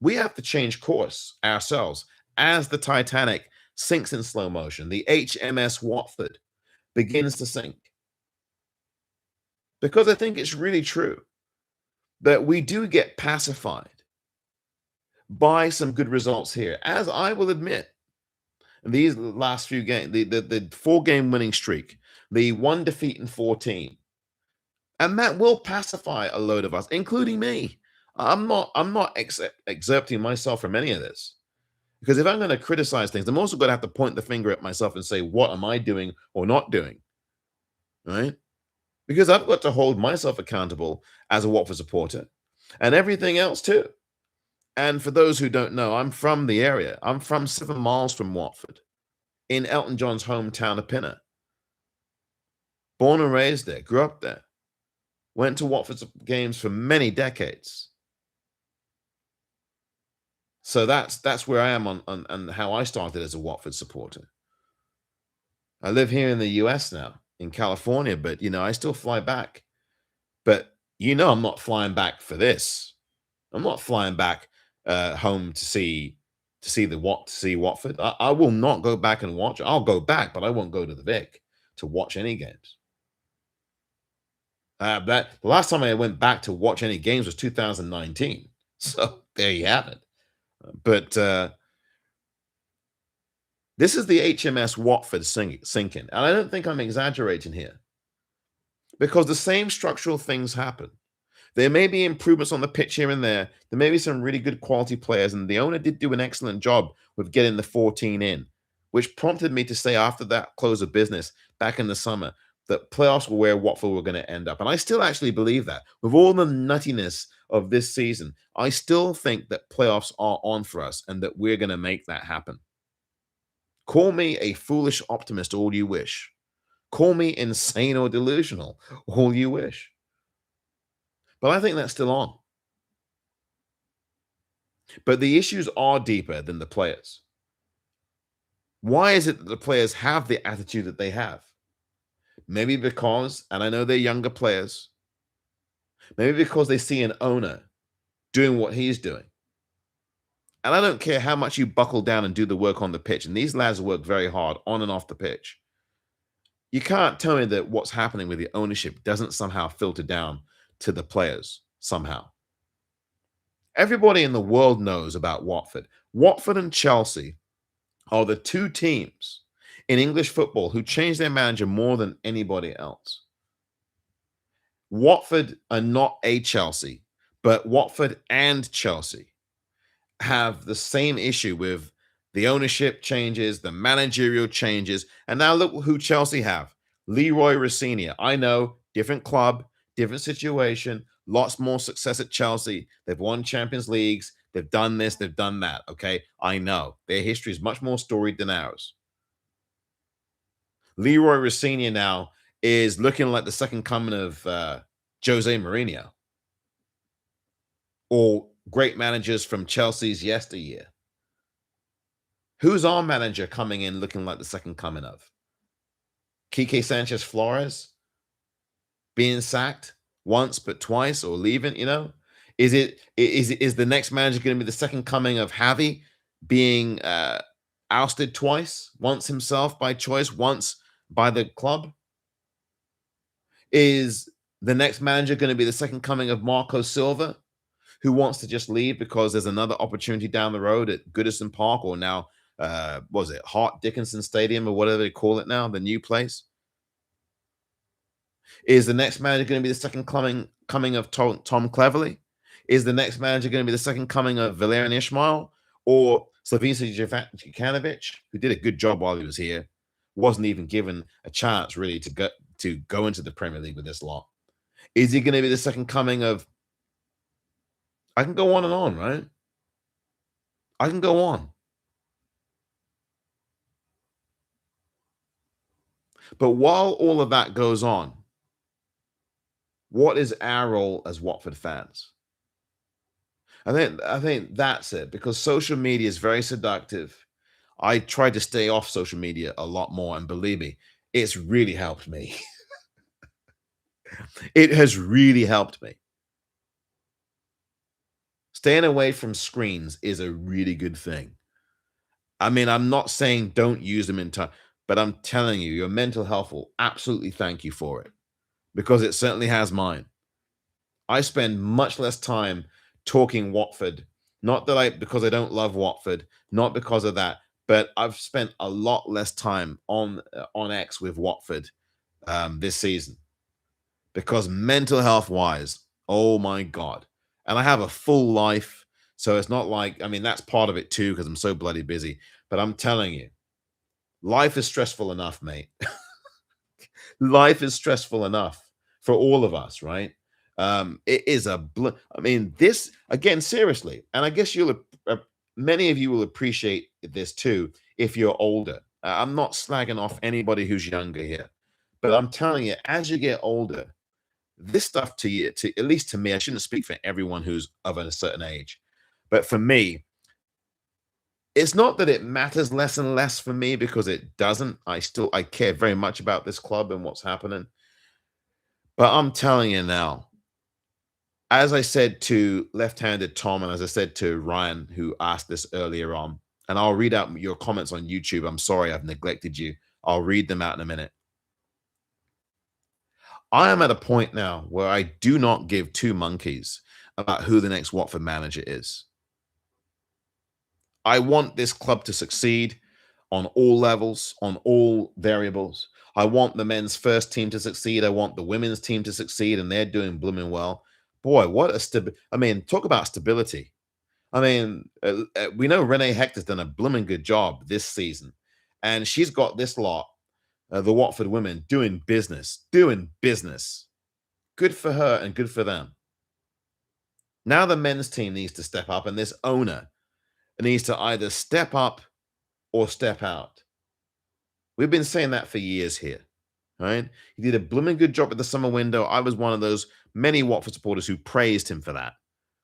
we have to change course ourselves as the Titanic sinks in slow motion. The HMS Watford begins to sink. Because I think it's really true that we do get pacified by some good results here, as I will admit. These last few games, the 4-game winning streak, the 1 defeat in 14, and that will pacify a load of us, including me. I'm not excerpting myself from any of this, because if I'm going to criticize things, I'm also going to have to point the finger at myself and say, what am I doing or not doing, right? Because I've got to hold myself accountable as a Watford supporter, and everything else too. And for those who don't know, I'm from the area. I'm from 7 miles from Watford, in Elton John's hometown of Pinner. Born and raised there, grew up there. Went to Watford's games for many decades. So that's where I am on how I started as a Watford supporter. I live here in the US now, in California, but I still fly back. But I'm not flying back for this. I'm not flying back home to see Watford. I will not go back and watch. I'll go back, but I won't go to the Vic to watch any games. The last time I went back to watch any games was 2019. So there you have it. But this is the HMS Watford sinking. And I don't think I'm exaggerating here, because the same structural things happen. There may be improvements on the pitch here and there. There may be some really good quality players, and the owner did do an excellent job with getting the 14 in, which prompted me to say after that close of business back in the summer that playoffs were where Watford were going to end up. And I still actually believe that. With all the nuttiness of this season, I still think that playoffs are on for us and that we're going to make that happen. Call me a foolish optimist all you wish. Call me insane or delusional all you wish. But I think that's still on. But the issues are deeper than the players. Why is it that the players have the attitude that they have? Maybe because, and I know they're younger players, maybe because they see an owner doing what he's doing. And I don't care how much you buckle down and do the work on the pitch, and these lads work very hard on and off the pitch. You can't tell me that what's happening with the ownership doesn't somehow filter down to the players somehow. Everybody in the world knows about Watford. Watford and Chelsea are the 2 teams in English football who change their manager more than anybody else. Watford are not a Chelsea, but Watford and Chelsea have the same issue with the ownership changes, the managerial changes, and now look who Chelsea have. Leroy Rossini. I know, different club, different situation, lots more success at Chelsea. They've won Champions Leagues. They've done this, they've done that. Okay, I know. Their history is much more storied than ours. Leroy Rossini now is looking like the second coming of Jose Mourinho, or great managers from Chelsea's yesteryear. Who's our manager coming in looking like the second coming of? Quique Sanchez Flores being sacked once but twice, or leaving, Is the next manager going to be the second coming of Javi being ousted twice, once himself by choice, once by the club? Is the next manager going to be the second coming of Marco Silva, who wants to just leave because there's another opportunity down the road at Goodison Park, or now, was it Hart Dickinson Stadium, or whatever they call it now, the new place? Is the next manager going to be the second coming of Tom Cleverley? Is the next manager going to be the second coming of Valerian Ismail, or Slavica Jukanovic, who did a good job while he was here, wasn't even given a chance really to go into the Premier League with this lot? Is he going to be the second coming of? I can go on and on, right? I can go on. But while all of that goes on, what is our role as Watford fans? I think that's it, because social media is very seductive. I try to stay off social media a lot more, and believe me, it's really helped me. It has really helped me. Staying away from screens is a really good thing. I mean, I'm not saying don't use them in time, but I'm telling you, your mental health will absolutely thank you for it, because it certainly has mine. I spend much less time talking Watford, not that because I don't love Watford, not because of that, but I've spent a lot less time on X with Watford this season, because mental health wise, oh my god, and I have a full life, so it's not like, I mean, that's part of it too, because I'm so bloody busy. But I'm telling you, life is stressful enough, mate. Life is stressful enough for all of us, right? It is I mean, this again, seriously, and I guess many of you will appreciate this too if you're older. I'm not slagging off anybody who's younger here, but I'm telling you, as you get older, this stuff to you, to at least to me, I shouldn't speak for everyone who's of a certain age, but for me, it's not that it matters less and less for me, because it doesn't. I care very much about this club and what's happening. But I'm telling you now, as I said to left-handed Tom, and as I said to Ryan, who asked this earlier on, and I'll read out your comments on YouTube. I'm sorry I've neglected you. I'll read them out in a minute. I am at a point now where I do not give two monkeys about who the next Watford manager is. I want this club to succeed on all levels, on all variables. I want the men's first team to succeed. I want the women's team to succeed, and they're doing blooming well. Boy, what a I mean, talk about stability. I mean, we know Renee Hector's done a blooming good job this season, and she's got this lot, the Watford women, doing business, doing business. Good for her and good for them. Now the men's team needs to step up, and this owner needs to either step up or step out. We've been saying that for years here, right? He did a blooming good job at the summer window. I was one of those many Watford supporters who praised him for that.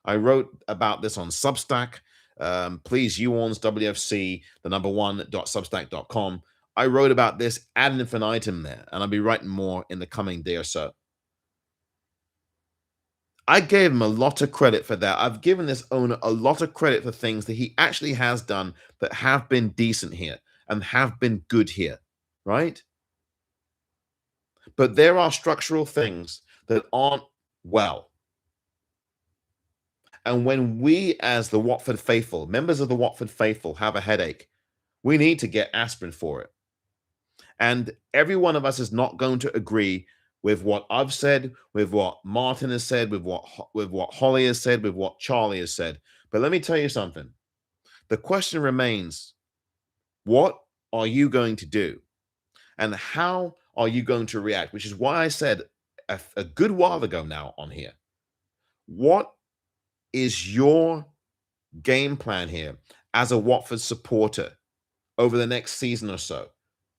I wrote about this on Substack. Please, Orns, WFC, the number one.substack.com. I wrote about this ad infinitum there, and I'll be writing more in the coming day or so. I gave him a lot of credit for that. I've given this owner a lot of credit for things that he actually has done that have been decent here and have been good here, right? But there are structural things that aren't well. And when we, as the Watford faithful, members of the Watford faithful, have a headache, we need to get aspirin for it. And every one of us is not going to agree with what I've said, with what Martin has said, with what Holly has said, with what Charlie has said. But let me tell you something. The question remains, what are you going to do? And how are you going to react? Which is why I said a good while ago now on here, what is your game plan here as a Watford supporter over the next season or so,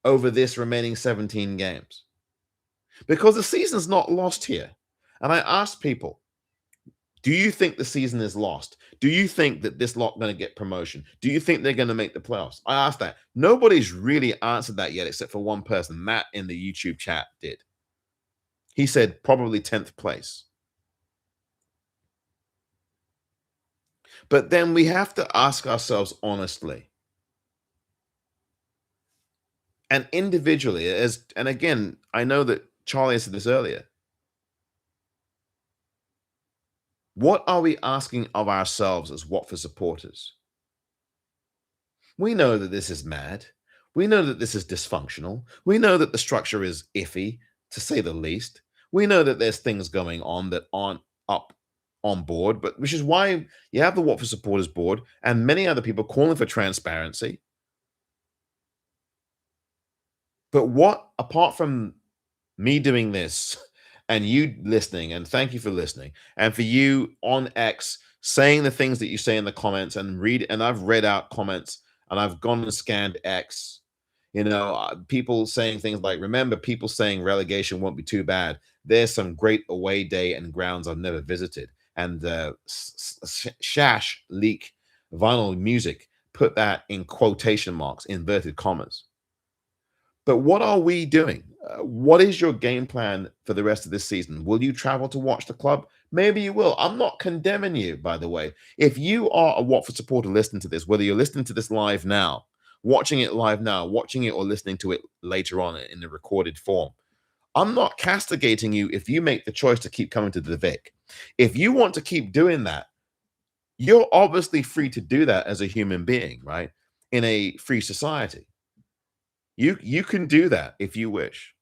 over this remaining 17 games? Because the season's not lost here. And I asked people, do you think the season is lost? Do you think that this lot going to get promotion? Do you think they're going to make the playoffs? I asked that. Nobody's really answered that yet, except for one person. Matt in the YouTube chat did. He said probably 10th place. But then we have to ask ourselves honestly and individually, and again, I know that Charlie said this earlier. What are we asking of ourselves as Watford supporters? We know that this is mad. We know that this is dysfunctional. We know that the structure is iffy, to say the least. We know that there's things going on that aren't up on board, but which is why you have the Watford Supporters Board and many other people calling for transparency. But what, apart from me doing this and you listening, and thank you for listening, and for you on X saying the things that you say in the comments and I've read out comments and I've gone and scanned X, people saying things like, remember, people saying relegation won't be too bad. There's some great away day and grounds I've never visited. And Shash Leak Vinyl Music put that in quotation marks, inverted commas. But what are we doing? What is your game plan for the rest of this season? Will you travel to watch the club? Maybe you will. I'm not condemning you, by the way. If you are a Watford supporter listening to this, whether you're listening to this live now, watching it live now, watching it or listening to it later on in the recorded form, I'm not castigating you if you make the choice to keep coming to the Vic. If you want to keep doing that, you're obviously free to do that as a human being, right? In a free society. You can do that if you wish,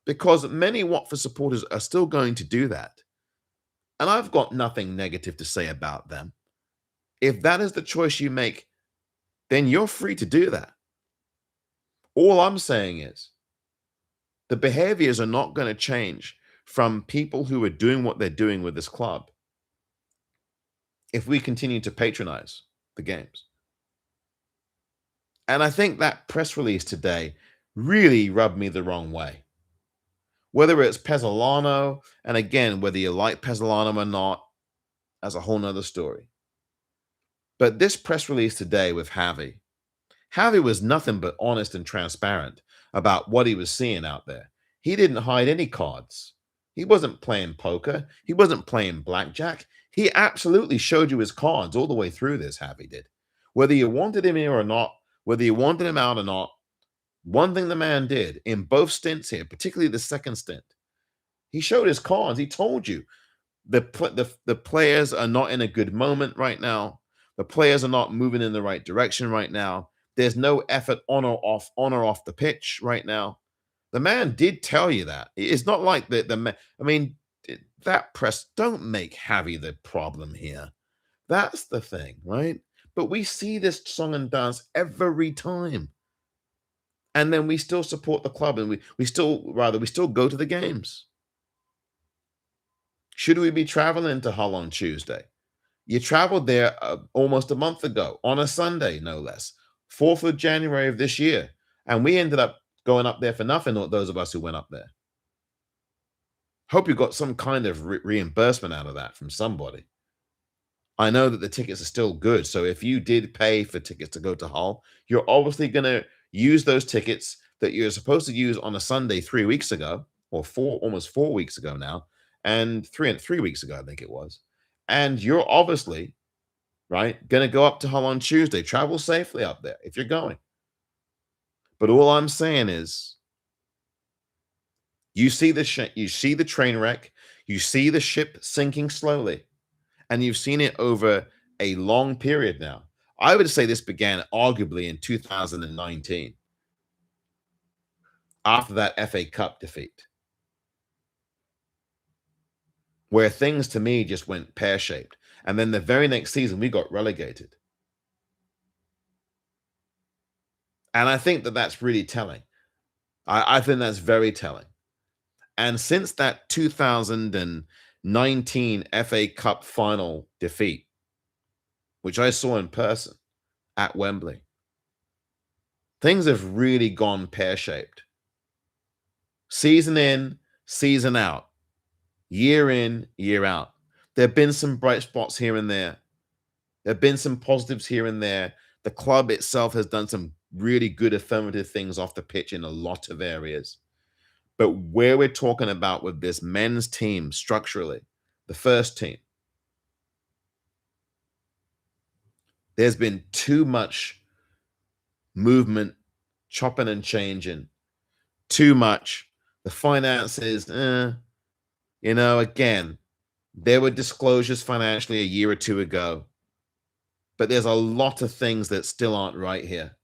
because many Watford supporters are still going to do that. And I've got nothing negative to say about them. If that is the choice you make, then you're free to do that. All I'm saying is the behaviors are not going to change from people who are doing what they're doing with this club if we continue to patronize the games. And I think that press release today really rubbed me the wrong way. Whether it's Pezzolano, and again, whether you like Pezzolano or not, that's a whole nother story. But this press release today with Javi was nothing but honest and transparent about what he was seeing out there. He didn't hide any cards. He wasn't playing poker. He wasn't playing blackjack. He absolutely showed you his cards all the way through this, Javi did. Whether you wanted him here or not, whether you wanted him out or not, one thing the man did in both stints here, particularly the second stint, he showed his cards. He told you the players are not in a good moment right now. The players are not moving in the right direction right now. There's no effort on or off the pitch right now. The man did tell you that. It's not like that press, don't make Javi the problem here. That's the thing, right? But we see this song and dance every time. And then we still support the club and we still go to the games. Should we be traveling to Hull on Tuesday? You traveled there almost a month ago on a Sunday, no less, 4th of January of this year. And we ended up going up there for nothing, those of us who went up there. Hope you got some kind of reimbursement out of that from somebody. I know that the tickets are still good. So if you did pay for tickets to go to Hull, you're obviously going to use those tickets that you're supposed to use on a Sunday 3 weeks ago, or almost 4 weeks ago now, and 3 weeks ago, I think it was. And you're obviously, right, going to go up to Hull on Tuesday. Travel safely up there if you're going. But all I'm saying is, you see the train wreck, you see the ship sinking slowly, and you've seen it over a long period now. I would say this began arguably in 2019, after that FA Cup defeat, where things to me just went pear-shaped. And then the very next season, we got relegated. And I think that that's really telling. I think that's very telling. And since that 2019 FA Cup final defeat, which I saw in person at Wembley, things have really gone pear-shaped. Season in, season out. Year in, year out. There have been some bright spots here and there. There have been some positives here and there. The club itself has done some really good affirmative things off the pitch in a lot of areas. But where we're talking about with this men's team structurally, the first team, there's been too much movement, chopping and changing, too much. The finances, again, there were disclosures financially a year or two ago, but there's a lot of things that still aren't right here.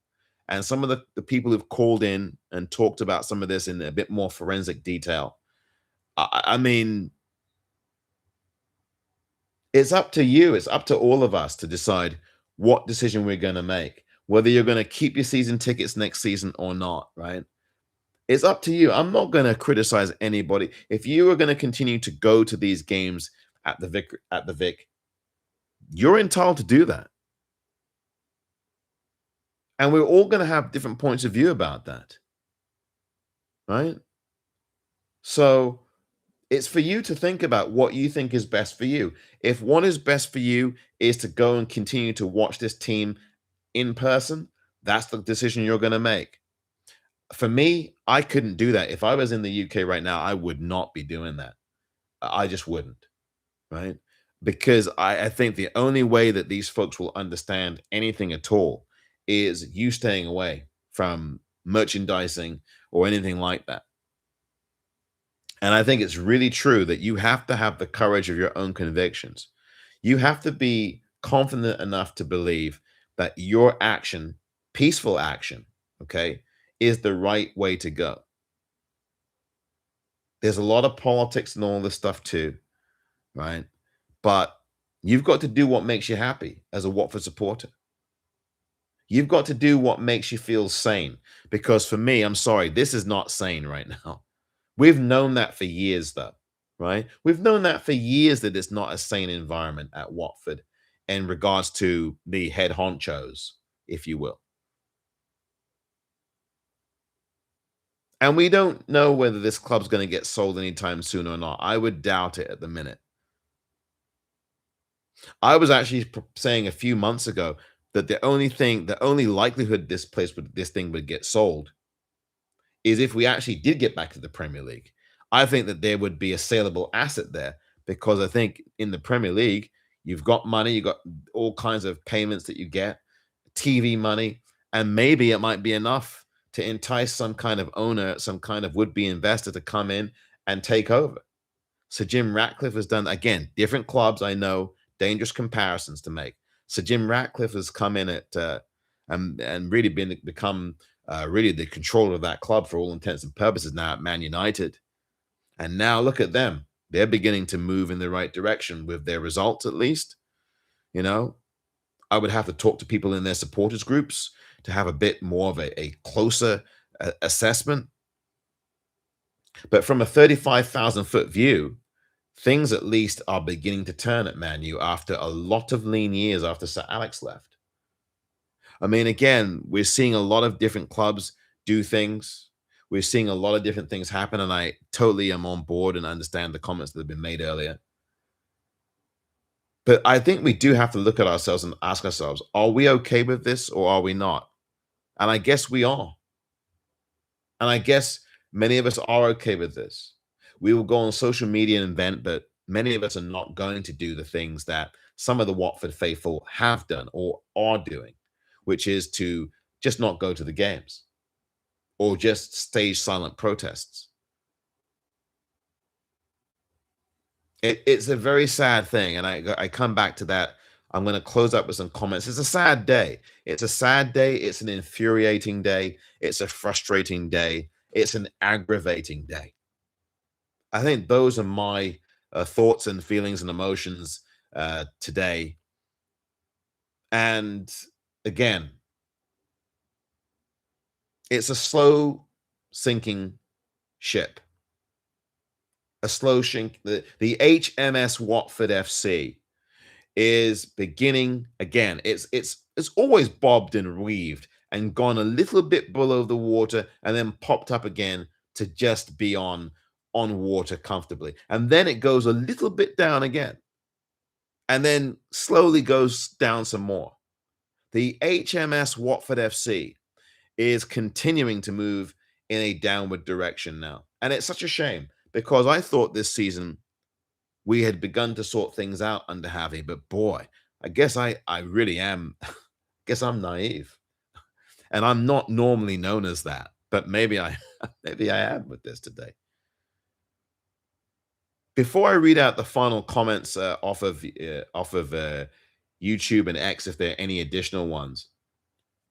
And some of the people who've called in and talked about some of this in a bit more forensic detail, I mean, it's up to you. It's up to all of us to decide what decision we're going to make, whether you're going to keep your season tickets next season or not, right? It's up to you. I'm not going to criticize anybody. If you are going to continue to go to these games at the Vic, You're entitled to do that. And we're all going to have different points of view about that. Right? So it's for you to think about what you think is best for you. If what is best for you is to go and continue to watch this team in person, that's the decision you're going to make. For me, I couldn't do that. If I was in the UK right now, I would not be doing that. I just wouldn't, right? Because I think the only way that these folks will understand anything at all is you staying away from merchandising or anything like that. And I think it's really true that you have to have the courage of your own convictions. You have to be confident enough to believe that your action, peaceful action, okay, is the right way to go. There's a lot of politics and all this stuff too, right? But you've got to do what makes you happy as a Watford supporter. You've got to do what makes you feel sane. Because for me, I'm sorry, this is not sane right now. We've known that for years, though, right? We've known that for years that it's not a sane environment at Watford in regards to the head honchos, if you will. And we don't know whether this club's going to get sold anytime soon or not. I would doubt it at the minute. I was actually saying a few months ago that the only likelihood this thing would get sold is if we actually did get back to the Premier League. I think that there would be a saleable asset there because I think in the Premier League, you've got money, you've got all kinds of payments that you get, TV money, and maybe it might be enough to entice some kind of owner, some kind of would-be investor to come in and take over. So Jim Ratcliffe has done, again, different clubs, I know, dangerous comparisons to make. So Jim Ratcliffe has come in at and really become really the controller of that club for all intents and purposes now at Man United. And now look at them. They're beginning to move in the right direction with their results, at least. You know, I would have to talk to people in their supporters groups to have a bit more of a closer assessment. But from a 35,000-foot view, things at least are beginning to turn at Man U after a lot of lean years after Sir Alex left. I mean, again, we're seeing a lot of different clubs do things. We're seeing a lot of different things happen, and I totally am on board and understand the comments that have been made earlier. But I think we do have to look at ourselves and ask ourselves, are we okay with this or are we not? And I guess we are. And I guess many of us are okay with this. We will go on social media and vent, but many of us are not going to do the things that some of the Watford faithful have done or are doing, which is to just not go to the games or just stage silent protests. It's a very sad thing, and I come back to that. I'm going to close up with some comments. It's a sad day. It's a sad day. It's an infuriating day. It's a frustrating day. It's an aggravating day. I think those are my thoughts and feelings and emotions today. And again, it's a slow sinking ship. A slow sink. The HMS Watford FC is beginning again. It's always bobbed and weaved and gone a little bit below the water and then popped up again to just be on water comfortably. And then it goes a little bit down again. And then slowly goes down some more. The HMS Watford FC is continuing to move in a downward direction now. And it's such a shame because I thought this season we had begun to sort things out under Javi, but boy, I guess I really am, guess I'm naive. And I'm not normally known as that, but maybe I am with this today. Before I read out the final comments off of YouTube and X, if there are any additional ones,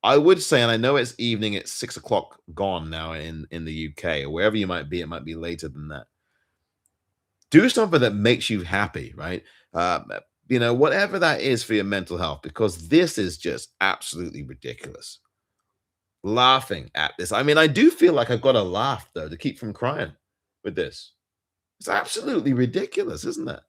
I would say, and I know it's evening, it's 6 o'clock gone now in the UK, or wherever you might be, it might be later than that. Do something that makes you happy, right? Whatever that is for your mental health, because this is just absolutely ridiculous. Laughing at this. I mean, I do feel like I've got to laugh, though, to keep from crying with this. It's absolutely ridiculous, isn't it?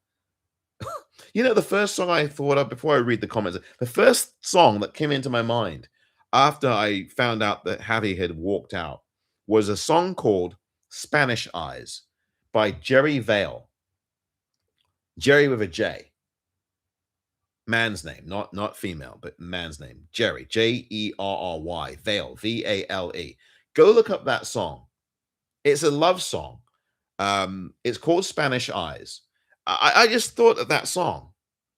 You know, the first song I thought of before I read the comments, the first song that came into my mind after I found out that Javi had walked out was a song called Spanish Eyes by Jerry Vale. Jerry with a J. Man's name, not female, but man's name. Jerry, Jerry, Vale, Vale. Go look up that song. It's a love song. It's called Spanish Eyes. I just thought of that song.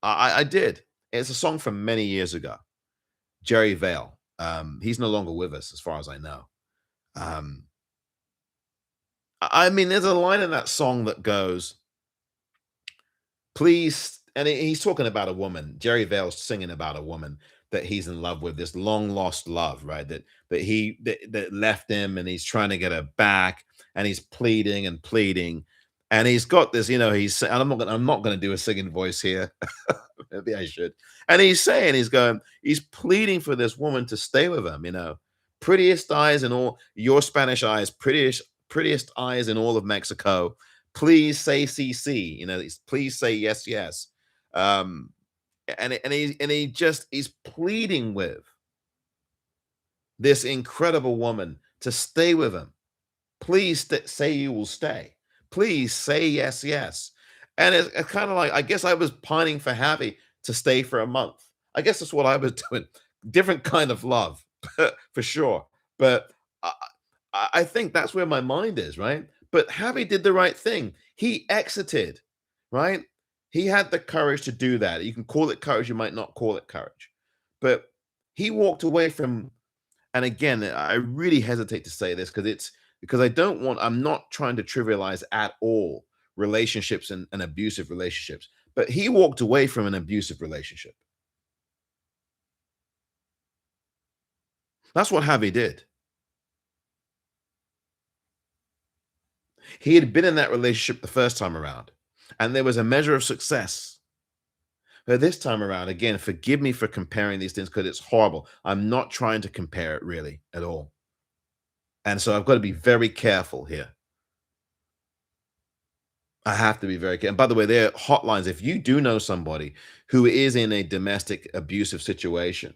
I did. It's a song from many years ago. Jerry Vale. He's no longer with us, as far as I know. I mean, there's a line in that song that goes, please, and he's talking about a woman. Jerry Vale's singing about a woman that he's in love with, this long lost love, right? That left him, and he's trying to get her back, and he's pleading and pleading, and he's got this, he's. And I'm not gonna do a singing voice here. Maybe I should. And he's pleading for this woman to stay with him. Prettiest eyes in all your Spanish eyes, prettiest eyes in all of Mexico. Please say CC. Please say yes, yes. He's pleading with this incredible woman to stay with him. Please say you will stay. Please say yes, yes. And it's kind of like, I guess I was pining for Javi to stay for a month. I guess that's what I was doing. Different kind of love, for sure. But I think that's where my mind is, right? But Javi did the right thing. He exited, right? He had the courage to do that. You can call it courage, you might not call it courage. But he walked away from, and again, I really hesitate to say this because I'm not trying to trivialize at all relationships and abusive relationships. But he walked away from an abusive relationship. That's what Javi did. He had been in that relationship the first time around, and there was a measure of success. But this time around, again, forgive me for comparing these things because it's horrible. I'm not trying to compare it really at all. And so I've got to be very careful here. I have to be very careful. And by the way, there are hotlines. If you do know somebody who is in a domestic abusive situation,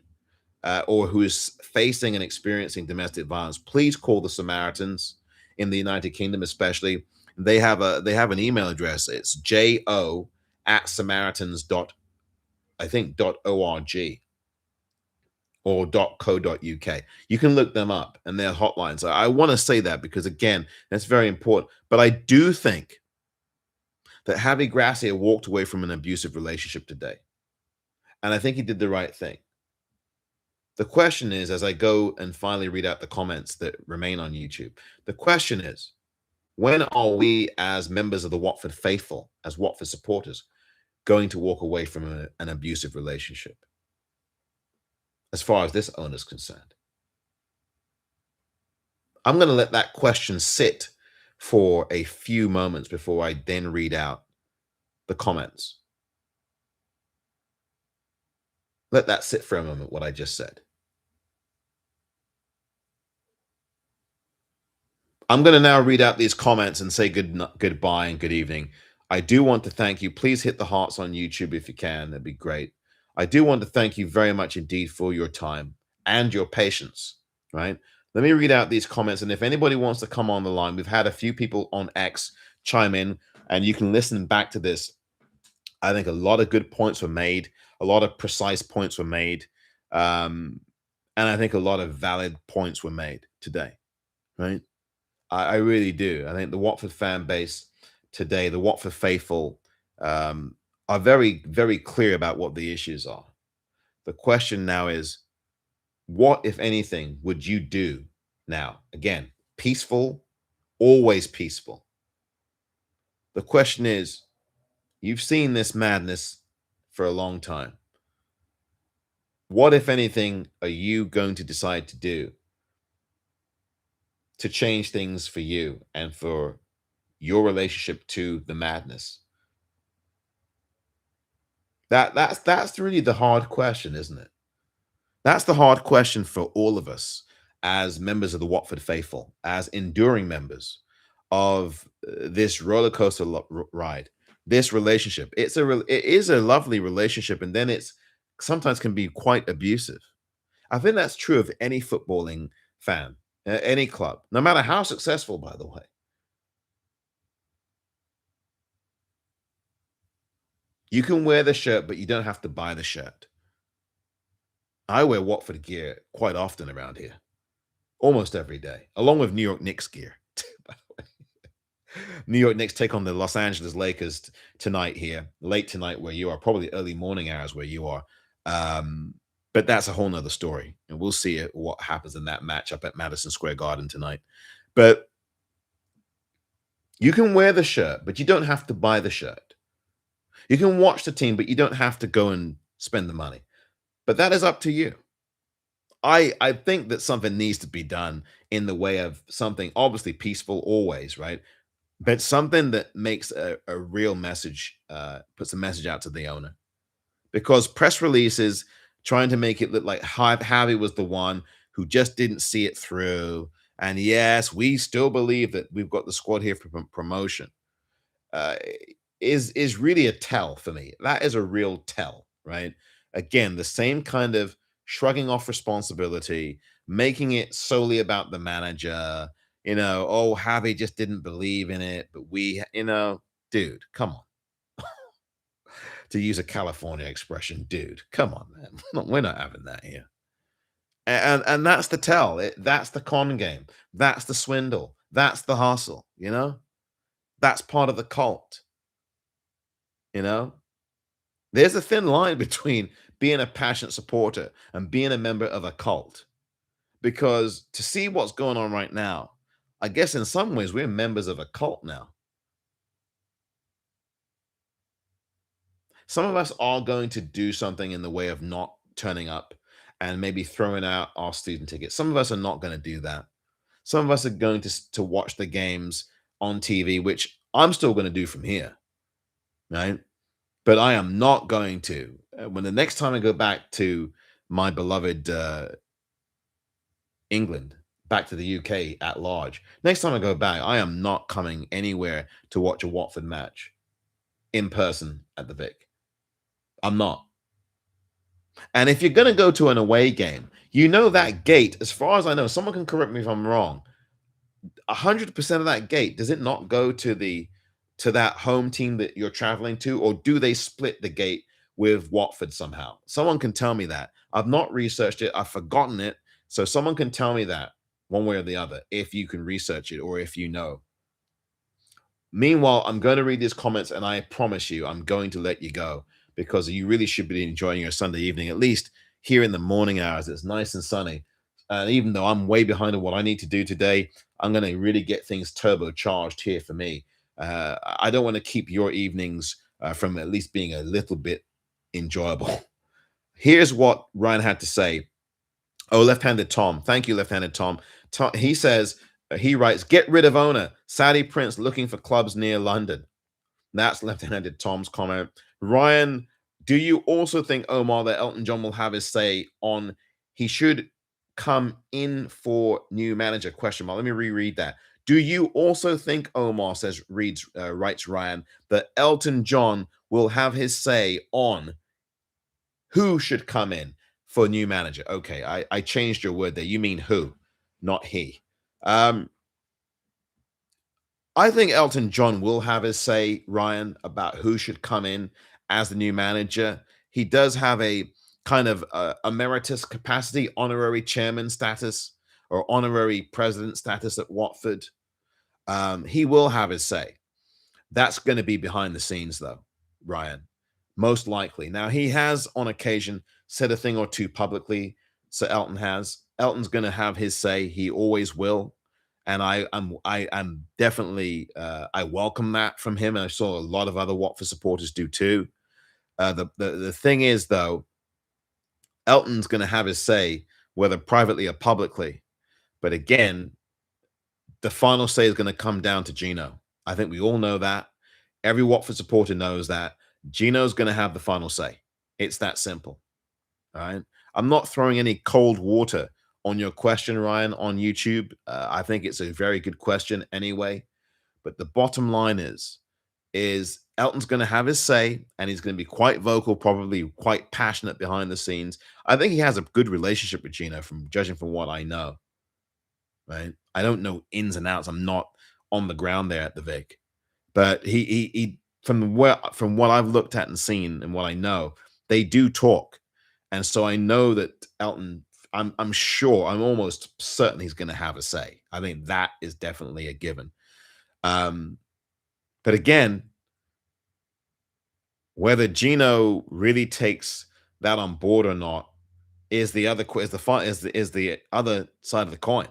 or who is facing and experiencing domestic violence, please call the Samaritans in the United Kingdom, especially. They have an email address. It's jo@samaritans.org or .co.uk. You can look them up, and their hotlines. I want to say that because, again, that's very important. But I do think that Javi Gracia walked away from an abusive relationship today, and I think he did the right thing. The question is, as I go and finally read out the comments that remain on YouTube, the question is, when are we as members of the Watford faithful, as Watford supporters, going to walk away from an abusive relationship? As far as this owner is concerned, I'm going to let that question sit for a few moments before I then read out the comments. Let that sit for a moment, what I just said. I'm going to now read out these comments and say goodbye and good evening. I do want to thank you. Please hit the hearts on YouTube if you can. That'd be great. I do want to thank you very much indeed for your time and your patience, right? Let me read out these comments. And if anybody wants to come on the line, we've had a few people on X chime in, and you can listen back to this. I think a lot of good points were made. A lot of precise points were made. And I think a lot of valid points were made today, right? I really do. I think the Watford fan base today, the Watford faithful, are very, very clear about what the issues are. The question now is, what, if anything, would you do now? Again, peaceful, always peaceful. The question is, you've seen this madness for a long time. What, if anything, are you going to decide to do to change things for you and for your relationship to the madness? That's really the hard question, isn't it? That's the hard question for all of us as members of the Watford faithful, as enduring members of this roller coaster ride this relationship. It is a lovely relationship, and then it's sometimes can be quite abusive. I think that's true of any footballing fan, any club, no matter how successful, by the way. You can wear the shirt, but you don't have to buy the shirt. I wear Watford gear quite often around here, almost every day, along with New York Knicks gear. By the way. New York Knicks take on the Los Angeles Lakers tonight here, late tonight where you are, probably early morning hours where you are. But that's a whole nother story, and we'll see what happens in that match up at Madison Square Garden tonight. But you can wear the shirt, but you don't have to buy the shirt. You can watch the team, but you don't have to go and spend the money. But that is up to you. I think that something needs to be done in the way of something obviously peaceful always, right? But something that makes a real message, puts a message out to the owner. Because press releases trying to make it look like Javi was the one who just didn't see it through. And yes, we still believe that we've got the squad here for promotion. Is really a tell for me. That is a real tell, right? Again, the same kind of shrugging off responsibility, making it solely about the manager. Oh, Javi just didn't believe in it, but dude, come on. To use a California expression, dude, come on, man. We're not having that here. And that's the tell. That's the con game. That's the swindle. That's the hustle, That's part of the cult. There's a thin line between being a passionate supporter and being a member of a cult. Because to see what's going on right now, I guess in some ways we're members of a cult now. Some of us are going to do something in the way of not turning up and maybe throwing out our season tickets. Some of us are not going to do that. Some of us are going to watch the games on TV, which I'm still going to do from here, right? But I am not going to. When the next time I go back to my beloved England, back to the UK at large, next time I go back, I am not coming anywhere to watch a Watford match in person at the Vic. I'm not. And if you're going to go to an away game, that gate, as far as I know, someone can correct me if I'm wrong, 100% of that gate, does it not go to that home team that you're traveling to, or do they split the gate with Watford somehow? Someone can tell me that. I've not researched it. I've forgotten it. So someone can tell me that one way or the other, if you can research it or if you know. Meanwhile, I'm going to read these comments, and I promise you, I'm going to let you go because you really should be enjoying your Sunday evening, at least here in the morning hours. It's nice and sunny. And even though I'm way behind on what I need to do today, I'm going to really get things turbocharged here for me. I don't want to keep your evenings from at least being a little bit enjoyable. Here's what Ryan had to say. Oh, left-handed Tom. Thank you, left-handed Tom. He says, he writes, get rid of owner. Saudi Prince looking for clubs near London. That's left-handed Tom's comment. Ryan, do you also think, Omar, that Elton John will have his say on he should come in for new manager? Question mark. Let me reread that. Do you also think, Omar writes Ryan, that Elton John will have his say on who should come in for new manager? Okay, I changed your word there. You mean who, not he. I think Elton John will have his say, Ryan, about who should come in as the new manager. He does have a kind of emeritus capacity, honorary chairman status or honorary president status at Watford. He will have his say. That's going to be behind the scenes, though, Ryan, most likely. Now, he has on occasion said a thing or two publicly. So Elton has. Elton's going to have his say. He always will. And I'm definitely I welcome that from him, and I saw a lot of other Watford supporters do too. The thing is, though, Elton's going to have his say, whether privately or publicly. But again, the final say is going to come down to Gino. I think we all know that. Every Watford supporter knows that Gino's going to have the final say. It's that simple. All right. I'm not throwing any cold water on your question, Ryan, on YouTube. I think it's a very good question anyway. But the bottom line is, is Elton's going to have his say, and he's going to be quite vocal, probably quite passionate behind the scenes. I think he has a good relationship with Gino, from judging from what I know. Right? I don't know ins and outs. I'm not on the ground there at the Vic, but he from what I've looked at and seen and what I know, they do talk, and so I know that Elton. I'm sure. I'm almost certain he's going to have a say. I think that is definitely a given. But again, whether Gino really takes that on board or not is the other is the other side of the coin.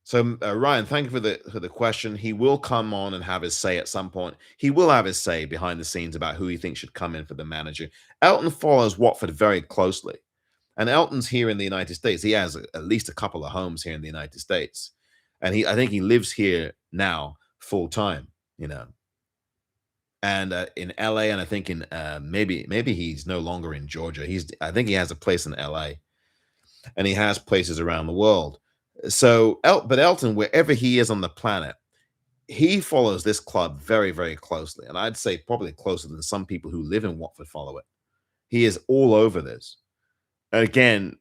So Ryan, thank you for the question. He will come on and have his say at some point. He will have his say behind the scenes about who he thinks should come in for the manager. Elton follows Watford very closely, and Elton's here in the United States. He has at least a couple of homes here in the United States, and I think he lives here now full time. And in LA, and I think in maybe he's no longer in Georgia. I think he has a place in LA, and he has places around the world. So, but Elton, wherever he is on the planet, he follows this club very, very closely, and I'd say probably closer than some people who live in Watford follow it. He is all over this. And again,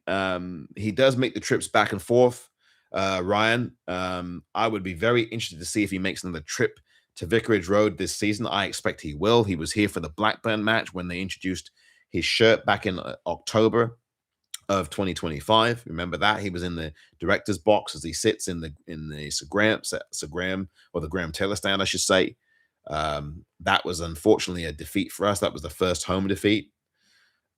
he does make the trips back and forth. Ryan, I would be very interested to see if he makes another trip to Vicarage Road this season. I expect he will. He was here for the Blackburn match when they introduced his shirt back in October of 2025. Remember that? He was in the director's box as he sits in the Sagram, or the Graham Taylor stand, I should say. That was unfortunately a defeat for us. That was the first home defeat.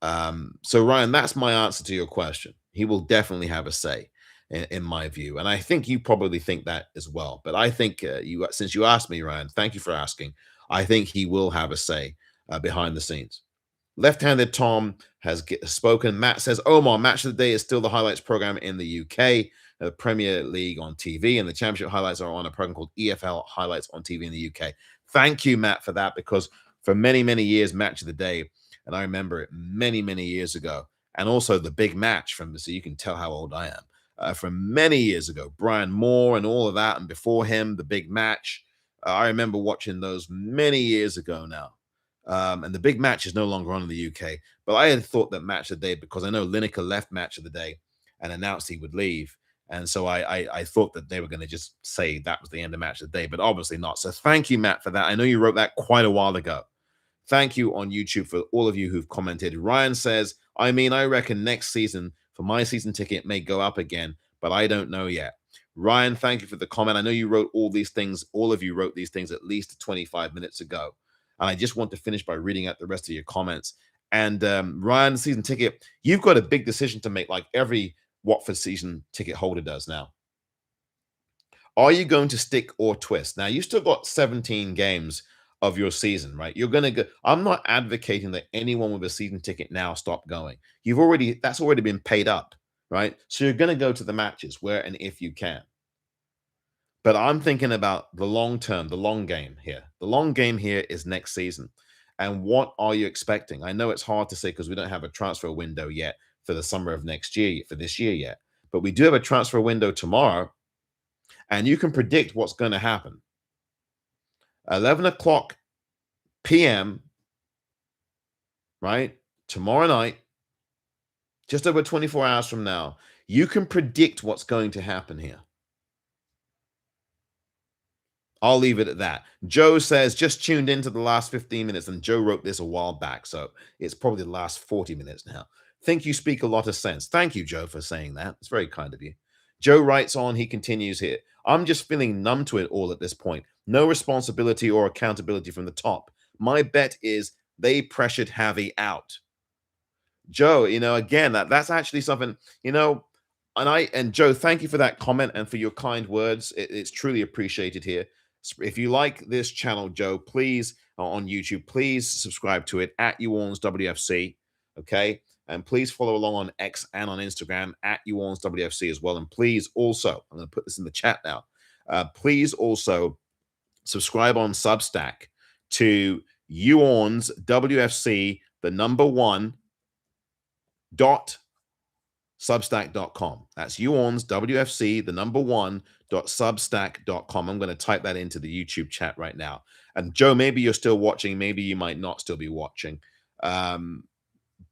So Ryan, that's my answer to your question. He will definitely have a say, in my view, and I think you probably think that as well. But I think since you asked me, Ryan, thank you for asking. I think he will have a say behind the scenes. Left-handed Tom has spoken. Matt says, Omar, match of the day is still the highlights program in the UK, the Premier League on TV, and the Championship highlights are on a program called EFL Highlights on TV in the UK. Thank you, Matt, for that, because for many, many years, match of the day, and I remember it many, many years ago, and also the big match so you can tell how old I am, from many years ago, Brian Moore and all of that, and before him, the big match. I remember watching those many years ago now. And the big match is no longer on in the UK, but I had thought that match of the day, because I know Lineker left match of the day and announced he would leave. And so I thought that they were going to just say that was the end of match of the day, but obviously not. So thank you, Matt, for that. I know you wrote that quite a while ago. Thank you on YouTube for all of you who've commented. Ryan says, I reckon next season for my season ticket may go up again, but I don't know yet. Ryan, thank you for the comment. I know you wrote all these things. All of you wrote these things at least 25 minutes ago. And I just want to finish by reading out the rest of your comments. And Ryan, season ticket, you've got a big decision to make, like every Watford season ticket holder does now. Are you going to stick or twist? Now, you still got 17 games of your season, right? You're going to go. I'm not advocating that anyone with a season ticket now stop going. That's already been paid up, right? So you're going to go to the matches where and if you can. But I'm thinking about the long term, the long game here. The long game here is next season. And what are you expecting? I know it's hard to say because we don't have a transfer window yet for the summer of next year, for this year yet. But we do have a transfer window tomorrow, and you can predict what's going to happen. 11 o'clock p.m., right? Tomorrow night, just over 24 hours from now, you can predict what's going to happen here. I'll leave it at that. Joe says, just tuned into the last 15 minutes, and Joe wrote this a while back, so it's probably the last 40 minutes now. Think you speak a lot of sense. Thank you, Joe, for saying that. It's very kind of you. Joe writes on, he continues here. I'm just feeling numb to it all at this point. No responsibility or accountability from the top. My bet is they pressured Javi out. Joe, again, that's actually something, and Joe, thank you for that comment and for your kind words. It's truly appreciated here. If you like this channel, Joe, please, on YouTube, please subscribe to it at Orns WFC, okay? And please follow along on X and on Instagram at Orns WFC as well. And please also, I'm going to put this in the chat now, please also subscribe on Substack to Orns WFC, the number one, Substack.com. That's Orns, WFC, the number 1.substack.com. I'm going to type that into the YouTube chat right now. And Joe, maybe you're still watching. Maybe you might not still be watching. And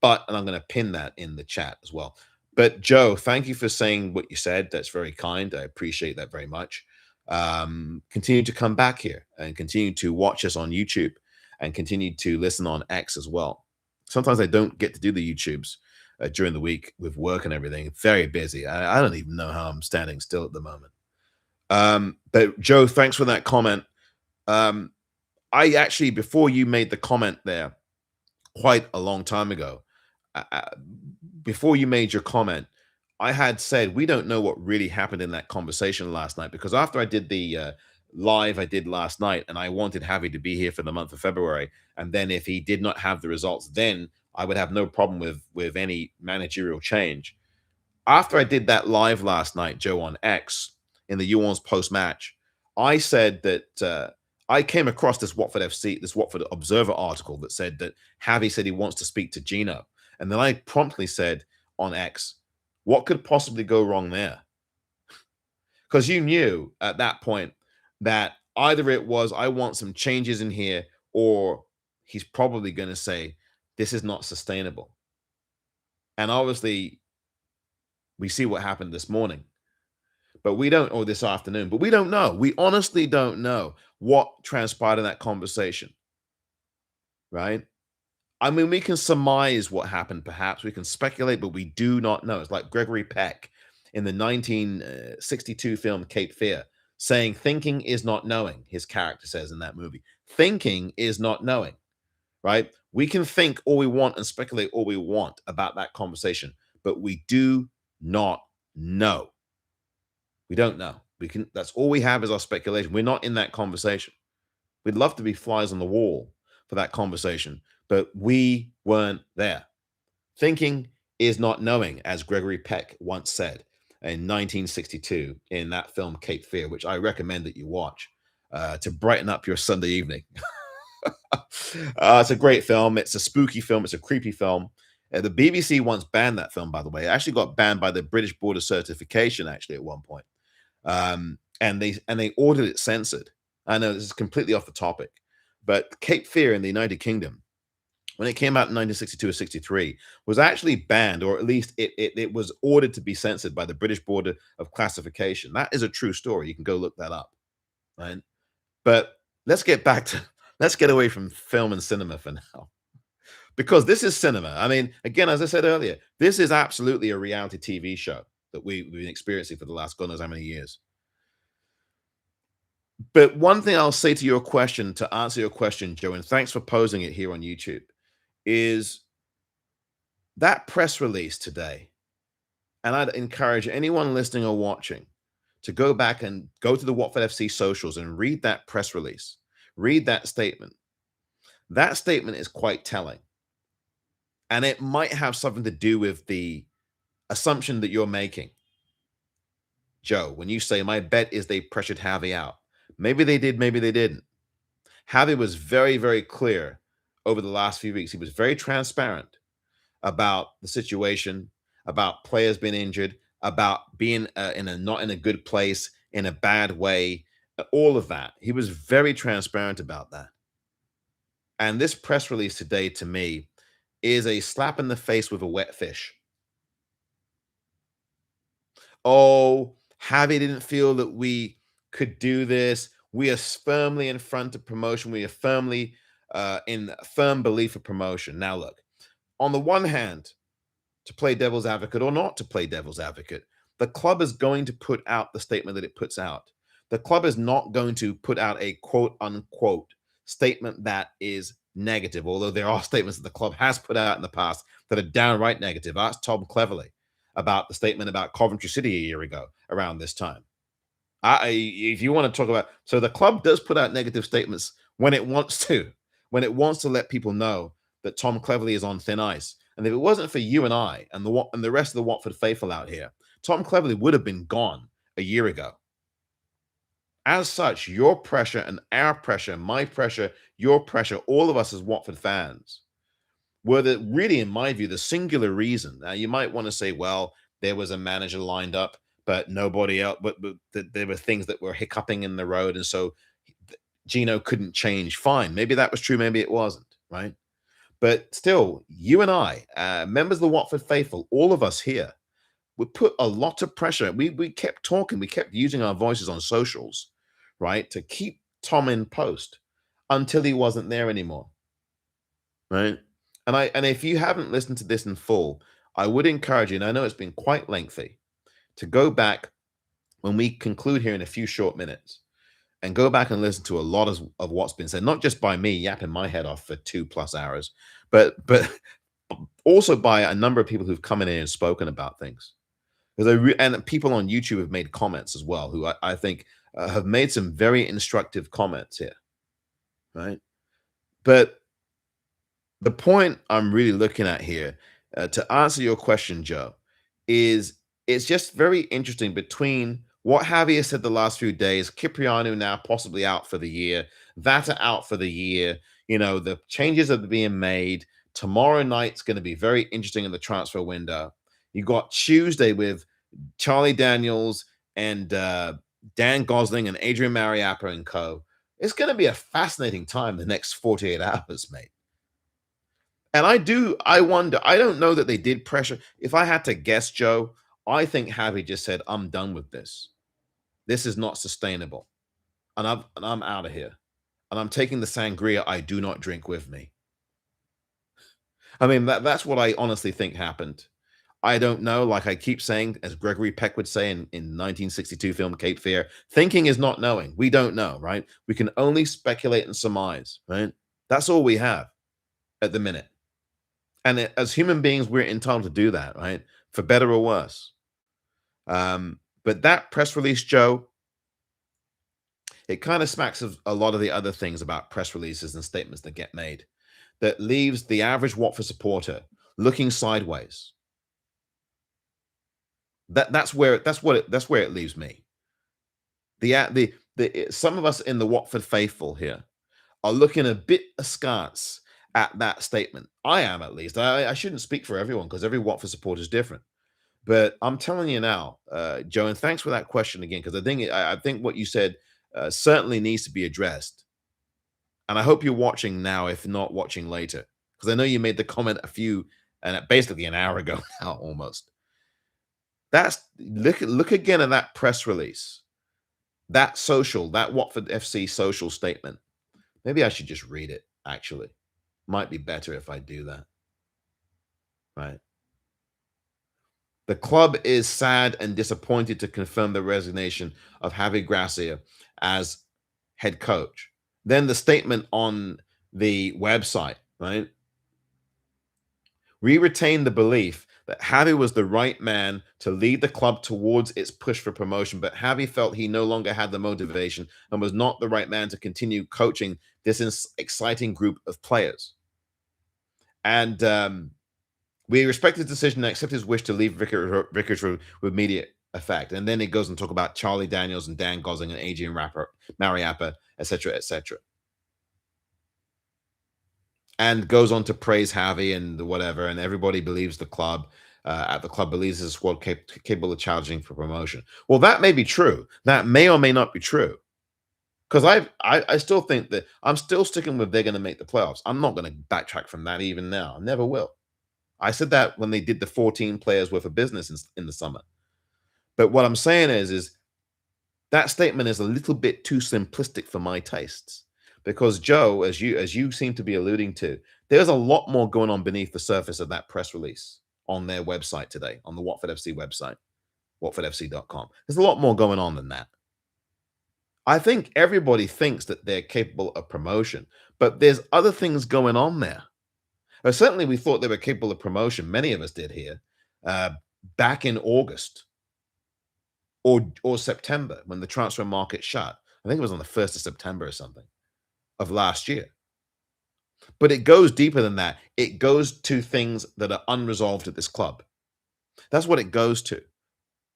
I'm going to pin that in the chat as well. But Joe, thank you for saying what you said. That's very kind. I appreciate that very much. Continue to come back here and continue to watch us on YouTube and continue to listen on X as well. Sometimes I don't get to do the YouTubes during the week with work and everything. Very busy. I don't even know how I'm standing still at the moment. But Joe, thanks for that comment. I actually, before you made the comment there quite a long time ago, before you made your comment, I had said we don't know what really happened in that conversation last night, because after I did the live I did last night, and I wanted Javi to be here for the month of February, and then if he did not have the results, then I would have no problem with any managerial change. After I did that live last night, Joe, on X in the Orns post-match, I said that I came across this Watford Observer article that said that Javi said he wants to speak to Gino. And then I promptly said on X, what could possibly go wrong there? Because you knew at that point that either it was, I want some changes in here, or he's probably going to say, this is not sustainable. And obviously, we see what happened this morning. But we don't, or this afternoon, but we don't know. We honestly don't know what transpired in that conversation. Right? I mean, we can surmise what happened, perhaps. We can speculate, but we do not know. It's like Gregory Peck in the 1962 film Cape Fear saying, thinking is not knowing, his character says in that movie. Thinking is not knowing, right? We can think all we want and speculate all we want about that conversation, but we do not know. We don't know. That's all we have is our speculation. We're not in that conversation. We'd love to be flies on the wall for that conversation, but we weren't there. Thinking is not knowing, as Gregory Peck once said in 1962 in that film Cape Fear, which I recommend that you watch to brighten up your Sunday evening. It's a great film. It's a spooky film. It's a creepy film. The BBC once banned that film, by the way. It actually got banned by the British Board of Certification, actually, at one point. And they ordered it censored. I know this is completely off the topic, but Cape Fear in the United Kingdom, when it came out in 1962 or 63, was actually banned, or at least it was ordered to be censored by the British Board of Classification. That is a true story. You can go look that up, right? But let's get away from film and cinema for now, because this is cinema. I mean, again, as I said earlier, this is absolutely a reality TV show that we've been experiencing for the last God knows how many years. But one thing I'll say to your question, to answer your question, Joe, and thanks for posing it here on YouTube, is that press release today. And I'd encourage anyone listening or watching to go back and go to the Watford FC socials and read that press release. Read that statement. That statement is quite telling. And it might have something to do with the assumption that you're making. Joe, when you say, my bet is they pressured Javi out. Maybe they did, maybe they didn't. Javi was very, very clear over the last few weeks. He was very transparent about the situation, about players being injured, about being not in a good place, in a bad way, all of that. He was very transparent about that. And this press release today, to me, is a slap in the face with a wet fish. Oh, Javi didn't feel that we could do this. We are firmly in front of promotion. We are firmly in firm belief of promotion. Now, look, on the one hand, to play devil's advocate or not to play devil's advocate, the club is going to put out the statement that it puts out. The club is not going to put out a quote unquote statement that is negative, although there are statements that the club has put out in the past that are downright negative. Ask Tom Cleverley about the statement about Coventry City a year ago around this time. If you want to talk about, so the club does put out negative statements when it wants to let people know that Tom Cleverley is on thin ice. And if it wasn't for you and I and the rest of the Watford faithful out here, Tom Cleverley would have been gone a year ago. As such, your pressure and our pressure, my pressure, your pressure, all of us as Watford fans, were really, in my view, the singular reason. Now, you might want to say, well, there was a manager lined up, but nobody else. But there were things that were hiccuping in the road, and so Gino couldn't change. Fine, maybe that was true, maybe it wasn't, right? But still, you and I, members of the Watford faithful, all of us here, we put a lot of pressure. We kept talking, we kept using our voices on socials, right, to keep Tom in post until he wasn't there anymore, right? And if you haven't listened to this in full, I would encourage you, and I know it's been quite lengthy, to go back when we conclude here in a few short minutes and go back and listen to a lot of what's been said, not just by me yapping my head off for 2+ hours, but also by a number of people who've come in here and spoken about things. And people on YouTube have made comments as well, who I think have made some very instructive comments here, right? But the point I'm really looking at here, to answer your question, Joe, is it's just very interesting between what Javi has said the last few days, Cipriano now possibly out for the year, Vata out for the year, the changes that are being made. Tomorrow night's going to be very interesting in the transfer window. You got Tuesday with Charlie Daniels and Dan Gosling and Adrian Mariappa and co. It's going to be a fascinating time the next 48 hours, mate. And I wonder, I don't know that they did pressure. If I had to guess, Joe, I think Javi just said, I'm done with this. This is not sustainable. And I'm out of here. And I'm taking the sangria I do not drink with me. I mean, that's what I honestly think happened. I don't know. Like I keep saying, as Gregory Peck would say in 1962 film Cape Fear, thinking is not knowing. We don't know, right? We can only speculate and surmise, right? That's all we have at the minute. And as human beings, we're entitled to do that, right? For better or worse. But that press release, Joe, it kind of smacks of a lot of the other things about press releases and statements that get made that leaves the average Watford supporter looking sideways. That's where it leaves me. Some of us in the Watford faithful here are looking a bit askance at that statement. I am, at least. I shouldn't speak for everyone because every Watford supporter is different. But I'm telling you now, Joe, and thanks for that question again, because I think what you said certainly needs to be addressed. And I hope you're watching now, if not watching later, because I know you made the comment basically an hour ago now, almost. Look again at that press release, that Watford FC social statement. Maybe I should just read it, actually. Might be better if I do that. Right. The club is sad and disappointed to confirm the resignation of Javi Gracia as head coach. Then the statement on the website, right? We retain the belief that Javi was the right man to lead the club towards its push for promotion, but Javi felt he no longer had the motivation and was not the right man to continue coaching this exciting group of players. And we respect his decision and accept his wish to leave Vicarage with immediate effect. And then it goes and talk about Charlie Daniels and Dan Gosling and Adrian Mariappa, etc., etc. And goes on to praise Javi and whatever, and everybody believes the club. The club believes the squad capable of challenging for promotion. Well, that may be true. That may or may not be true. Because I still think that I'm still sticking with they're going to make the playoffs. I'm not going to backtrack from that even now. I never will. I said that when they did the 14 players worth of business in the summer. But what I'm saying is that statement is a little bit too simplistic for my tastes. Because Joe, as you seem to be alluding to, there's a lot more going on beneath the surface of that press release on their website today, on the Watford FC website, watfordfc.com. There's a lot more going on than that. I think everybody thinks that they're capable of promotion, but there's other things going on there. Certainly, we thought they were capable of promotion. Many of us did here back in August or September when the transfer market shut. I think it was on the 1st of September or something of last year. But it goes deeper than that. It goes to things that are unresolved at this club. That's what it goes to,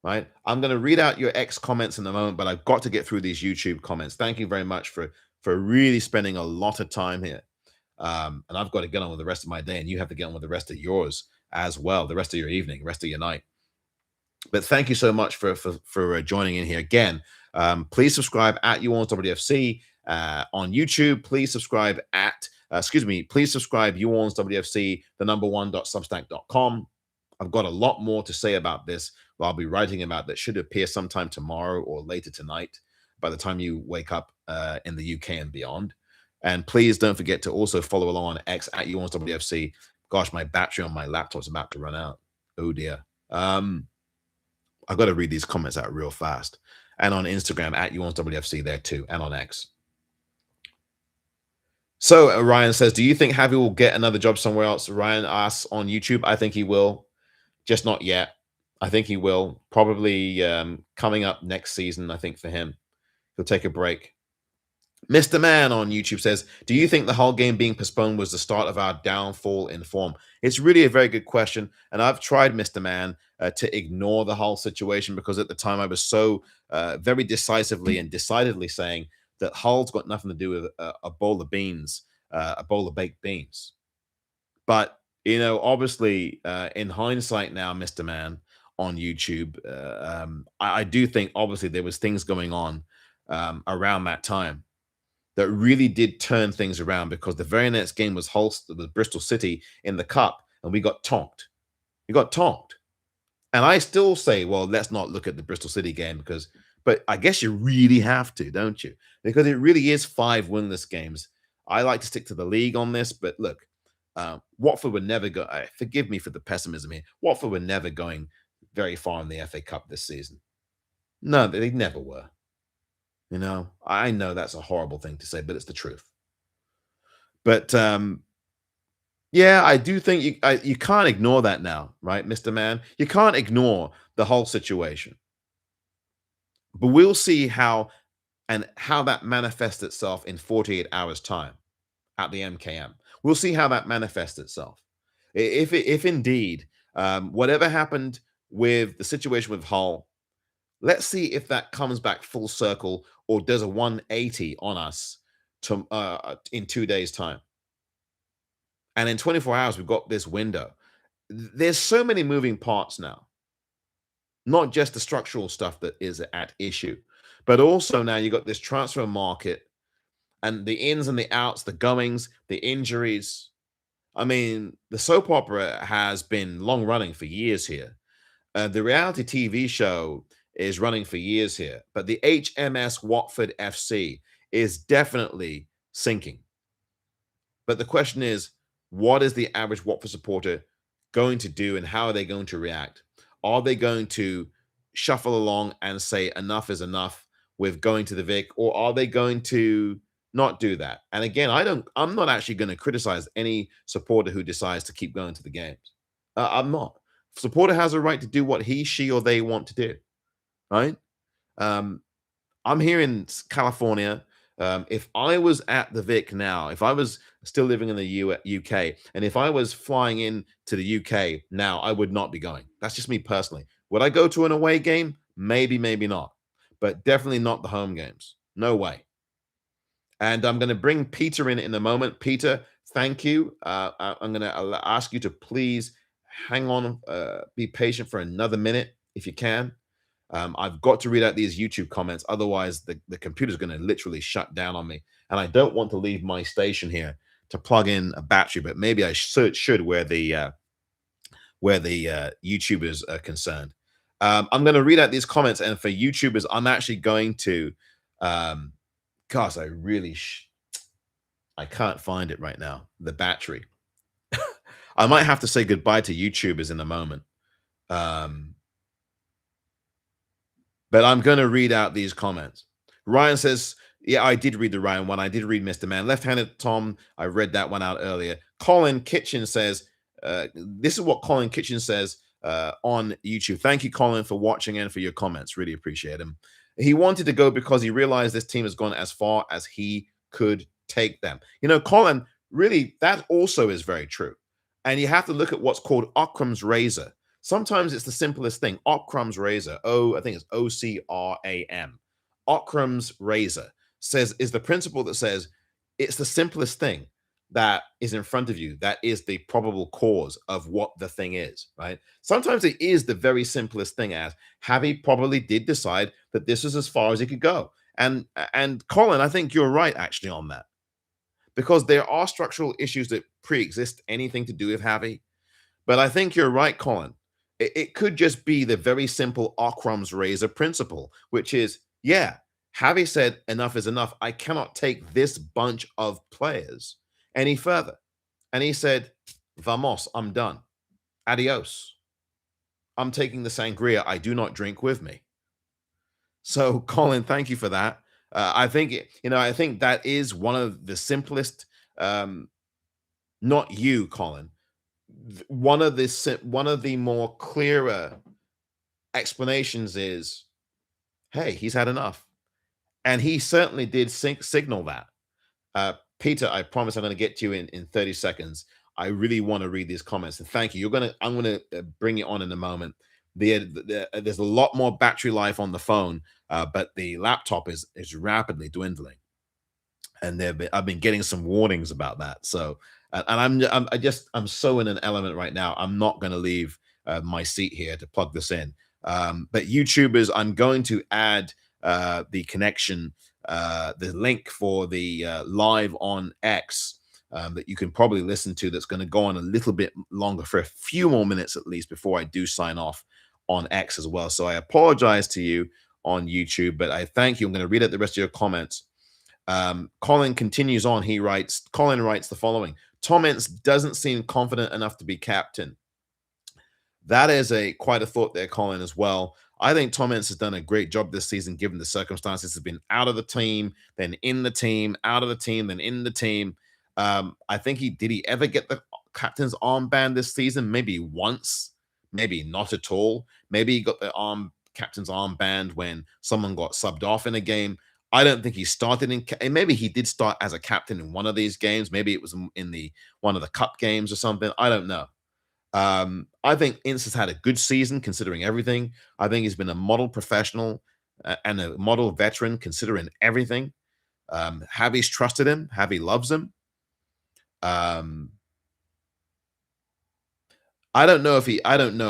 right? I'm going to read out your X comments in a moment, but I've got to get through these YouTube comments. Thank you very much for really spending a lot of time here. And I've got to get on with the rest of my day, and you have to get on with the rest of yours as well, the rest of your evening, the rest of your night. But thank you so much for joining in here again. Please subscribe at WFC on YouTube. Please subscribe at please subscribe WFC the number one.substack.com. I've got a lot more to say about this. I'll be writing about that should appear sometime tomorrow or later tonight by the time you wake up in the UK and beyond. And please don't forget to also follow along on X at WFC. Gosh, my battery on my laptop's about to run out. Oh dear. I've got to read these comments out real fast. And on Instagram at WFC there too, and on X. So Ryan says, do you think Javi will get another job somewhere else? Ryan asks on YouTube. I think he will, just not yet. I think he will. Probably coming up next season, I think, for him. He'll take a break. Mr. Man on YouTube says, do you think the whole game being postponed was the start of our downfall in form? It's really a very good question. And I've tried, Mr. Man, to ignore the whole situation because at the time I was so very decisively and decidedly saying that Hull's got nothing to do with a bowl of beans, a bowl of baked beans. But, you know, obviously in hindsight now, Mr. Man on YouTube, I do think obviously there was things going on around that time that really did turn things around because the very next game was Bristol City in the cup, and we got tonked. We got tonked. And I still say, well, let's not look at the Bristol City game but I guess you really have to, don't you? Because it really is 5 winless games. I like to stick to the league on this, but look, Watford were never go. Forgive me for the pessimism here. Watford were never going very far in the FA Cup this season. No, they never were. You know, I know that's a horrible thing to say, but it's the truth. But yeah, I do think you can't ignore that now, right, Mr. Man? You can't ignore the whole situation. But we'll see how that manifests itself in 48 hours' time at the MKM. We'll see how that manifests itself. If indeed whatever happened with the situation with Hull, let's see if that comes back full circle or does a 180 on us in 2 days' time. And in 24 hours, we've got this window. There's so many moving parts now. Not just the structural stuff that is at issue, but also now you got this transfer market and the ins and the outs, the goings, the injuries. I mean, the soap opera has been long running for years here. The reality TV show is running for years here, but the HMS Watford FC is definitely sinking. But the question is, what is the average Watford supporter going to do and how are they going to react? Are they going to shuffle along and say enough is enough with going to the Vic, or are they going to not do that? And again, I'm not actually going to criticize any supporter who decides to keep going to the games. I'm not. Supporter has a right to do what he, she, or they want to do, right? I'm here in California. If I was at the Vic now, if I was still living in the UK, and if I was flying in to the UK now, I would not be going. That's just me personally. Would I go to an away game? Maybe, maybe not. But definitely not the home games. No way. And I'm going to bring Peter in a moment. Peter, thank you. I'm going to ask you to please hang on, be patient for another minute if you can. I've got to read out these YouTube comments. Otherwise, the computer's going to literally shut down on me. And I don't want to leave my station here to plug in a battery, but maybe I should where the YouTubers are concerned. I'm going to read out these comments. And for YouTubers, I'm actually going to, gosh, I can't find it right now, the battery. I might have to say goodbye to YouTubers in a moment. But I'm going to read out these comments. Ryan says, yeah, I did read the Ryan one. I did read Mr. Man. Left-handed Tom, I read that one out earlier. Colin Kitchen says, this is what Colin Kitchen says on YouTube. Thank you, Colin, for watching and for your comments. Really appreciate him. He wanted to go because he realized this team has gone as far as he could take them. You know, Colin, really, that also is very true. And you have to look at what's called Occam's razor. Sometimes it's the simplest thing. Occam's razor. I think it's OCRAM. Occam's razor is the principle that says it's the simplest thing. that is in front of you that is the probable cause of what the thing is, right? Sometimes it is the very simplest thing, as Javi probably did decide that this is as far as he could go. And Colin, I think you're right actually on that, because there are structural issues that pre-exist anything to do with Javi. But I think you're right, Colin. It could just be the very simple Occam's razor principle, which is, yeah, Javi said enough is enough. I cannot take this bunch of players any further. And he said, vamos, I'm done. Adios. I'm taking the sangria I do not drink with me. So, Colin, thank you for that. I think, I think that is one of the simplest, not you, Colin, one of the more clearer explanations is, hey, he's had enough. And he certainly did signal that. Peter, I promise I'm going to get to you in 30 seconds. I really want to read these comments, and thank you. I'm going to bring it on in a moment. There's a lot more battery life on the phone, but the laptop is rapidly dwindling, and I've been getting some warnings about that. So, and I'm so in an element right now. I'm not going to leave my seat here to plug this in. But YouTubers, I'm going to add the connection, the link for the live on X that you can probably listen to. That's going to go on a little bit longer, for a few more minutes at least, before I do sign off on X as well. So I apologize to you on YouTube, but I thank you. I'm going to read out the rest of your comments. Colin continues on. Colin writes the following: Tom Ince doesn't seem confident enough to be captain. That is quite a thought there, Colin, as well. I think Tom Ince has done a great job this season, given the circumstances. Has been out of the team, then in the team, out of the team, then in the team. I think did he ever get the captain's armband this season? Maybe once, maybe not at all. Maybe he got the captain's armband when someone got subbed off in a game. I don't think he started and maybe he did start as a captain in one of these games. Maybe it was in one of the cup games or something. I don't know. I think Ince has had a good season considering everything. I think he's been a model professional and a model veteran considering everything. Javi's trusted him. Javi loves him. I don't know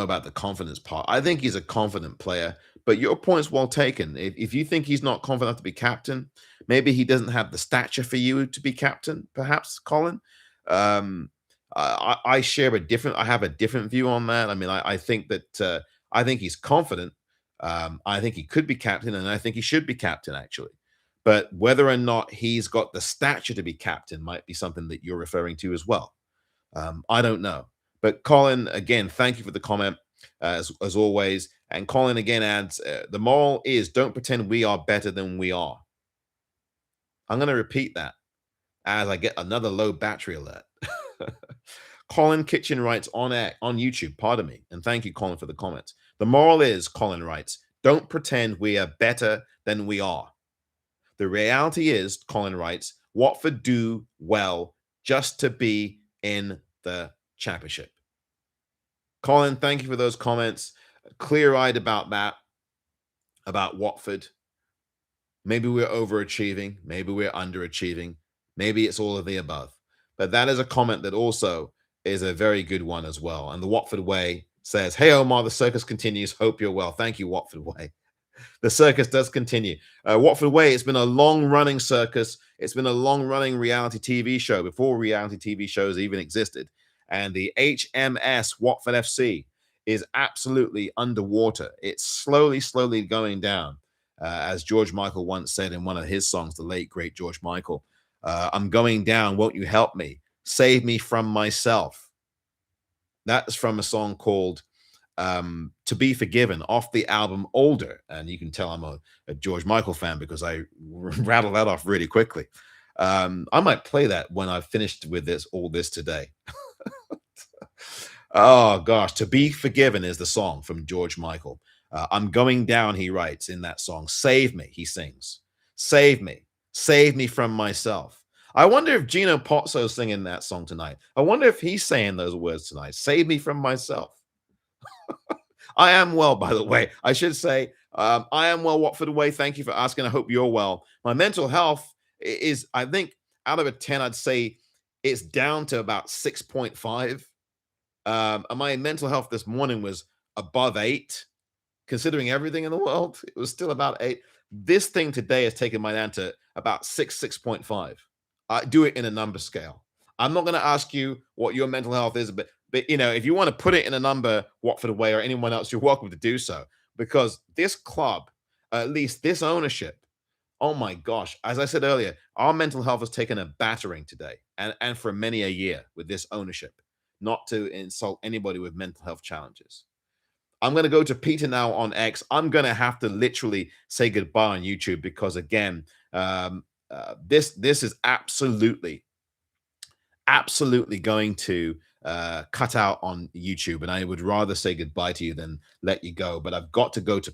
about the confidence part. I think he's a confident player, but your point's well taken. If you think he's not confident enough to be captain, maybe he doesn't have the stature for you to be captain, perhaps, Colin. I have a different view on that. I mean, I think that I think he's confident. I think he could be captain, and I think he should be captain, actually. But whether or not he's got the stature to be captain might be something that you're referring to as well. I don't know. But Colin, again, thank you for the comment, as always. And Colin again adds, the moral is, don't pretend we are better than we are. I'm going to repeat that as I get another low battery alert. Colin Kitchen writes on YouTube, pardon me. And thank you, Colin, for the comments. The moral is, Colin writes, don't pretend we are better than we are. The reality is, Colin writes, Watford do well just to be in the championship. Colin, thank you for those comments. Clear-eyed about that, about Watford. Maybe we're overachieving. Maybe we're underachieving. Maybe it's all of the above. But that is a comment that also is a very good one as well. And the Watford Way says, hey, Omar, the circus continues. Hope you're well. Thank you, Watford Way. The circus does continue. Watford Way, it's been a long-running circus. It's been a long-running reality TV show before reality TV shows even existed. And the HMS Watford FC is absolutely underwater. It's slowly going down. As George Michael once said in one of his songs, the late, great George Michael, I'm going down, won't you help me? Save me from myself. That's from a song called To Be Forgiven, off the album Older. And you can tell I'm a George Michael fan because I rattle that off really quickly. I might play that when I've finished with all this today. Oh, gosh. To Be Forgiven is the song from George Michael. I'm going down, he writes in that song. Save me, he sings. Save me. Save me from myself. I wonder if Gino Pozzo's singing that song tonight. I wonder if he's saying those words tonight. Save me from myself. I am well, by the way. I should say, I am well, Watford Way. Thank you for asking. I hope you're well. My mental health is, I think, out of a 10, I'd say it's down to about 6.5. And my mental health this morning was above 8. Considering everything in the world, it was still about 8. This thing today has taken my down to about 6.5. I do it in a number scale. I'm not going to ask you what your mental health is, but if you want to put it in a number, Watford away or anyone else, you're welcome to do so. Because this club, at least this ownership, oh my gosh, as I said earlier, our mental health has taken a battering today, and for many a year with this ownership. Not to insult anybody with mental health challenges. I'm going to go to Peter now on X. I'm going to have to literally say goodbye on YouTube because, again, this is absolutely going to cut out on YouTube, and I would rather say goodbye to you than let you go. But I've got to go to